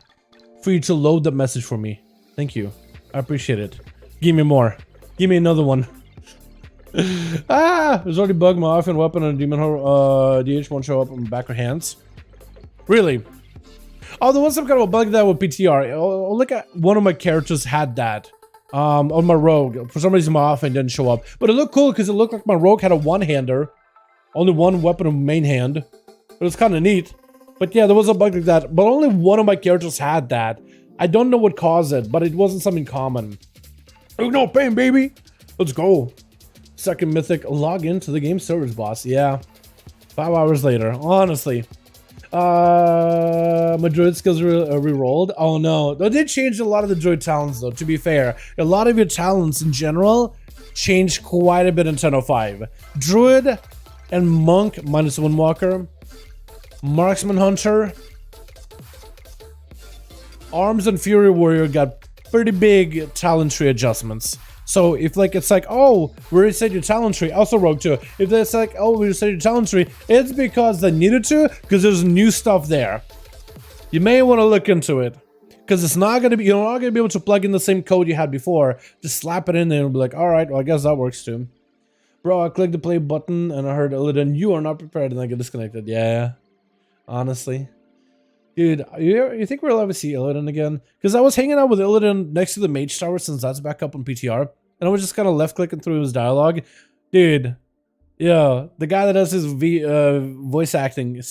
for you to load the message for me. Thank you. I appreciate it. Give me more. Give me another one. There's already bug my offhand weapon and demon DH won't show up on back or hands. Really? Oh, there was some kind of a bug that with PTR. Oh, look at one of my characters had that. On my rogue. For some reason my offhand didn't show up. But it looked cool because it looked like my rogue had a one-hander. Only one weapon of main hand. It was kind of neat. But yeah, there was a bug like that. But only one of my characters had that. I don't know what caused it, but it wasn't something common. Oh, no pain, baby. Let's go. Second mythic, log into the game servers, boss. Yeah. 5 hours later, honestly. My druid skills re-rolled. Oh no, they did change a lot of the druid talents though, to be fair. A lot of your talents in general changed quite a bit in 10.05. Druid and monk -1 walker. Marksman hunter. Arms and fury warrior got pretty big talent tree adjustments. So if like it's like, oh, we reset your talent tree, also rogue too. If it's like, oh, we reset your talent tree, it's because they needed to, because there's new stuff there. You may want to look into it, because it's not gonna be, you're not gonna be able to plug in the same code you had before. Just slap it in there and be like, all right, well I guess that works too. Bro, I clicked the play button and I heard Illidan, you are not prepared, and I get disconnected. Yeah, honestly. Dude, you think we'll ever see Illidan again? Because I was hanging out with Illidan next to the mage tower since that's back up on PTR. And I was just kind of left clicking through his dialogue. Dude, yeah, the guy that does his voice acting is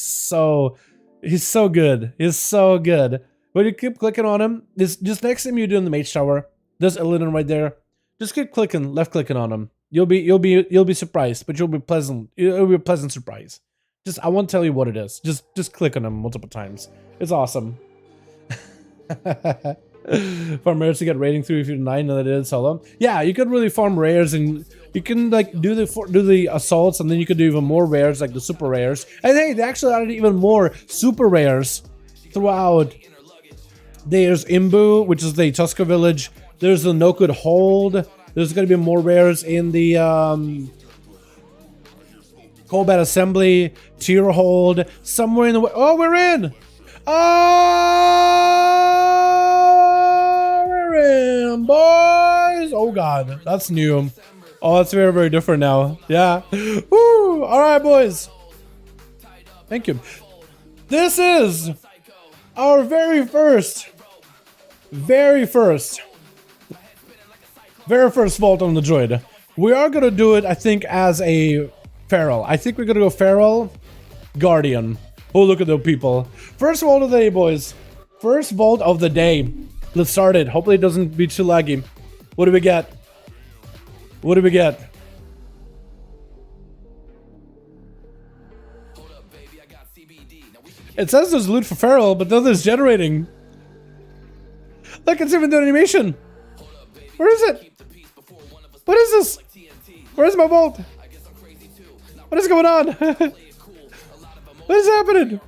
he's so good. He's so good. When you keep clicking on him, just next time you're doing the mage tower, there's Illidan right there. Just keep clicking, left clicking on him. You'll be surprised, but you'll be pleasant. It'll be a pleasant surprise. I won't tell you what it is. Just click on him multiple times. It's awesome. Farm rares to get rating through if you're 9 and it is solo. Yeah, you could really farm rares and you can like do the assaults, and then you could do even more rares like the super rares. And hey, they actually added even more super rares throughout. There's Imbu, which is the Tuskar village. There's the No Good Hold. There's gonna be more rares in the Combat Assembly, Tier Hold, somewhere in the way. Oh, we're in! Oh, we're in, boys! Oh god, that's new. Oh, that's very, very different now. Yeah. Woo! Alright, boys. Thank you. This is our very first vault on the Druid. We are gonna do it, I think, as a Feral. I think we're gonna go Feral, Guardian. Oh, look at those people. First vault of the day, boys. First vault of the day. Let's start it. Hopefully it doesn't be too laggy. What do we get? What do we get? It says there's loot for Feral, but then there's generating. Look, it's even doing animation. Where is it? What is this? Where is my vault? What is going on? What is happening?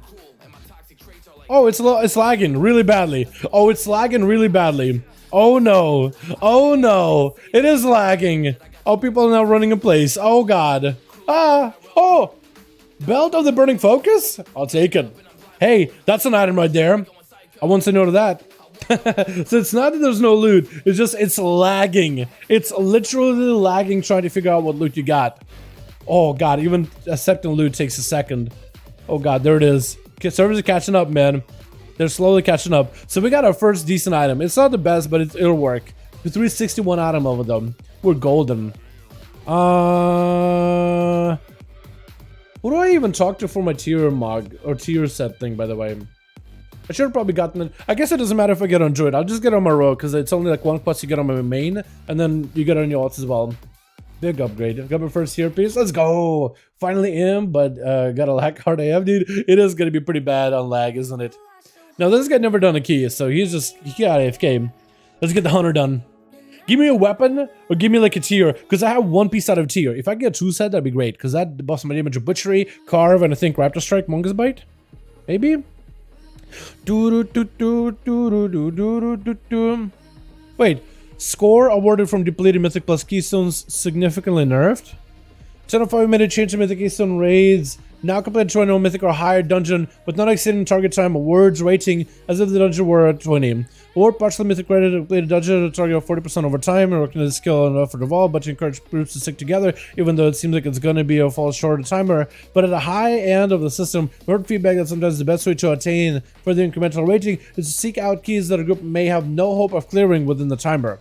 Oh, it's lagging really badly. Oh, it's lagging really badly. Oh no. Oh no. It is lagging. Oh, people are now running in place. Oh god. Ah. Oh. Belt of the Burning Focus? I'll take it. Hey, that's an item right there. I won't say no to that. So it's not that there's no loot. It's just, it's lagging. It's literally lagging trying to figure out what loot you got. Oh god, even accepting loot takes a second. Oh god, there it is. Okay, servers are catching up, man. They're slowly catching up. So we got our first decent item. It's not the best, but it'll work. The 361 item over them. We're golden. Who do I even talk to for my tier mog or tier set thing, by the way? I should have probably gotten it. I guess it doesn't matter if I get on Druid. I'll just get on my rogue because it's only like 1 quest you get on my main, and then you get on your alts as well. Big upgrade. Got my first tier piece. Let's go. Finally in, but got a lag card AF, dude. It is gonna be pretty bad on lag, isn't it? Now this guy never done a key, so he got AFK. Let's get the hunter done. Give me a weapon or give me like a tier, because I have 1 piece out of tier. If I get a 2 set, that'd be great, because that buffs my damage of butchery, carve, and I think raptor strike, mongoose bite, maybe. Wait. Score awarded from depleted Mythic plus Keystones significantly nerfed. 10.05 made a change to Mythic Keystone raids Now complete 20 mythic or higher dungeon with not exceeding target time or words rating as if the dungeon were at 20. Or partially mythic rated to complete a dungeon at a target of 40% over time and recognize skill and effort of all, but to encourage groups to stick together even though it seems like it's going to be a fall short of timer. But at the high end of the system, word feedback that sometimes the best way to attain further incremental rating is to seek out keys that a group may have no hope of clearing within the timer.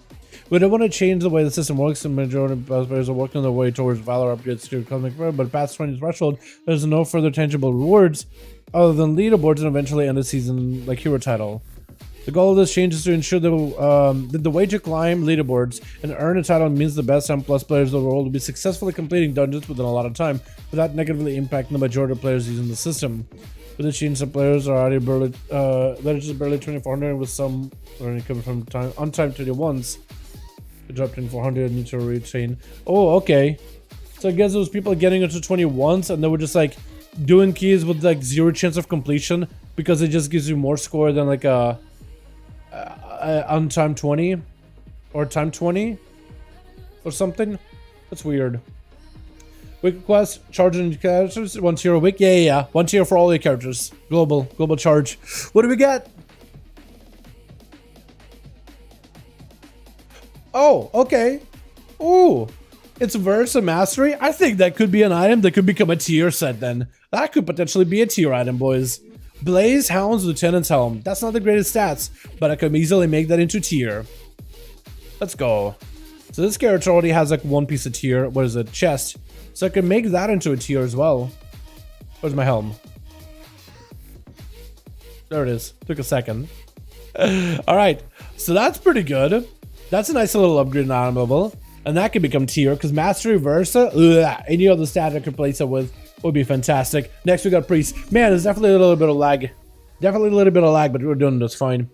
We don't want to change the way the system works. The majority of players are working their way towards Valor upgrades to Cosmetic, but past 20 threshold, there's no further tangible rewards other than leaderboards and eventually end the season like hero title. The goal of this change is to ensure that the way to climb leaderboards and earn a title means the best and plus players overall will be successfully completing dungeons within a lot of time without negatively impacting the majority of players using the system. With the change, some players are already barely, that is just barely 2400 with some already coming from untimed 21s. It dropped in 400 and need to retain. Oh, okay. So I guess those people are getting into 21s and they were just like doing keys with like 0 chance of completion because it just gives you more score than like a untimed 20 or time 20 or something. That's weird. Weekly quest, charging characters, 1 tier a week. Yeah. 1 tier for all your characters. Global charge. What do we get? Oh, okay. Ooh, it's Versa Mastery. I think that could be an item that could become a tier set then. That could potentially be a tier item, boys. Blaze Hound's Lieutenant's Helm. That's not the greatest stats, but I could easily make that into tier. Let's go. So this character already has like 1 piece of tier. What is it? Chest. So I can make that into a tier as well. Where's my helm? There it is. Took a second. Alright, so that's pretty good. That's a nice little upgrade in item level. And that could become tier, because Mastery Versa, any other stat I could place it with would be fantastic. Next we got Priest. Man, there's definitely a little bit of lag. Definitely a little bit of lag, but we're doing this fine.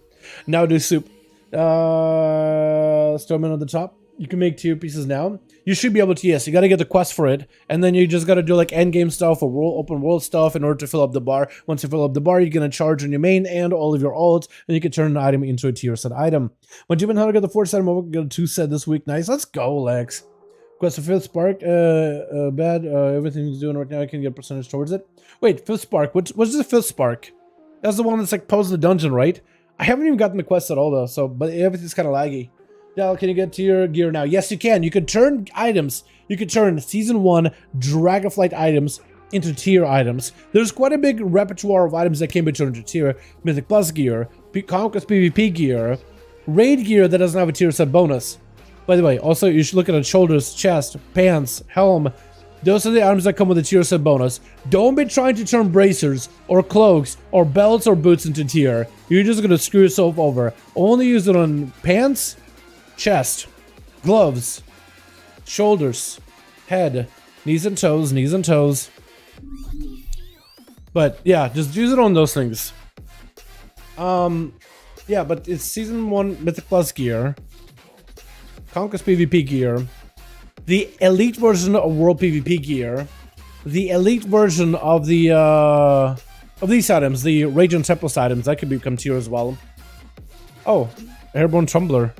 Now do Soup. Snowman on the top. You can make tier pieces now. You should be able to, yes. You gotta get the quest for it. And then you just gotta do like endgame stuff or open world stuff in order to fill up the bar. Once you fill up the bar, you're gonna charge on your main and all of your alts. And you can turn an item into a tier set item. When you've been how to get the 4 set, I'm over, get a 2 set this week. Nice. Let's go, Lex. Quest for 5th Spark. Bad. Everything's doing right now. I can get percentage towards it. Wait, 5th Spark. What's the 5th Spark? That's the one that's like posed in the dungeon, right? I haven't even gotten the quest at all though. So, but everything's kind of laggy. Now, can you get to your gear now? Yes, you can. You can turn items. You can turn Season 1 Dragonflight items into tier items. There's quite a big repertoire of items that can be turned into tier. Mythic Plus gear, Conquest PvP gear, Raid gear that doesn't have a tier set bonus. By the way, also you should look at the shoulders, chest, pants, helm. Those are the items that come with a tier set bonus. Don't be trying to turn bracers or cloaks or belts or boots into tier. You're just going to screw yourself over. Only use it on pants, chest, gloves, shoulders, head, knees and toes. But yeah, just use it on those things. Yeah, but it's Season 1 Mythic Plus gear, Conquest PvP gear, the elite version of World PvP gear, the elite version of the of these items, the Radiant Tempest items, that could become tier as well. Oh, Airborne Tumbler.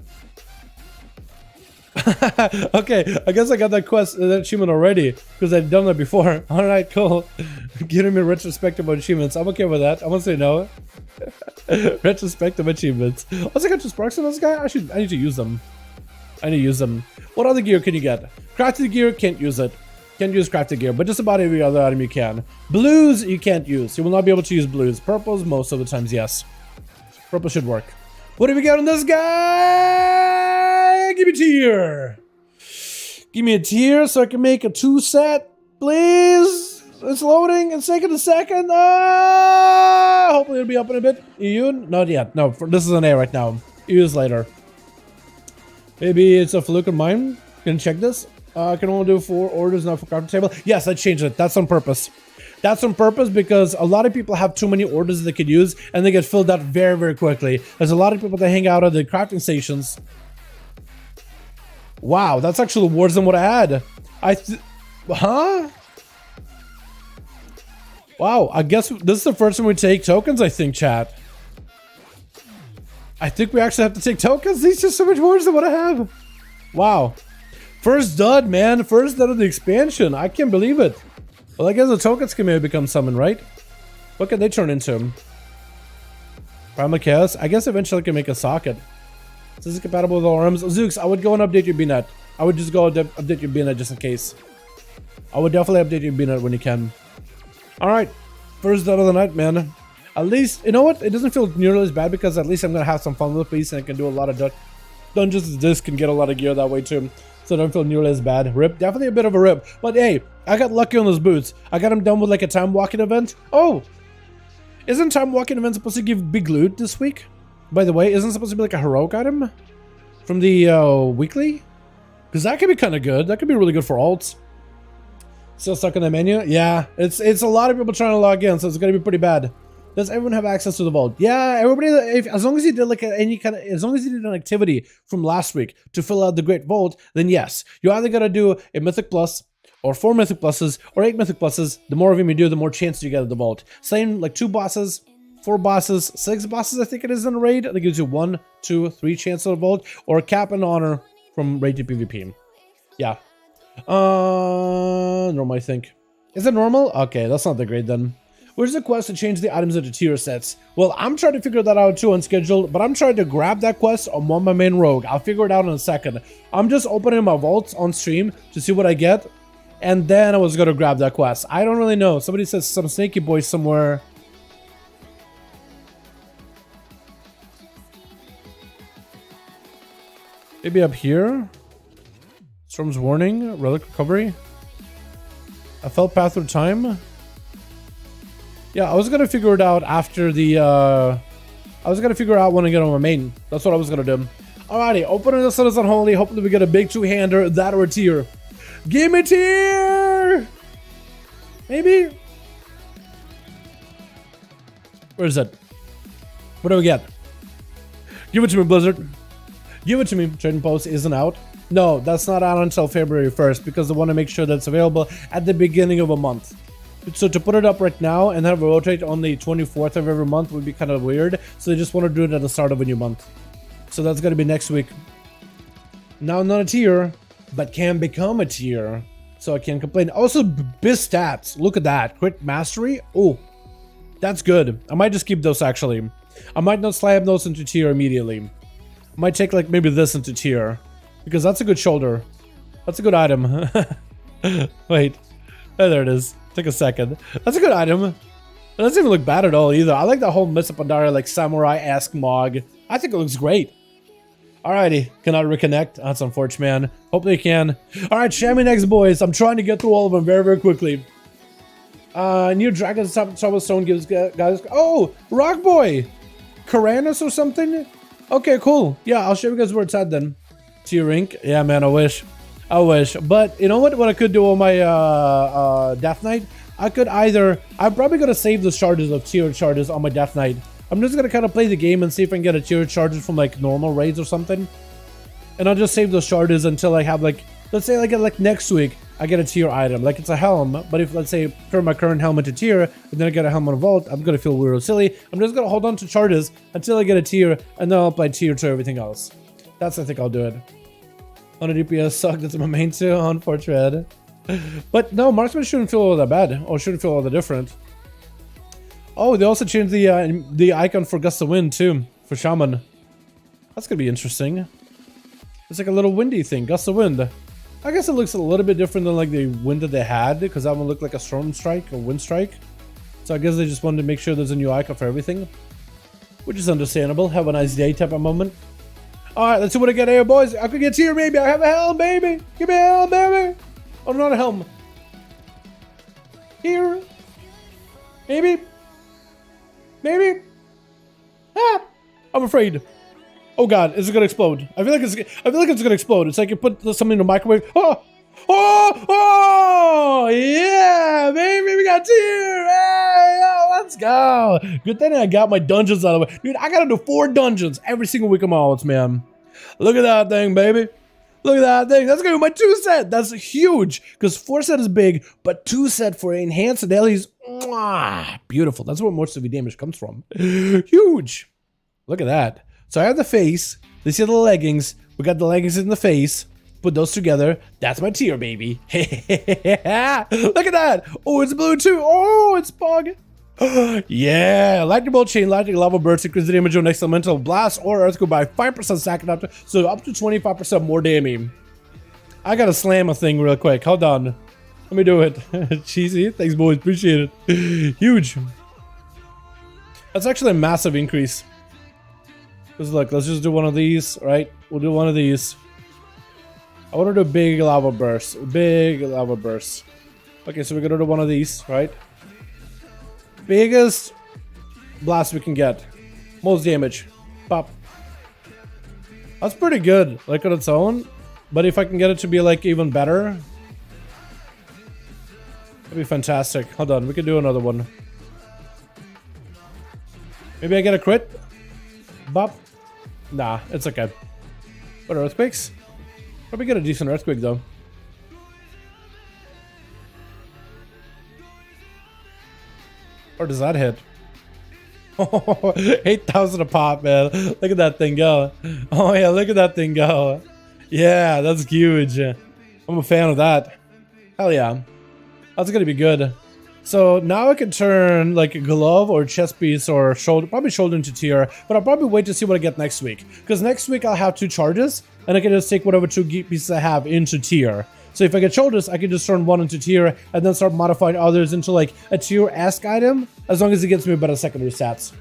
Okay, I guess I got that quest, that achievement already, because I've done that before. Alright, cool. Giving me retrospective achievements. I'm okay with that. I won't say no. Retrospective achievements. Also, I got 2 sparks on this guy? I need to use them. What other gear can you get? Crafted gear, can't use it. Can't use crafted gear, but just about every other item you can. Blues, you can't use. You will not be able to use blues. Purples, most of the times, yes. Purple should work. What do we got on this guy? Give me a tier. Give me a tier so I can make a 2 set, please. It's loading. It's taking a second. Hopefully it'll be up in a bit. EU? Not yet. No, this is an A right now. EU is later. Maybe it's a fluke of mine. Can check this. I can only do 4 orders, not for crafting table. Yes, I changed it. That's on purpose. That's on purpose because a lot of people have too many orders they could use and they get filled out very, very quickly. There's a lot of people that hang out at the crafting stations. Wow, that's actually worse than what I had. Huh? Wow, I guess this is the first time we take tokens, I think, chat. I think we actually have to take tokens. These are so much worse than what I have. Wow. First dud, man. First dud of the expansion. I can't believe it. Well, I guess the tokens can maybe become summoned, right? What can they turn into? Primal Chaos? I guess eventually I can make a socket. Is this compatible with all arms? Zooks, I would go and update your BNet. I would just go update your BNet just in case. I would definitely update your BNet when you can. Alright, first dot of the night, man. At least, you know what? It doesn't feel nearly as bad because at least I'm going to have some fun with the piece and I can do a lot of dungeons with this, can get a lot of gear that way too. So I don't feel nearly as bad. Rip, definitely a bit of a rip. But hey, I got lucky on those boots. I got them done with like a time walking event. Oh! Isn't time walking event supposed to give big loot this week? By the way, isn't it supposed to be like a heroic item? From the weekly? Because that could be kind of good. That could be really good for alts. Still stuck in the menu? Yeah, it's a lot of people trying to log in, so it's gonna be pretty bad. Does everyone have access to the vault? Yeah, everybody. As long as you did like as long as you did an activity from last week to fill out the Great Vault, then yes, you either gotta do a Mythic Plus, or 4 Mythic Pluses, or 8 Mythic Pluses. The more of them you do, the more chance you get at the vault. Same like 2 bosses, 4 bosses, 6 bosses. I think it is in a raid. I think it gives you 1, 2, 3 chance at the vault, or a cap and honor from raid to PvP. Yeah. Normal, I think. Is it normal? Okay, that's not that great then. Where's the quest to change the items into tier sets? Well, I'm trying to figure that out too on schedule, but I'm trying to grab that quest on my main rogue. I'll figure it out in a second. I'm just opening my vaults on stream to see what I get, and then I was gonna grab that quest. I don't really know. Somebody says some snaky boy somewhere. Maybe up here? Storm's Warning, Relic Recovery. I felt Path Through Time. Yeah, I was gonna figure it out after the, I was gonna figure out when I get on my main. That's what I was gonna do. Alrighty, opening the Sun is Unholy. Hopefully we get a big 2-hander, that or a tier. Give me tier! Maybe? Where is it? What do we get? Give it to me, Blizzard. Give it to me. Trading Post isn't out. No, that's not out until February 1st because they want to make sure that it's available at the beginning of a month. So to put it up right now and have a rotate on the 24th of every month would be kind of weird. So they just want to do it at the start of a new month. So that's going to be next week. Now not a tier, but can become a tier. So I can't complain. Also, biz stats. Look at that. Crit mastery. Oh, that's good. I might just keep those actually. I might not slab those into tier immediately. I might take like maybe this into tier. Because that's a good shoulder. That's a good item. Wait. Oh, there it is. Take a second. That's a good item. It doesn't even look bad at all either. I like the whole Misa Pandara like samurai-esque mog. I think it looks great. Alrighty. Cannot reconnect. That's unfortunate, man. Hopefully you can. Alright, Shammy next, boys. I'm trying to get through all of them very, very quickly. New Dragon's Stone gives guys... Oh! Rock Boy! Karanis or something? Okay, cool. Yeah, I'll show you guys where it's at then. Tier Ink. Yeah, man, I wish. I wish. But you know what I could do on my Death Knight? I could either... I'm probably going to save the charges of tier charges on my Death Knight. I'm just going to kind of play the game and see if I can get a tier charges from like normal raids or something. And I'll just save those charges until I have like... Let's say like next week, I get a tier item. Like it's a helm. But if, let's say, turn my current helmet to tier, and then I get a helmet vault, I'm going to feel weird or silly. I'm just going to hold on to charges until I get a tier, and then I'll apply tier to everything else. That's, I think I'll do it. On a DPS suck, that's my main too, on Fortred. But no, Marksman shouldn't feel all that bad, or shouldn't feel all that different. Oh, they also changed the icon for Gust of Wind too, for Shaman. That's gonna be interesting. It's like a little windy thing, Gust of Wind. I guess it looks a little bit different than like the wind that they had, because that one looked like a Storm Strike or Wind Strike. So I guess they just wanted to make sure there's a new icon for everything, which is understandable. Have a nice day type of moment. Alright, let's see what I get here, boys. I could get tier, maybe. I have a helm, baby. Give me a helm, baby. Oh, not a helm. Here. Maybe. Maybe. Ah! I'm afraid. Oh god, is it gonna explode? I feel like it's gonna explode. It's like you put something in the microwave. Oh! Oh! Oh! Yeah! Baby, we got tier! Hey! Oh, let's go! Good thing I got my dungeons out of the way. Dude, I gotta do 4 dungeons every single week of my odds, man. Look at that thing, baby. Look at that thing. That's gonna be my 2 set. That's huge. Because 4 set is big, but 2 set for enhanced dailies. Mwah, beautiful. That's where most of the damage comes from. Huge. Look at that. So I have the face. They see the leggings. We got the leggings in the face. Put those together. That's my tier, baby. Look at that. Oh, it's blue too. Oh, it's bug. Yeah, lightning bolt chain, lightning lava burst, increase the damage on next elemental blast or earthquake by 5% second up to, so up to 25% more damage. I gotta slam a thing real quick. Hold on. Let me do it. Cheesy. Thanks, boys. Appreciate it. Huge. That's actually a massive increase. Because look, let's just do one of these, right? We'll do one of these. I want to do a big lava burst. Big lava burst. Okay, so we're gonna do one of these, right? Biggest blast we can get. Most damage. Pop. That's pretty good, like on its own. But if I can get it to be like even better, that'd be fantastic. Hold on, we can do another one. Maybe I get a crit? Bop. Nah, it's okay. What, earthquakes? Probably get a decent earthquake though. Or does that hit? Oh, 8,000 a pop, man. Look at that thing go. Oh yeah, look at that thing go. Yeah, that's huge. I'm a fan of that. Hell yeah. That's gonna be good. So now I can turn like a glove or chest piece or shoulder, probably shoulder into tier, but I'll probably wait to see what I get next week. Because next week I'll have 2 charges and I can just take whatever 2 pieces I have into tier. So if I get shoulders, I can just turn one into tier and then start modifying others into like a tier-esque item, as long as it gets me better secondary stats.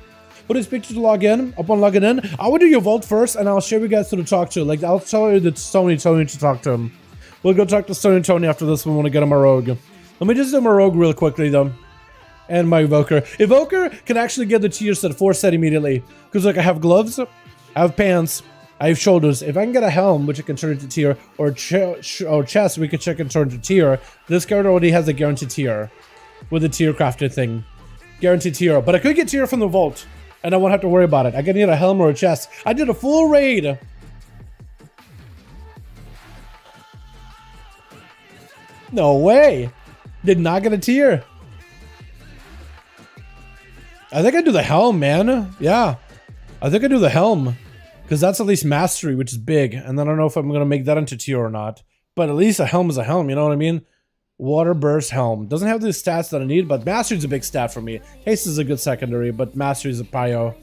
What is picture to log in? Upon logging in, I will do your vault first and I'll show you guys who to talk to. Like I'll tell you that Tony to talk to him. We'll go talk to Tony after this one when I get him a rogue. Let me just do my rogue real quickly though. And my evoker. Evoker can actually get the tier set 4 set immediately. Because like I have gloves, I have pants, I have shoulders. If I can get a helm, which I can turn into tier, or chest, we can check and turn to tier. This card already has a guaranteed tier. With the tier crafted thing. Guaranteed tier. But I could get tier from the vault. And I won't have to worry about it. I can need a helm or a chest. I did a full raid. No way. Did not get a tier. I think I do the helm, man. Yeah. I think I do the helm. Because that's at least mastery, which is big. And then I don't know if I'm going to make that into tier or not. But at least a helm is a helm, you know what I mean? Water burst helm. Doesn't have the stats that I need, but mastery is a big stat for me. Haste is a good secondary, but mastery is a prio.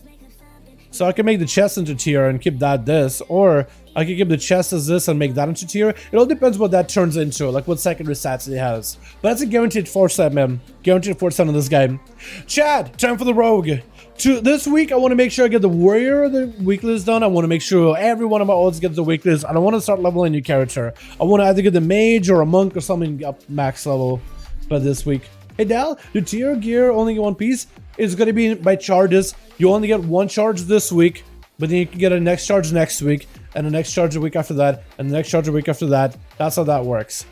So I can make the chest into tier and keep that this. Or I can keep the chest as this and make that into tier. It all depends what that turns into, like what secondary stats it has. But that's a guaranteed 4-set, man. Guaranteed 4-set on this guy. Chad, time for the rogue. This week, I want to make sure I get the warrior the weeklies done. I want to make sure every one of my odds gets the weeklies. I don't want to start leveling a new character. I want to either get the mage or a monk or something up max level by this week. Hey Dal, the tier gear only get 1 piece. It's going to be by charges. You only get 1 charge this week, but then you can get a next charge next week, and the next charge a week after that, and the next charge a week after that. That's how that works.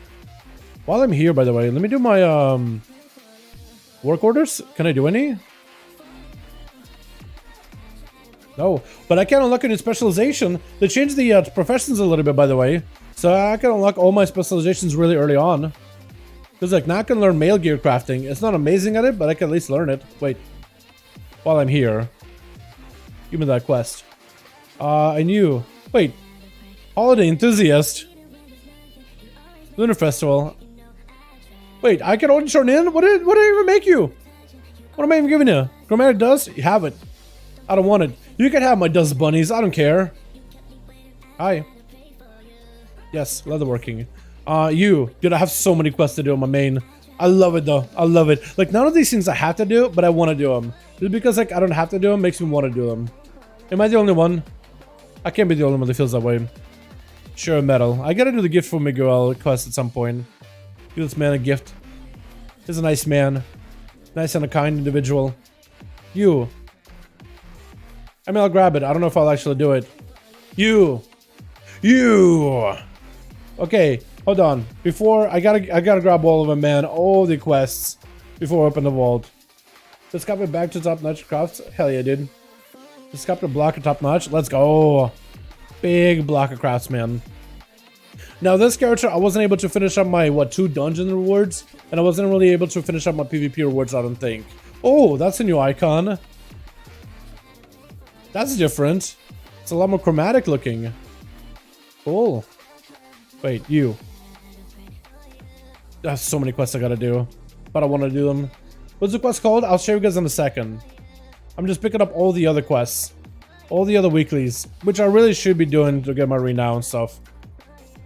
While I'm here, by the way, let me do my work orders. Can I do any? No, but I can unlock a new specialization. They changed the professions a little bit, by the way. So I can unlock all my specializations really early on. Because like now I can learn mail gear crafting. It's not amazing at it, but I can at least learn it. Wait. While I'm here. Give me that quest. I knew. Wait. Holiday Enthusiast. Lunar Festival. Wait, I can only turn in? What did I even make you? What am I even giving you? Chromatic dust? You have it. I don't want it. You can have my dust bunnies. I don't care. Hi. Yes, leatherworking. Dude, I have so many quests to do on my main. I love it though. I love it. Like none of these things I have to do, but I want to do them. Just because like I don't have to do them makes me want to do them. Am I the only one? I can't be the only one that feels that way. Sure, metal. I gotta do the gift for Miguel quest at some point. Give this man a gift. He's a nice man. Nice and a kind individual. You. I mean, I'll grab it. I don't know if I'll actually do it. You. Okay, hold on. Before I gotta grab all of them, man. All the quests before I open the vault. Let's copy back to top notch crafts. Hell yeah, dude. Let's copy the block of top notch. Let's go. Big block of crafts, man. Now this character, I wasn't able to finish up my 2 dungeon rewards, and I wasn't really able to finish up my PvP rewards. I don't think. Oh, that's a new icon. That's different. It's a lot more chromatic looking. Cool. Wait, you. There's so many quests I gotta do, but I want to do them. What's the quest called? I'll show you guys in a second. I'm just picking up all the other quests, all the other weeklies, which I really should be doing to get my renown and stuff.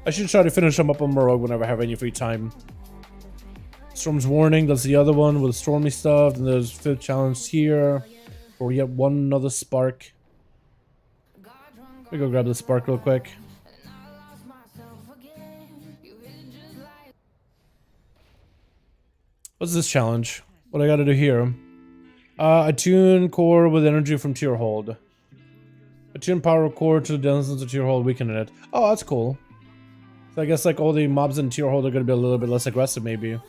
I should try to finish them up on Morog whenever I have any free time. Storm's Warning, that's the other one with stormy stuff. And there's 5th challenge here, or yet one another spark. Let me go grab the spark real quick. What's this challenge? What I gotta do here? Attune core with energy from tier hold. Attune power core to the denizens of tier hold, weaken it. Oh, that's cool. So I guess like all the mobs in tier hold are gonna be a little bit less aggressive, maybe.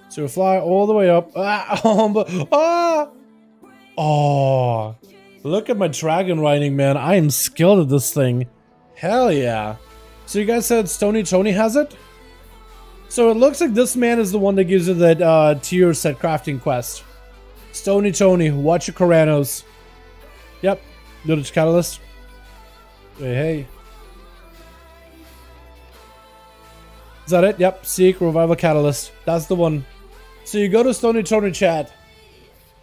So we fly all the way up. Oh, look at my dragon riding, man. I am skilled at this thing. Hell yeah. So you guys said Stony Tony has it? So it looks like this man is the one that gives you that tier set crafting quest. Stony Tony, watch your Koranos. Yep, Duels Catalyst. Hey. Is that it? Yep, Seek Revival Catalyst. That's the one. So you go to Stony Tony chat.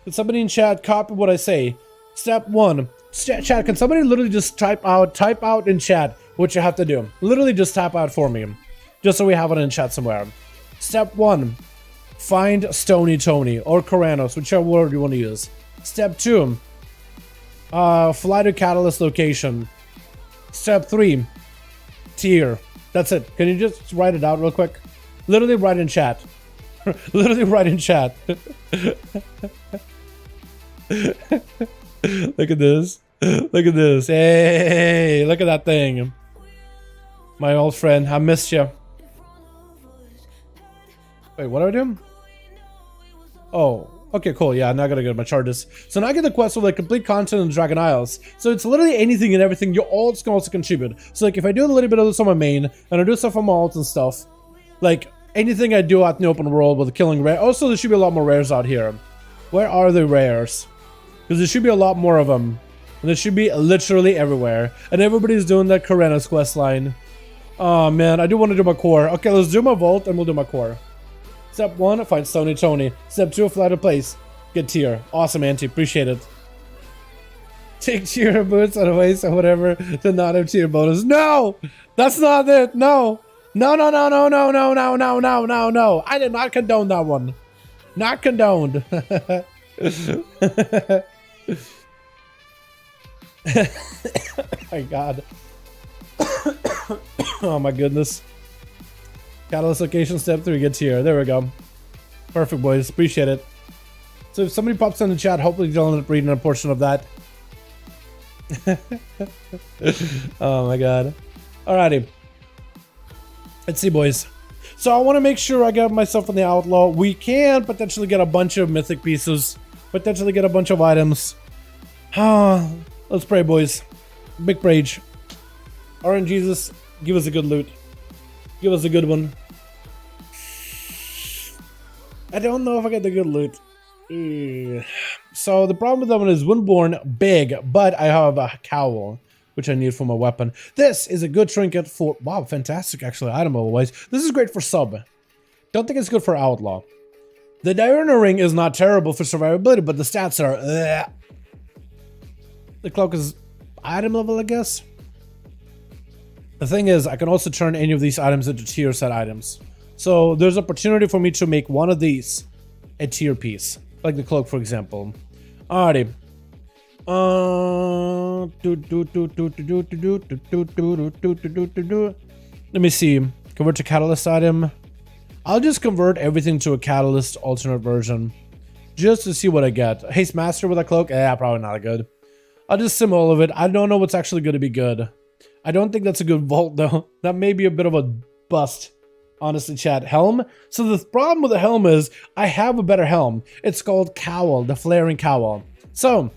Can somebody in chat copy what I say? Step 1. Chat, can somebody literally just type out in chat what you have to do? Literally just type out for me. Just so we have it in chat somewhere. Step 1. Find Stony Tony or Koranos, whichever word you want to use. Step 2. Fly to Catalyst location. Step 3. Tier. That's it. Can you just write it out real quick? Literally write in chat. Literally write in chat. Look at this. Look at this. Hey, look at that thing. My old friend, I missed you. Wait, what are I doing? Oh, okay, cool. Yeah, now I gotta get my charges. So now I get the quest with like complete content in Dragon Isles. So it's literally anything and everything. Your alts can also contribute. So like if I do a little bit of this on my main and I do stuff on my alts and stuff, like anything I do out in the open world with killing rare. Also, there should be a lot more rares out here. Where are the rares? Because there should be a lot more of them. And they should be literally everywhere. And everybody's doing that Koranos quest line. Oh man, I do want to do my core. Okay, let's do my vault and we'll do my core. Step 1, find Stony Tony. Step 2, fly to place. Get tier. Awesome, Auntie. Appreciate it. Take tier boots on a waste or whatever to not have tier bonus. No! That's not it. No. No, no, no, no, no, no, no, no, no, no, no. I did not condone that one. Not condoned. My God. Oh my goodness. Catalyst location, step 3, get tier. There we go. Perfect, boys. Appreciate it. So if somebody pops in the chat, hopefully they'll end up reading a portion of that. Oh my God. Alrighty. Let's see, boys. So I want to make sure I get myself on the outlaw. We can potentially get a bunch of mythic pieces. Potentially get a bunch of items. Let's pray, boys. Big rage. RN Jesus, give us a good loot. Give us a good one. I don't know if I get the good loot. So the problem with that one is Windborn, big, but I have a cowl, which I need for my weapon. This is a good trinket for... Wow, fantastic, actually, item otherwise. This is great for sub. Don't think it's good for outlaw. The Diurna ring is not terrible for survivability, but the stats are... The cloak is item level, I guess. The thing is, I can also turn any of these items into tier set items. So there's opportunity for me to make one of these a tier piece. Like the cloak, for example. Alrighty. Let me see. Convert to catalyst item. I'll just convert everything to a catalyst alternate version. Just to see what I get. Haste master with a cloak? Probably not good. I'll just sim all of it. I don't know what's actually going to be good. I don't think that's a good vault though. That may be a bit of a bust. Honestly, chat. Helm? So the problem with the helm is I have a better helm. It's called Cowl, the Flaring Cowl. So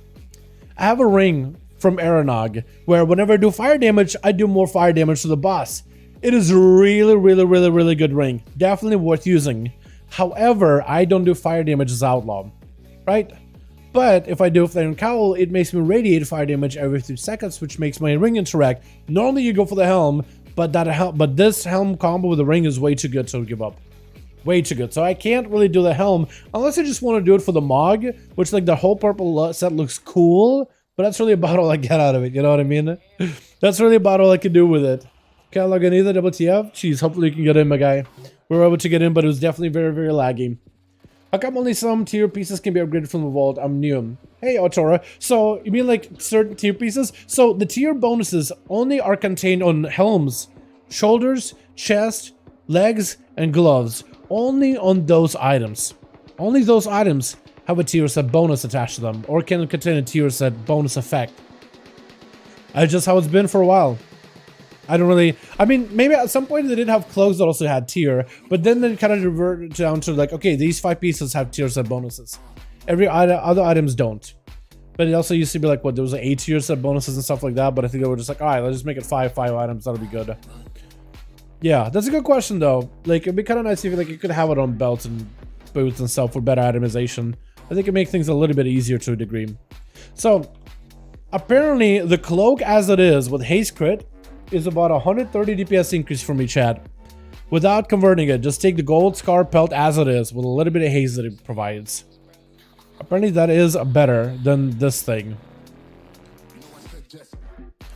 I have a ring from Aranog where whenever I do fire damage, I do more fire damage to the boss. It is really good ring. Definitely worth using. However, I don't do fire damage as outlaw, right? But if I do Flaring Cowl, it makes me radiate fire damage every 3 seconds, which makes my ring interact. Normally you go for the helm, but but this helm combo with the ring is way too good to give up. Way too good. So I can't really do the helm unless I just want to do it for the Mog, which like the whole purple set looks cool, but that's really about all I get out of it. You know what I mean? That's really about all I can do with it. Can't log in either, WTF? Jeez, hopefully you can get in, my guy. We were able to get in, but it was definitely very, very laggy. How come only some tier pieces can be upgraded from the vault? I'm new. Hey, Otora. So, you mean like certain tier pieces? So, the tier bonuses only are contained on helms, shoulders, chest, legs, and gloves. Only on those items. Only those items have a tier set bonus attached to them, or can contain a tier set bonus effect. That's just how it's been for a while. I don't really... I mean, maybe at some point they did have clothes that also had tier, but then they kind of reverted down to like, okay, these 5 pieces have tier set bonuses. Every other items don't. But it also used to be like, what, there was like 8 tier set bonuses and stuff like that, but I think they were just like, alright, let's just make it 5 items, that'll be good. Yeah, that's a good question though. Like, it'd be kind of nice if like you could have it on belts and boots and stuff for better itemization. I think it makes things a little bit easier to a degree. So, apparently the cloak as it is with haste crit is about 130 DPS increase from each head. Without converting it, just take the gold scar pelt as it is with a little bit of haste that it provides. Apparently that is better than this thing.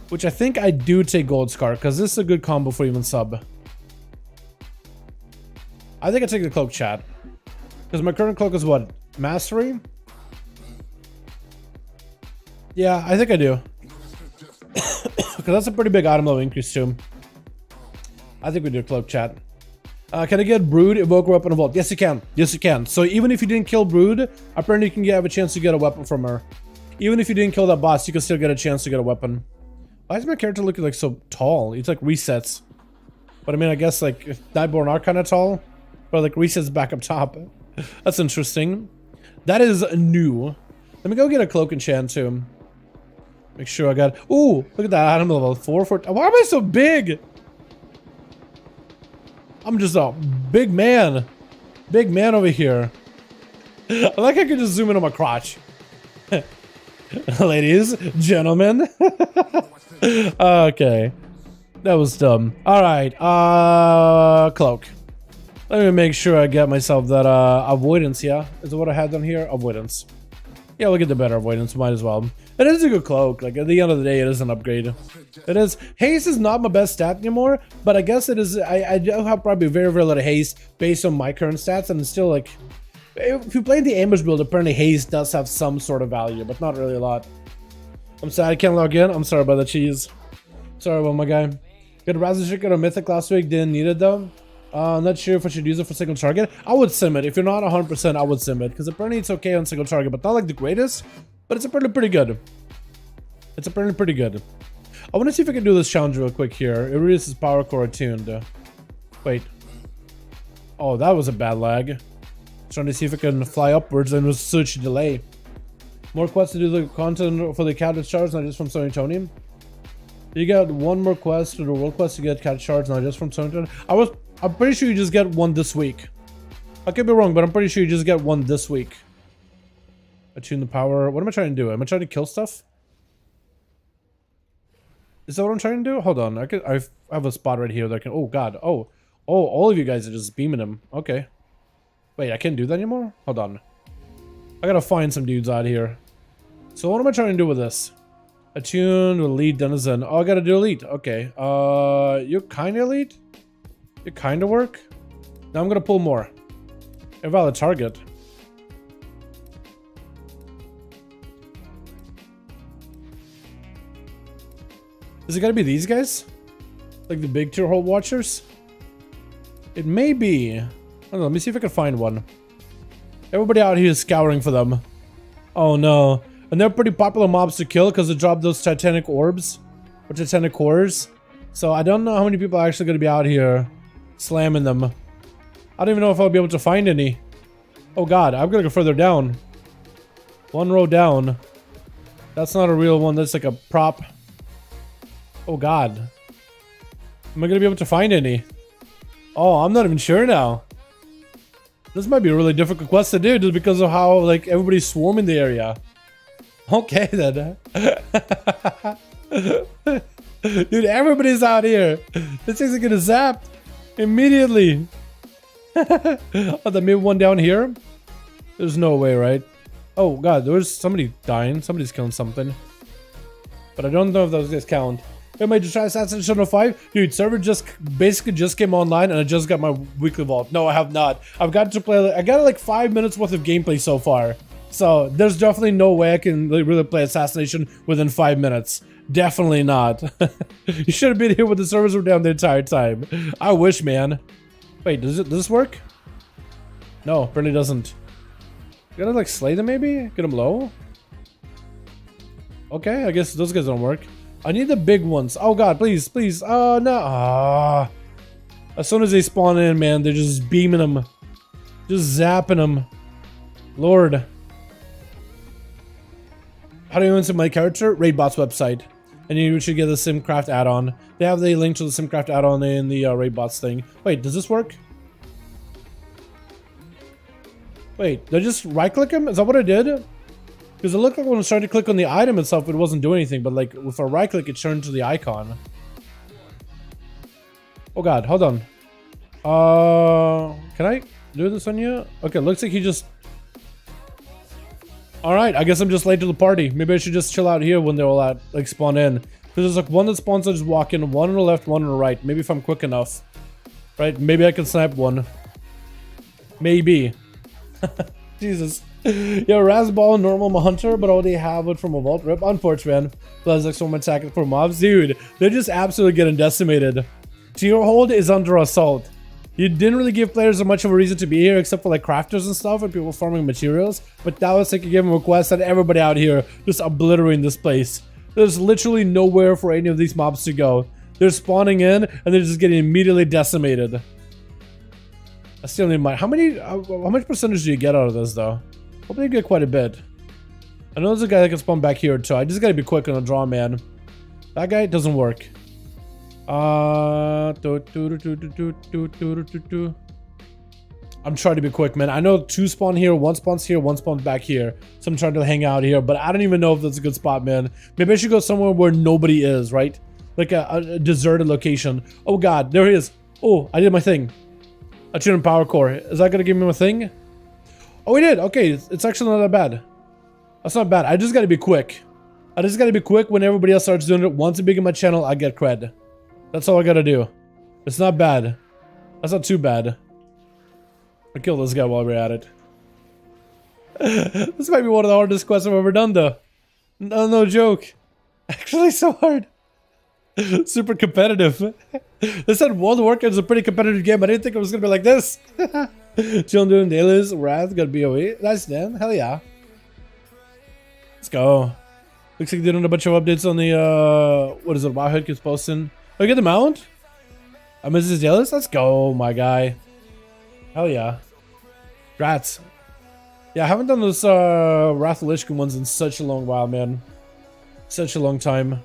Which I think I do take gold scar because this is a good combo for even sub. I think I take the cloak, chat. Because my current cloak is what? Mastery? Yeah, I think I do. Because that's a pretty big item level increase too. I think we do cloak, chat. Can I get Brood, evoke a weapon, and vault? Yes, you can. Yes, you can. So even if you didn't kill Brood, apparently you can have a chance to get a weapon from her. Even if you didn't kill that boss, you can still get a chance to get a weapon. Why is my character looking like so tall? It's like resets. But I mean, I guess like Nightborn are kind of tall, but like resets back up top. That's interesting. That is new. Let me go get a cloak enchant too. Make sure I got... Ooh, look at that item level 4 for... Why am I so big? I'm just a big man. Big man over here. I like I could just zoom in on my crotch. Ladies, gentlemen. Okay. That was dumb. Alright, cloak. Let me make sure I get myself that avoidance, yeah? Is that what I had down here? Avoidance. Yeah, we'll get the better avoidance, might as well. It is a good cloak, like at the end of the day, it is an upgrade. It is. Haste is not my best stat anymore, but I guess it is. I do have probably very, very little haste based on my current stats, and it's still like, if you play the ambush build, apparently haste does have some sort of value, but not really a lot. I'm sad I can't log in. I'm sorry about the cheese. Sorry about my guy. Got a Razor Chicken or Mythic last week, didn't need it though. Not sure if I should use it for single target. I would sim it. If you're not 100%, I would sim it, because apparently it's okay on single target, but not like the greatest. But it's apparently pretty good. It's apparently pretty good. I want to see if I can do this challenge real quick here. It reduces power core attuned. Wait. Oh, that was a bad lag. Trying to see if I can fly upwards and with such delay. More quests to do the content for the cat shards, not just from Sony Tony. You got one more quest to the world quest to get cat shards, not just from Sony Tony. I'm pretty sure you just get one this week. I could be wrong, but I'm pretty sure you just get one this week. Attune the power. What am I trying to do? Am I trying to kill stuff? Is that what I'm trying to do? Hold on. I have a spot right here that I can... Oh, God. Oh, all of you guys are just beaming him. Okay. Wait, I can't do that anymore? Hold on. I gotta find some dudes out here. So what am I trying to do with this? Attune with lead denizen. Oh, I gotta do elite. Okay. You're kind of elite? You kind of work? Now I'm gonna pull more. Invalid target. Is it gotta be these guys? Like the big tier hole watchers? It may be. I don't know, let me see if I can find one. Everybody out here is scouring for them. Oh no. And they're pretty popular mobs to kill because they drop those titanic orbs. Or titanic cores. So I don't know how many people are actually gonna be out here slamming them. I don't even know if I'll be able to find any. Oh god, I'm gonna go further down. One row down. That's not a real one, that's like a prop. Oh god. Am I gonna be able to find any? Oh, I'm not even sure now. This might be a really difficult quest to do just because of how like everybody's swarming the area. Okay then. Dude, everybody's out here. This thing's gonna zap immediately. Oh, there may be one down here. There's no way, right? Oh god, there was somebody dying. Somebody's killing something. But I don't know if those guys count. Am I just trying Assassination 5? Dude, server basically just came online and I just got my weekly vault. No, I have not. I've got to play. I got like 5 minutes worth of gameplay so far. So there's definitely no way I can really play Assassination within 5 minutes. Definitely not. You should have been here when the servers were down the entire time. I wish, man. Wait, does this work? No, apparently doesn't. You gotta like slay them maybe? Get them low? Okay, I guess those guys don't work. I need the big ones. Oh god, please, please. Oh no. Ah. As soon as they spawn in, man, they're just beaming them. Just zapping them. Lord. How do you insert my character? Raidbot's website. And you should get the SimCraft add-on. They have the link to the SimCraft add-on in the Raidbots thing. Wait, does this work? Wait, did I just right-click him? Is that what I did? Because it looked like when I was trying to click on the item itself, it wasn't doing anything. But like, with a right-click, it turned to the icon. Oh god, hold on. Can I do this on you? Okay, looks like he just... Alright, I guess I'm just late to the party. Maybe I should just chill out here when they're all at, like, spawn in. Because there's like one that spawns, I just walk in, one on the left, one on the right. Maybe if I'm quick enough. Right? Maybe I can snipe one. Maybe. Jesus. Yo, Rasball, normal hunter, but all they have it from a vault rip. Unfortunate, man. Plus, like, someone attacking for mobs. Dude, they're just absolutely getting decimated. Tier hold is under assault. You didn't really give players much of a reason to be here except for like crafters and stuff and people farming materials. But that was like a given request and everybody out here just obliterating this place. There's literally nowhere for any of these mobs to go. They're spawning in and they're just getting immediately decimated. I still need my... How much percentage do you get out of this though? Hopefully you get quite a bit. I know there's a guy that can spawn back here too. I just gotta be quick on the draw, man. That guy doesn't work. I'm trying to be quick, man. I know 2 spawn here, 1 spawns here, 1 spawns back here. So I'm trying to hang out here, but I don't even know if that's a good spot, man. Maybe I should go somewhere where nobody is, right? Like a deserted location. Oh god, there he is. Oh, I did my thing. I tuned in power core. Is that gonna give me my thing? Oh, we did. Okay, it's actually not that bad. That's not bad. I just gotta be quick. I just gotta be quick when everybody else starts doing it. Once it begins my channel, I get cred. That's all I gotta do. It's not bad. That's not too bad. I'll kill this guy while we're at it. This might be one of the hardest quests I've ever done, though. No joke. Actually, so hard. Super competitive. They said World of Warcraft is a pretty competitive game. I didn't think it was gonna be like this. Chillin' doing dailies. Wrath got BOE. Nice, Dan. Hell yeah. Let's go. Looks like they're doing a bunch of updates on the what is it? Wowhead keeps posting. Oh, you get the mount? I miss his dailies. Let's go, my guy. Hell yeah. Grats. Yeah, I haven't done those Wrath of Lich King ones in such a long while, man. Such a long time.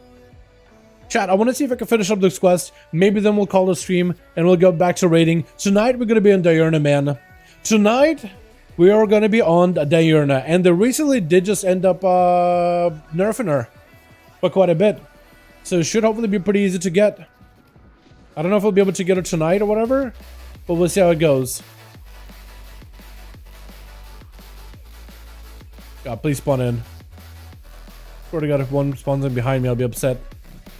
Chat, I want to see if I can finish up this quest. Maybe then we'll call the stream and we'll go back to raiding. Tonight we're going to be on Diurna, man. Tonight we are going to be on Diurna. And they recently did just end up nerfing her for quite a bit. So it should hopefully be pretty easy to get. I don't know if we'll be able to get her tonight or whatever. But we'll see how it goes. God, please spawn in. Swear to God, if one spawns in behind me, I'll be upset.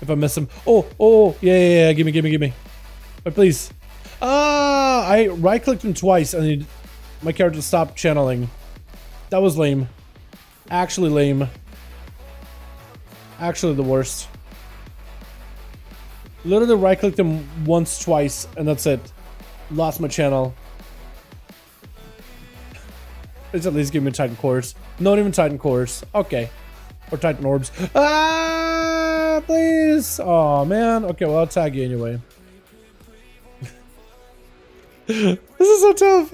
If I miss him. Oh, yeah, gimme. Wait, please. I right-clicked him twice and my character stopped channeling. That was lame. Actually lame. Actually the worst. Literally right-clicked him once, twice, and that's it. Lost my channel. Please at least give me Titan cores. Not even Titan cores. Okay. Or Titan orbs. Ah, please. Oh man. Okay, well I'll tag you anyway. This is so tough.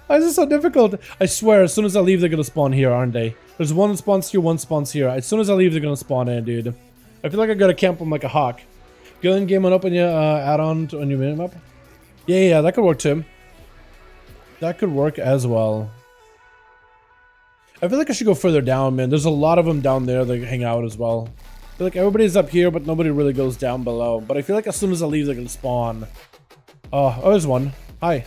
Why is this so difficult? I swear, as soon as I leave, they're gonna spawn here, aren't they? There's one that spawns here, one spawns here. As soon as I leave, they're gonna spawn in, dude. I feel like I gotta camp them like a hawk. Go in game and open your add-on on your minimap. Yeah, that could work too. That could work as well. I feel like I should go further down, man. There's a lot of them down there that hang out as well. feel like everybody's up here, but nobody really goes down below. But I feel like as soon as I leave, they're gonna spawn. Oh, there's one. Hi.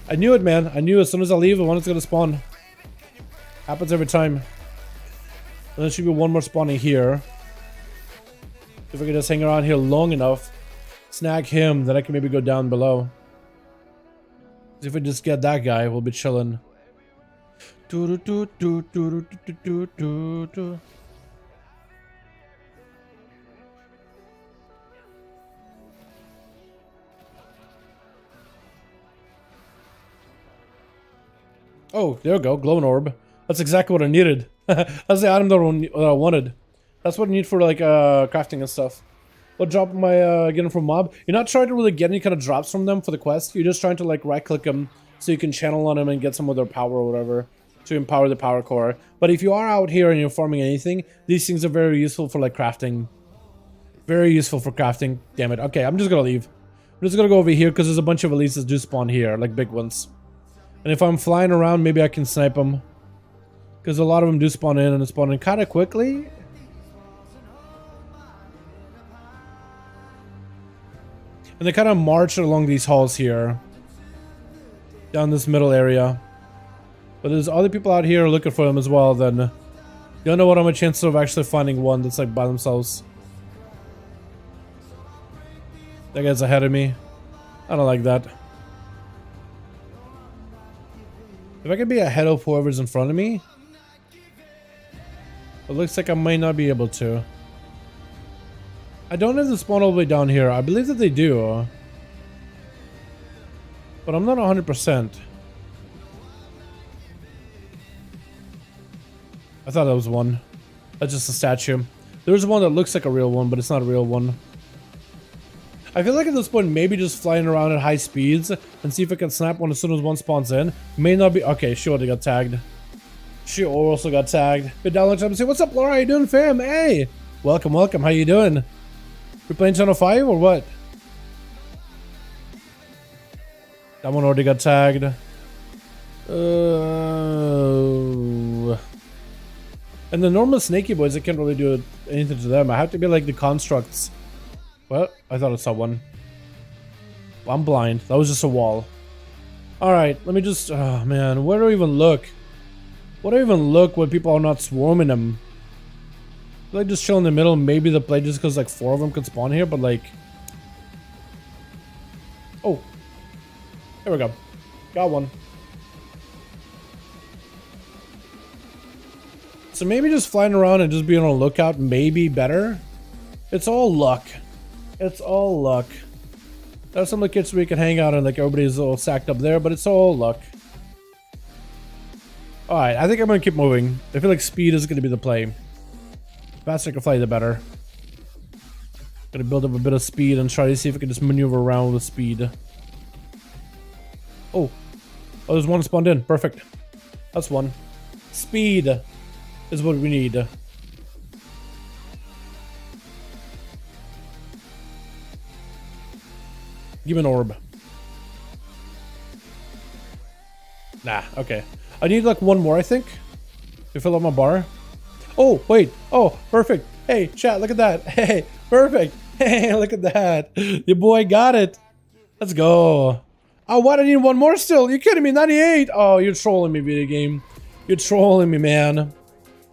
I knew it, man. I knew as soon as I leave, the one is gonna spawn. Happens every time. And there should be one more spawning here. If I can just hang around here long enough, snag him, then I can maybe go down below. If we just get that guy, we'll be chilling. Oh, there we go, glowing orb. That's exactly what I needed. That's the item that I wanted. That's what I need for like crafting and stuff. What drop am I getting from mob? You're not trying to really get any kind of drops from them for the quest. You're just trying to like right click them so you can channel on them and get some of their power or whatever to empower the power core. But if you are out here and you're farming anything, these things are very useful for like crafting. Very useful for crafting. Damn it. Okay, I'm just gonna leave. I'm just gonna go over here because there's a bunch of elites that do spawn here, like big ones. And if I'm flying around, maybe I can snipe them. Because a lot of them do spawn in and spawn in kind of quickly. And they kind of march along these halls here. Down this middle area. But there's other people out here looking for them as well, then you don't know what are my chances of actually finding one that's like by themselves. That guy's ahead of me. I don't like that. If I could be ahead of whoever's in front of me, it looks like I might not be able to. I don't have to spawn all the way down here. I believe that they do. But I'm not 100%. I thought that was one. That's just a statue. There's one that looks like a real one, but it's not a real one. I feel like at this point, maybe just flying around at high speeds and see if I can snap one as soon as one spawns in. May not be... Okay, she already got tagged. She also got tagged. But download time and say, what's up, Laura? How you doing, fam? Hey! Welcome, welcome. How you doing? We playing Channel 5 or what? That one already got tagged. And the normal snaky boys, I can't really do anything to them. I have to be like the constructs. Well, I thought I saw one. Well, I'm blind. That was just a wall. Alright, let me just... Oh, man. Where do I even look? Where do I even look when people are not swarming them? Like, just chill in the middle. Maybe the play just because, like, 4 of them could spawn here, but, like... Oh. There we go. Got one. So maybe just flying around and just being on a lookout may be better. It's all luck. It's all luck. There's some locations where you can hang out and like everybody's all sacked up there, but it's all luck. Alright, I think I'm gonna keep moving. I feel like speed is gonna be the play. The faster I can fly, the better. Gonna build up a bit of speed and try to see if I can just maneuver around with speed. Oh. Oh, there's one spawned in. Perfect. That's one. Speed is what we need. Give me an orb. Nah, okay. I need like one more, I think, to fill up my bar. Oh, wait. Oh, perfect. Hey, chat, look at that. Hey, perfect. Hey, look at that. Your boy got it. Let's go. Oh, what? I need one more still. You kidding me? 98. Oh, you're trolling me, video game. You're trolling me, man.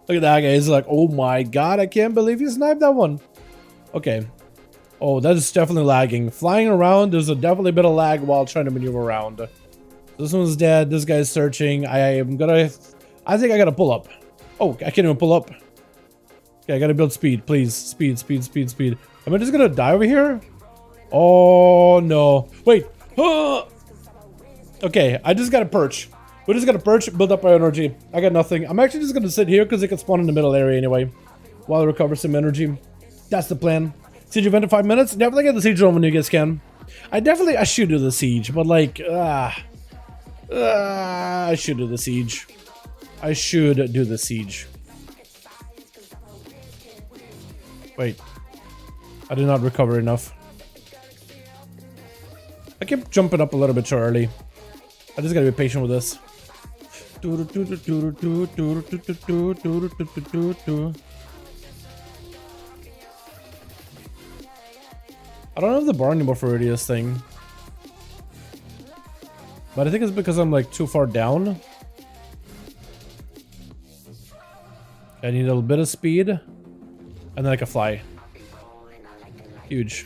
Look at that guy. He's like, oh my god, I can't believe you sniped that one. Okay. Oh, that is definitely lagging. Flying around, there's definitely a bit of lag while trying to maneuver around. This one's dead. This guy's searching. I think I gotta pull up. Oh, I can't even pull up. Okay, I gotta build speed, please. Speed, speed, speed, speed. Am I just gonna die over here? Oh, no. Wait. Okay, I just gotta perch. We just gotta perch, build up our energy. I got nothing. I'm actually just gonna sit here because it can spawn in the middle area anyway. While I recover some energy. That's the plan. Siege event in 5 minutes? Definitely get the siege on when you guys can. I should do the siege, but like, I should do the siege. I should do the siege. Wait. I did not recover enough. I keep jumping up a little bit too early. I just gotta be patient with this. I don't have the bar anymore for radius thing. But I think it's because I'm like too far down. I need a little bit of speed. And then I can fly. Huge.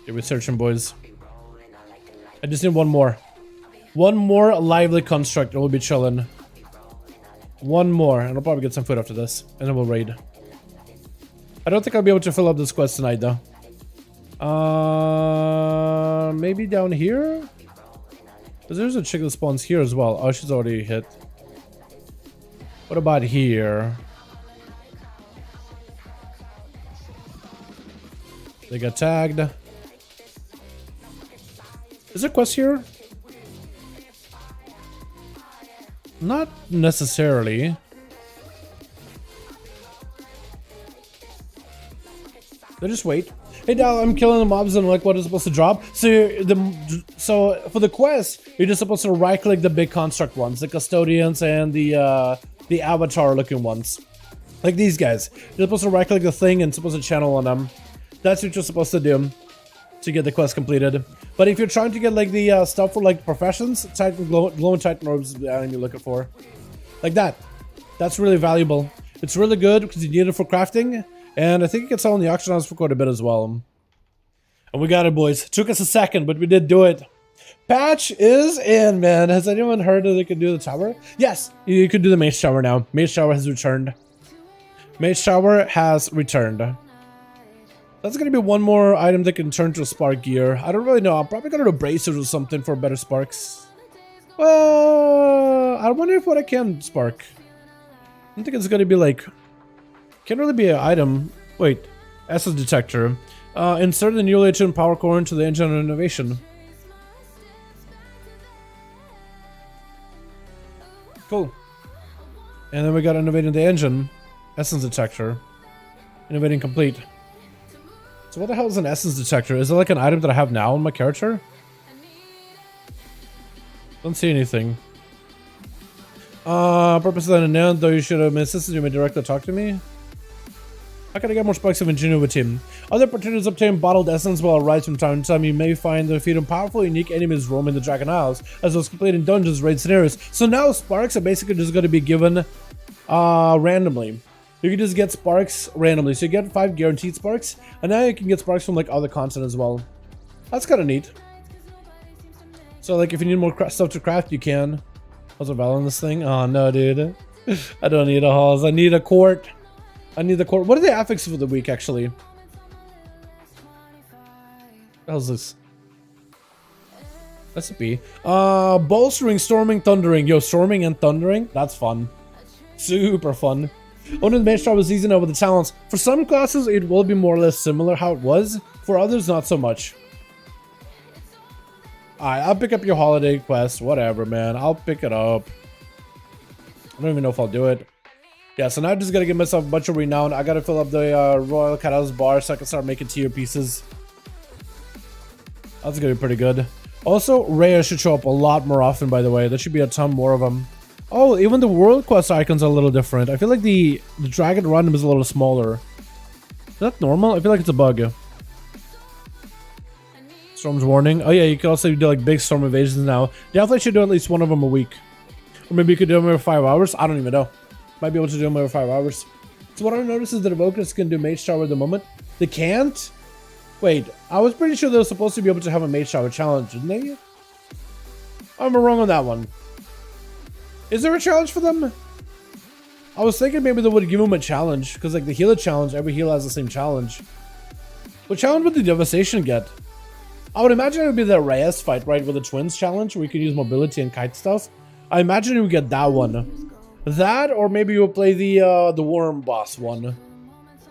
Okay, we're searching, boys. I just need one more. One more lively construct and we'll be chilling. One more, and I'll probably get some food after this. And then we'll raid. I don't think I'll be able to fill up this quest tonight, though. Maybe down here? Because there's a chick that spawns here as well. Oh, she's already hit. What about here? They got tagged. Is there a quest here? Not necessarily. They just wait. Hey Dal, I'm killing the mobs and like what is supposed to drop. So for the quest, you're just supposed to right click the big construct ones, the custodians and the avatar looking ones. Like these guys. You're supposed to right click the thing and supposed to channel on them. That's what you're supposed to do to get the quest completed. But if you're trying to get like the stuff for like professions, Titan glowing Titan orbs is the item you're looking for. Like that. That's really valuable. It's really good because you need it for crafting. And I think you can sell on the auction house for quite a bit as well. And we got it, boys. Took us a second, but we did do it. Patch is in, man. Has anyone heard that they can do the tower? Yes, you can do the mage tower now. Mage tower has returned. Mage tower has returned. That's going to be one more item that can turn to a spark gear. I don't really know. I'm probably going to do bracers or something for better sparks. Well, I wonder if what I can spark. I don't think it's going to be like... Can't really be an item. Wait. Essence detector. Insert the newly tuned power core into the engine of innovation. Cool. And then we got innovating the engine. Essence detector. Innovating complete. So what the hell is an essence detector? Is it like an item that I have now on my character? Don't see anything. Purpose of that announced, though you should have insisted you may directly talk to me. How can I get more spikes of ingenuity? Other opportunities to obtain bottled essence will arise from time to time. You may find the feeding powerful, unique enemies roaming the Dragon Isles, as well as completing dungeons, raid scenarios. So now sparks are basically just going to be given randomly. You can just get sparks randomly. So you get 5 guaranteed sparks, and now you can get sparks from like other content as well. That's kind of neat. So like if you need more stuff to craft, you can. How's the value on this thing? Oh no, dude. I don't need a halls. I need a court. I need the core. What are the affixes for the week, actually? How's this? Recipe. Bolstering, storming, thundering. Yo, storming and thundering? That's fun. Super fun. Only the mage was easy now with the talents. For some classes, it will be more or less similar how it was. For others, not so much. Alright, I'll pick up your holiday quest. Whatever, man. I'll pick it up. I don't even know if I'll do it. Yeah, so now I just gotta give myself a bunch of renown. I gotta fill up the Royal Catalyst bar so I can start making tier pieces. That's gonna be pretty good. Also, rare should show up a lot more often, by the way. There should be a ton more of them. Oh, even the world quest icons are a little different. I feel like the dragon random is a little smaller. Is that normal? I feel like it's a bug. Storm's warning. Oh yeah, you can also do like big storm invasions now. Definitely should do at least one of them a week. Or maybe you could do them every 5 hours. I don't even know. Might be able to do them over 5 hours. So what I noticed is that Evokers can do Mage Tower at the moment. They can't? Wait, I was pretty sure they were supposed to be able to have a Mage Tower challenge, didn't they? I'm wrong on that one. Is there a challenge for them? I was thinking maybe they would give them a challenge. Because like the healer challenge, every healer has the same challenge. What challenge would the Devastation get? I would imagine it would be the Reyes fight, right? With the Twins challenge, where you could use mobility and kite stuff. I imagine you would get that one. That, or maybe you'll play the worm boss one.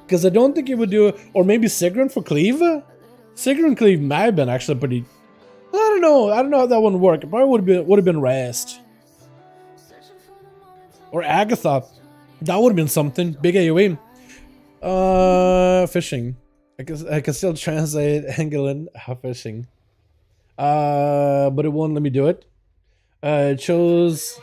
Because I don't think you would do it. Or maybe Sigrun for Cleave? Sigrun and Cleave might have been actually pretty... I don't know. I don't know how that one would work. It probably would have been Rest. Or Agatha. That would have been something. Big AoE. Fishing. I can still translate Angelin fishing. But it won't let me do it. It chose...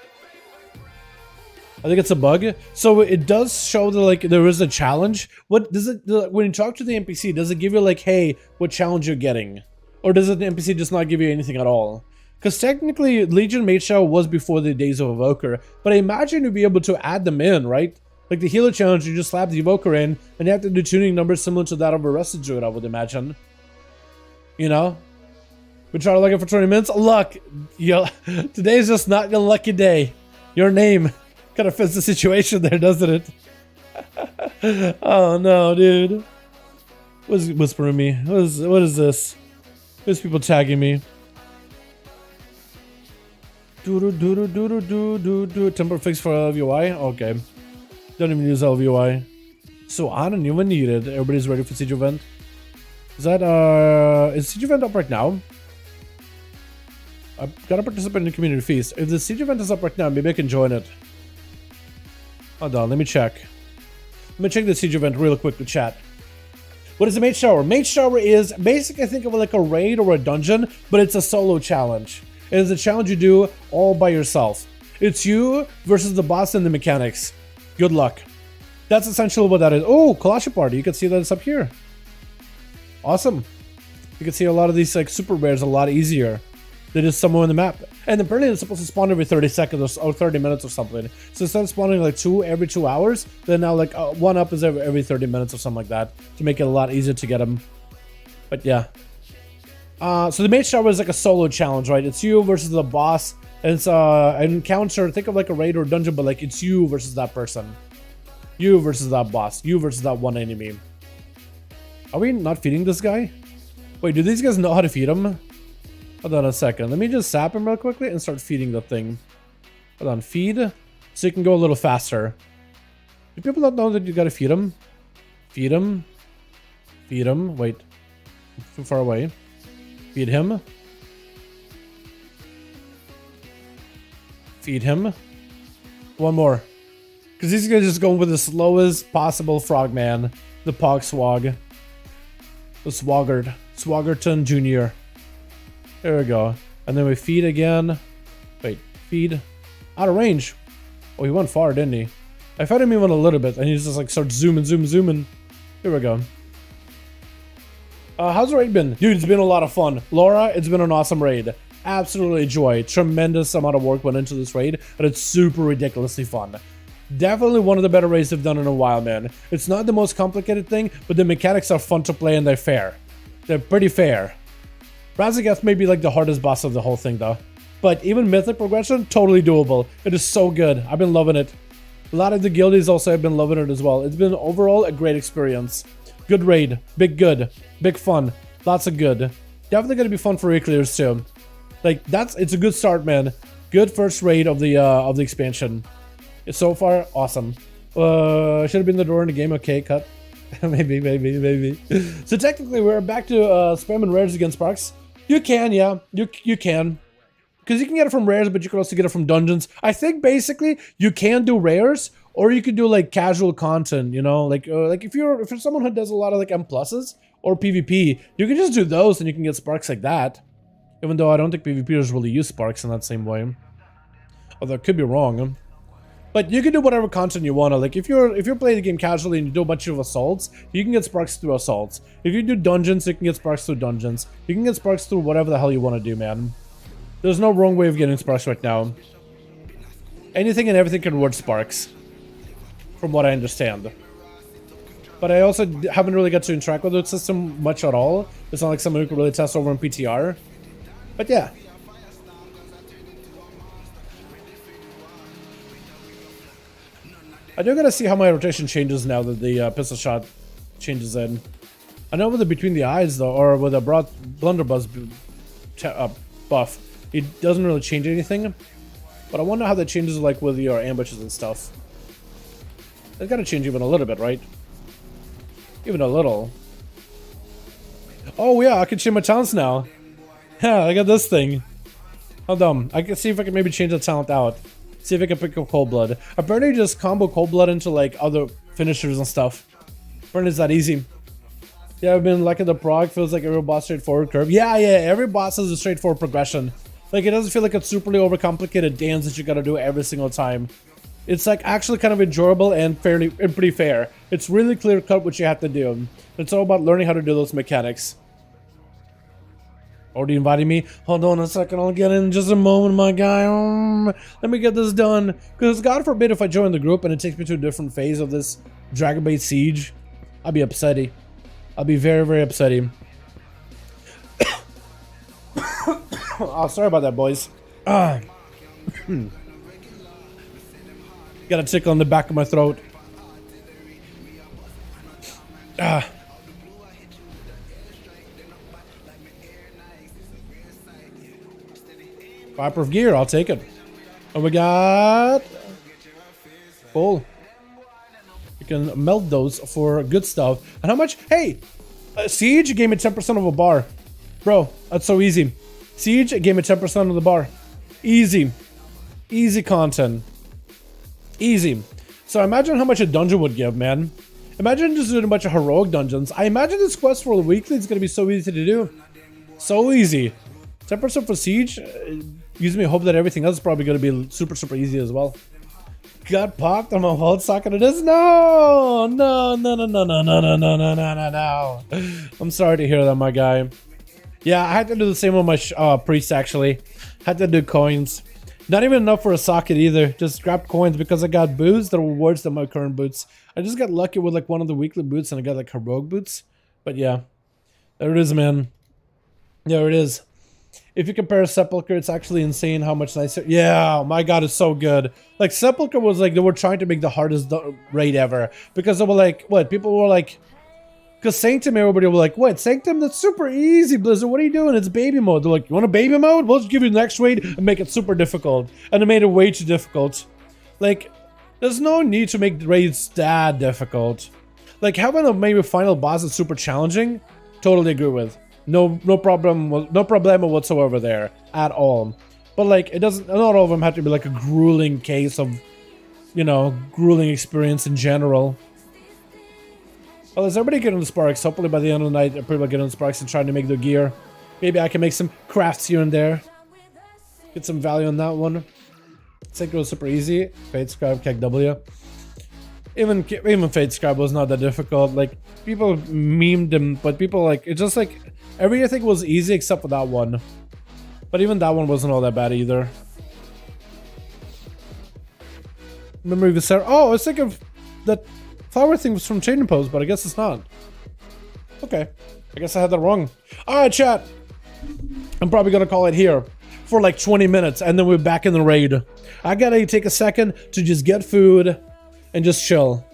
I think it's a bug. So it does show that like there is a challenge. What does it, when you talk to the NPC, does it give you like, hey, what challenge you're getting? Or does the NPC just not give you anything at all? Because technically Legion Mage Show was before the days of Evoker, but I imagine you'd be able to add them in, right? Like the healer challenge, you just slap the Evoker in and you have to do tuning numbers similar to that of a Rusted Druid, I would imagine. You know? We try to look it for 20 minutes. Luck! Today's just not your lucky day. Your name kind of fits the situation there, doesn't it? Oh no, dude. What's whispering me? What is this? There's people tagging me. Temper fix for LVUI? Okay. Don't even use LVUI. So I don't even need it. Everybody's ready for Siege Event. Is that is Siege Event up right now? I've gotta participate in the community feast. If the Siege Event is up right now, maybe I can join it. Hold on, let me check. Let me check the Siege Event real quick to chat. What is the Mage Shower? Mage Shower is basically, think of it like a raid or a dungeon, but it's a solo challenge. It is a challenge you do all by yourself. It's you versus the boss and the mechanics. Good luck. That's essentially what that is. Oh, Kalashi Party. You can see that it's up here. Awesome. You can see a lot of these like super rares a lot easier. They're just somewhere on the map. And apparently it's supposed to spawn every 30 seconds or 30 minutes or something. So instead of spawning like every 2 hours, then now like one up is every 30 minutes or something like that to make it a lot easier to get them. But yeah. So the Mage Shower is like a solo challenge, right? It's you versus the boss. And it's an encounter, think of like a raid or a dungeon, but like it's you versus that person. You versus that boss. You versus that one enemy. Are we not feeding this guy? Wait, do these guys know how to feed him? Hold on a second. Let me just zap him real quickly and start feeding the thing. Hold on, feed. So you can go a little faster. Do people not know that you gotta feed him? Feed him. Feed him. Wait. Too far away. Feed him. Feed him. One more. Because these guys just going with the slowest possible frogman. The Pogswog. The Swaggart. Swaggerton Jr. There we go. And then we feed again. Wait, feed. Out of range. Oh, he went far, didn't he? I fed him even a little bit, and he just like starts zooming. Here we go. How's the raid been? Dude, it's been a lot of fun. Laura, it's been an awesome raid. Absolutely joy. Tremendous amount of work went into this raid, but it's super ridiculously fun. Definitely one of the better raids I've done in a while, man. It's not the most complicated thing, but the mechanics are fun to play and they're fair. They're pretty fair. Razageth may be like the hardest boss of the whole thing though. But even Mythic progression, totally doable. It is so good. I've been loving it. A lot of the guildies also have been loving it as well. It's been overall a great experience. Good raid. Big good. Big fun. Lots of good. Definitely gonna be fun for reclears too. Like it's a good start, man. Good first raid of the expansion. So far, awesome. Should have been the door in the game. Okay, cut. maybe. So technically, we're back to spamming rares against sparks. You can, yeah, you can, because you can get it from rares, but you can also get it from dungeons. I think basically you can do rares, or you could do like casual content. You know, like if you're someone who does a lot of like M pluses or PvP, you can just do those, and you can get sparks like that. Even though I don't think PvPers really use sparks in that same way. Although I could be wrong. But you can do whatever content you want to. Like if you're playing the game casually and you do a bunch of assaults, you can get sparks through assaults. If you do dungeons, you can get sparks through dungeons. You can get sparks through whatever the hell you want to do, man. There's no wrong way of getting sparks right now. Anything and everything can reward sparks, from what I understand. But I also haven't really got to interact with the system much at all. It's not like someone who can really test over in PTR. But yeah. I do gotta see how my rotation changes now that the pistol shot changes in. I know with the between the eyes though, or with a broad blunderbuss buff, it doesn't really change anything. But I wonder how that changes like with your ambushes and stuff. It's gotta change even a little bit, right? Even a little. Oh yeah, I can change my talents now. Yeah, I got this thing. Hold on, I can see if I can maybe change the talent out. See if I can pick up Cold Blood. Apparently just combo Cold Blood into like other finishers and stuff. Apparently it's that easy. Yeah, I've been liking the prog. Feels like every boss straightforward curve. Yeah, every boss has a straightforward progression. Like it doesn't feel like a superly overcomplicated dance that you gotta do every single time. It's like actually kind of enjoyable and pretty fair. It's really clear cut what you have to do. It's all about learning how to do those mechanics. Already inviting me? Hold on a second, I'll get in just a moment, my guy. Let me get this done. Because God forbid if I join the group and it takes me to a different phase of this Dragonflight siege, I'll be upsetty. I'll be very, very upsetty. Oh, sorry about that, boys. Got a tickle on the back of my throat. Fireproof gear, I'll take it. And we got full. You can melt those for good stuff. And how much? Hey, Siege gave me 10% of a bar. Bro, that's so easy. Siege gave me 10% of the bar. Easy. Easy content. Easy. So imagine how much a dungeon would give, man. Imagine just doing a bunch of heroic dungeons. I imagine this quest for the weekly is going to be so easy to do. So easy. 10% for Siege gives me hope that everything else is probably going to be super, super easy as well. Got popped on my whole socket of this? No! No, no, no, no, no, no, no, no, no, no, no, no. I'm sorry to hear that, my guy. Yeah, I had to do the same with my priest, actually. Had to do coins. Not even enough for a socket either. Just grabbed coins because I got boots that were worse than my current boots. I just got lucky with like one of the weekly boots and I got like heroic boots. But yeah, there it is, man. There it is. If you compare Sepulchre, it's actually insane how much nicer. Yeah, my god, it's so good. Like Sepulchre was like, they were trying to make the hardest raid ever. Because they were like, what? People were like, because Sanctum, everybody were like, what? Sanctum, that's super easy, Blizzard. What are you doing? It's baby mode. They're like, you want a baby mode? We'll just give you the next raid and make it super difficult. And they made it way too difficult. Like, there's no need to make raids that difficult. Like, having a maybe final boss that's super challenging, totally agree with. No problem whatsoever there at all. But like, it doesn't. Not all of them have to be like a grueling case of, you know, grueling experience in general. Well, is everybody getting the sparks? Hopefully by the end of the night, people are getting the sparks and trying to make their gear. Maybe I can make some crafts here and there. Get some value on that one. Synchro was super easy. Fade Scribe, Keg W. Even Fade Scribe was not that difficult. Like, people memed him, but people like, it's just like, everything was easy except for that one. But even that one wasn't all that bad either. Remember the Sarah? Oh, I was thinking of that flower thing was from Chain Pose, but I guess it's not. Okay. I guess I had that wrong. Alright, chat. I'm probably gonna call it here for like 20 minutes and then we're back in the raid. I gotta take a second to just get food and just chill.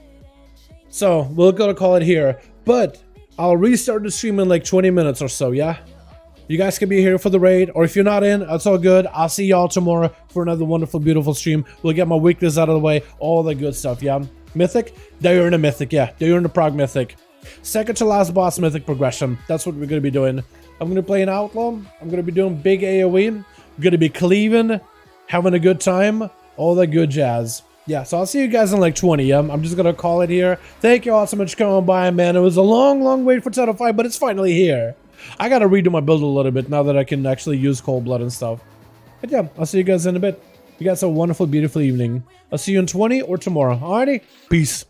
So, we're gonna call it here. But I'll restart the stream in like 20 minutes or so, yeah? You guys can be here for the raid, or if you're not in, that's all good. I'll see y'all tomorrow for another wonderful, beautiful stream. We'll get my weeklies out of the way, all the good stuff, yeah? Mythic? They're in a Mythic, yeah. They're in the Prog Mythic. Second to last boss Mythic progression. That's what we're going to be doing. I'm going to play an Outlaw. I'm going to be doing big AoE. I'm going to be cleaving, having a good time, all that good jazz. Yeah, so I'll see you guys in like 20, yeah? I'm just going to call it here. Thank you all so much for coming by, man. It was a long, long wait for Title 5, but it's finally here. I got to redo my build a little bit now that I can actually use Cold Blood and stuff. But yeah, I'll see you guys in a bit. You guys have a wonderful, beautiful evening. I'll see you in 20 or tomorrow. Alrighty? Peace.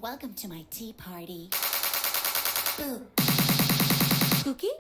Welcome to my tea party. Boo. Cookie?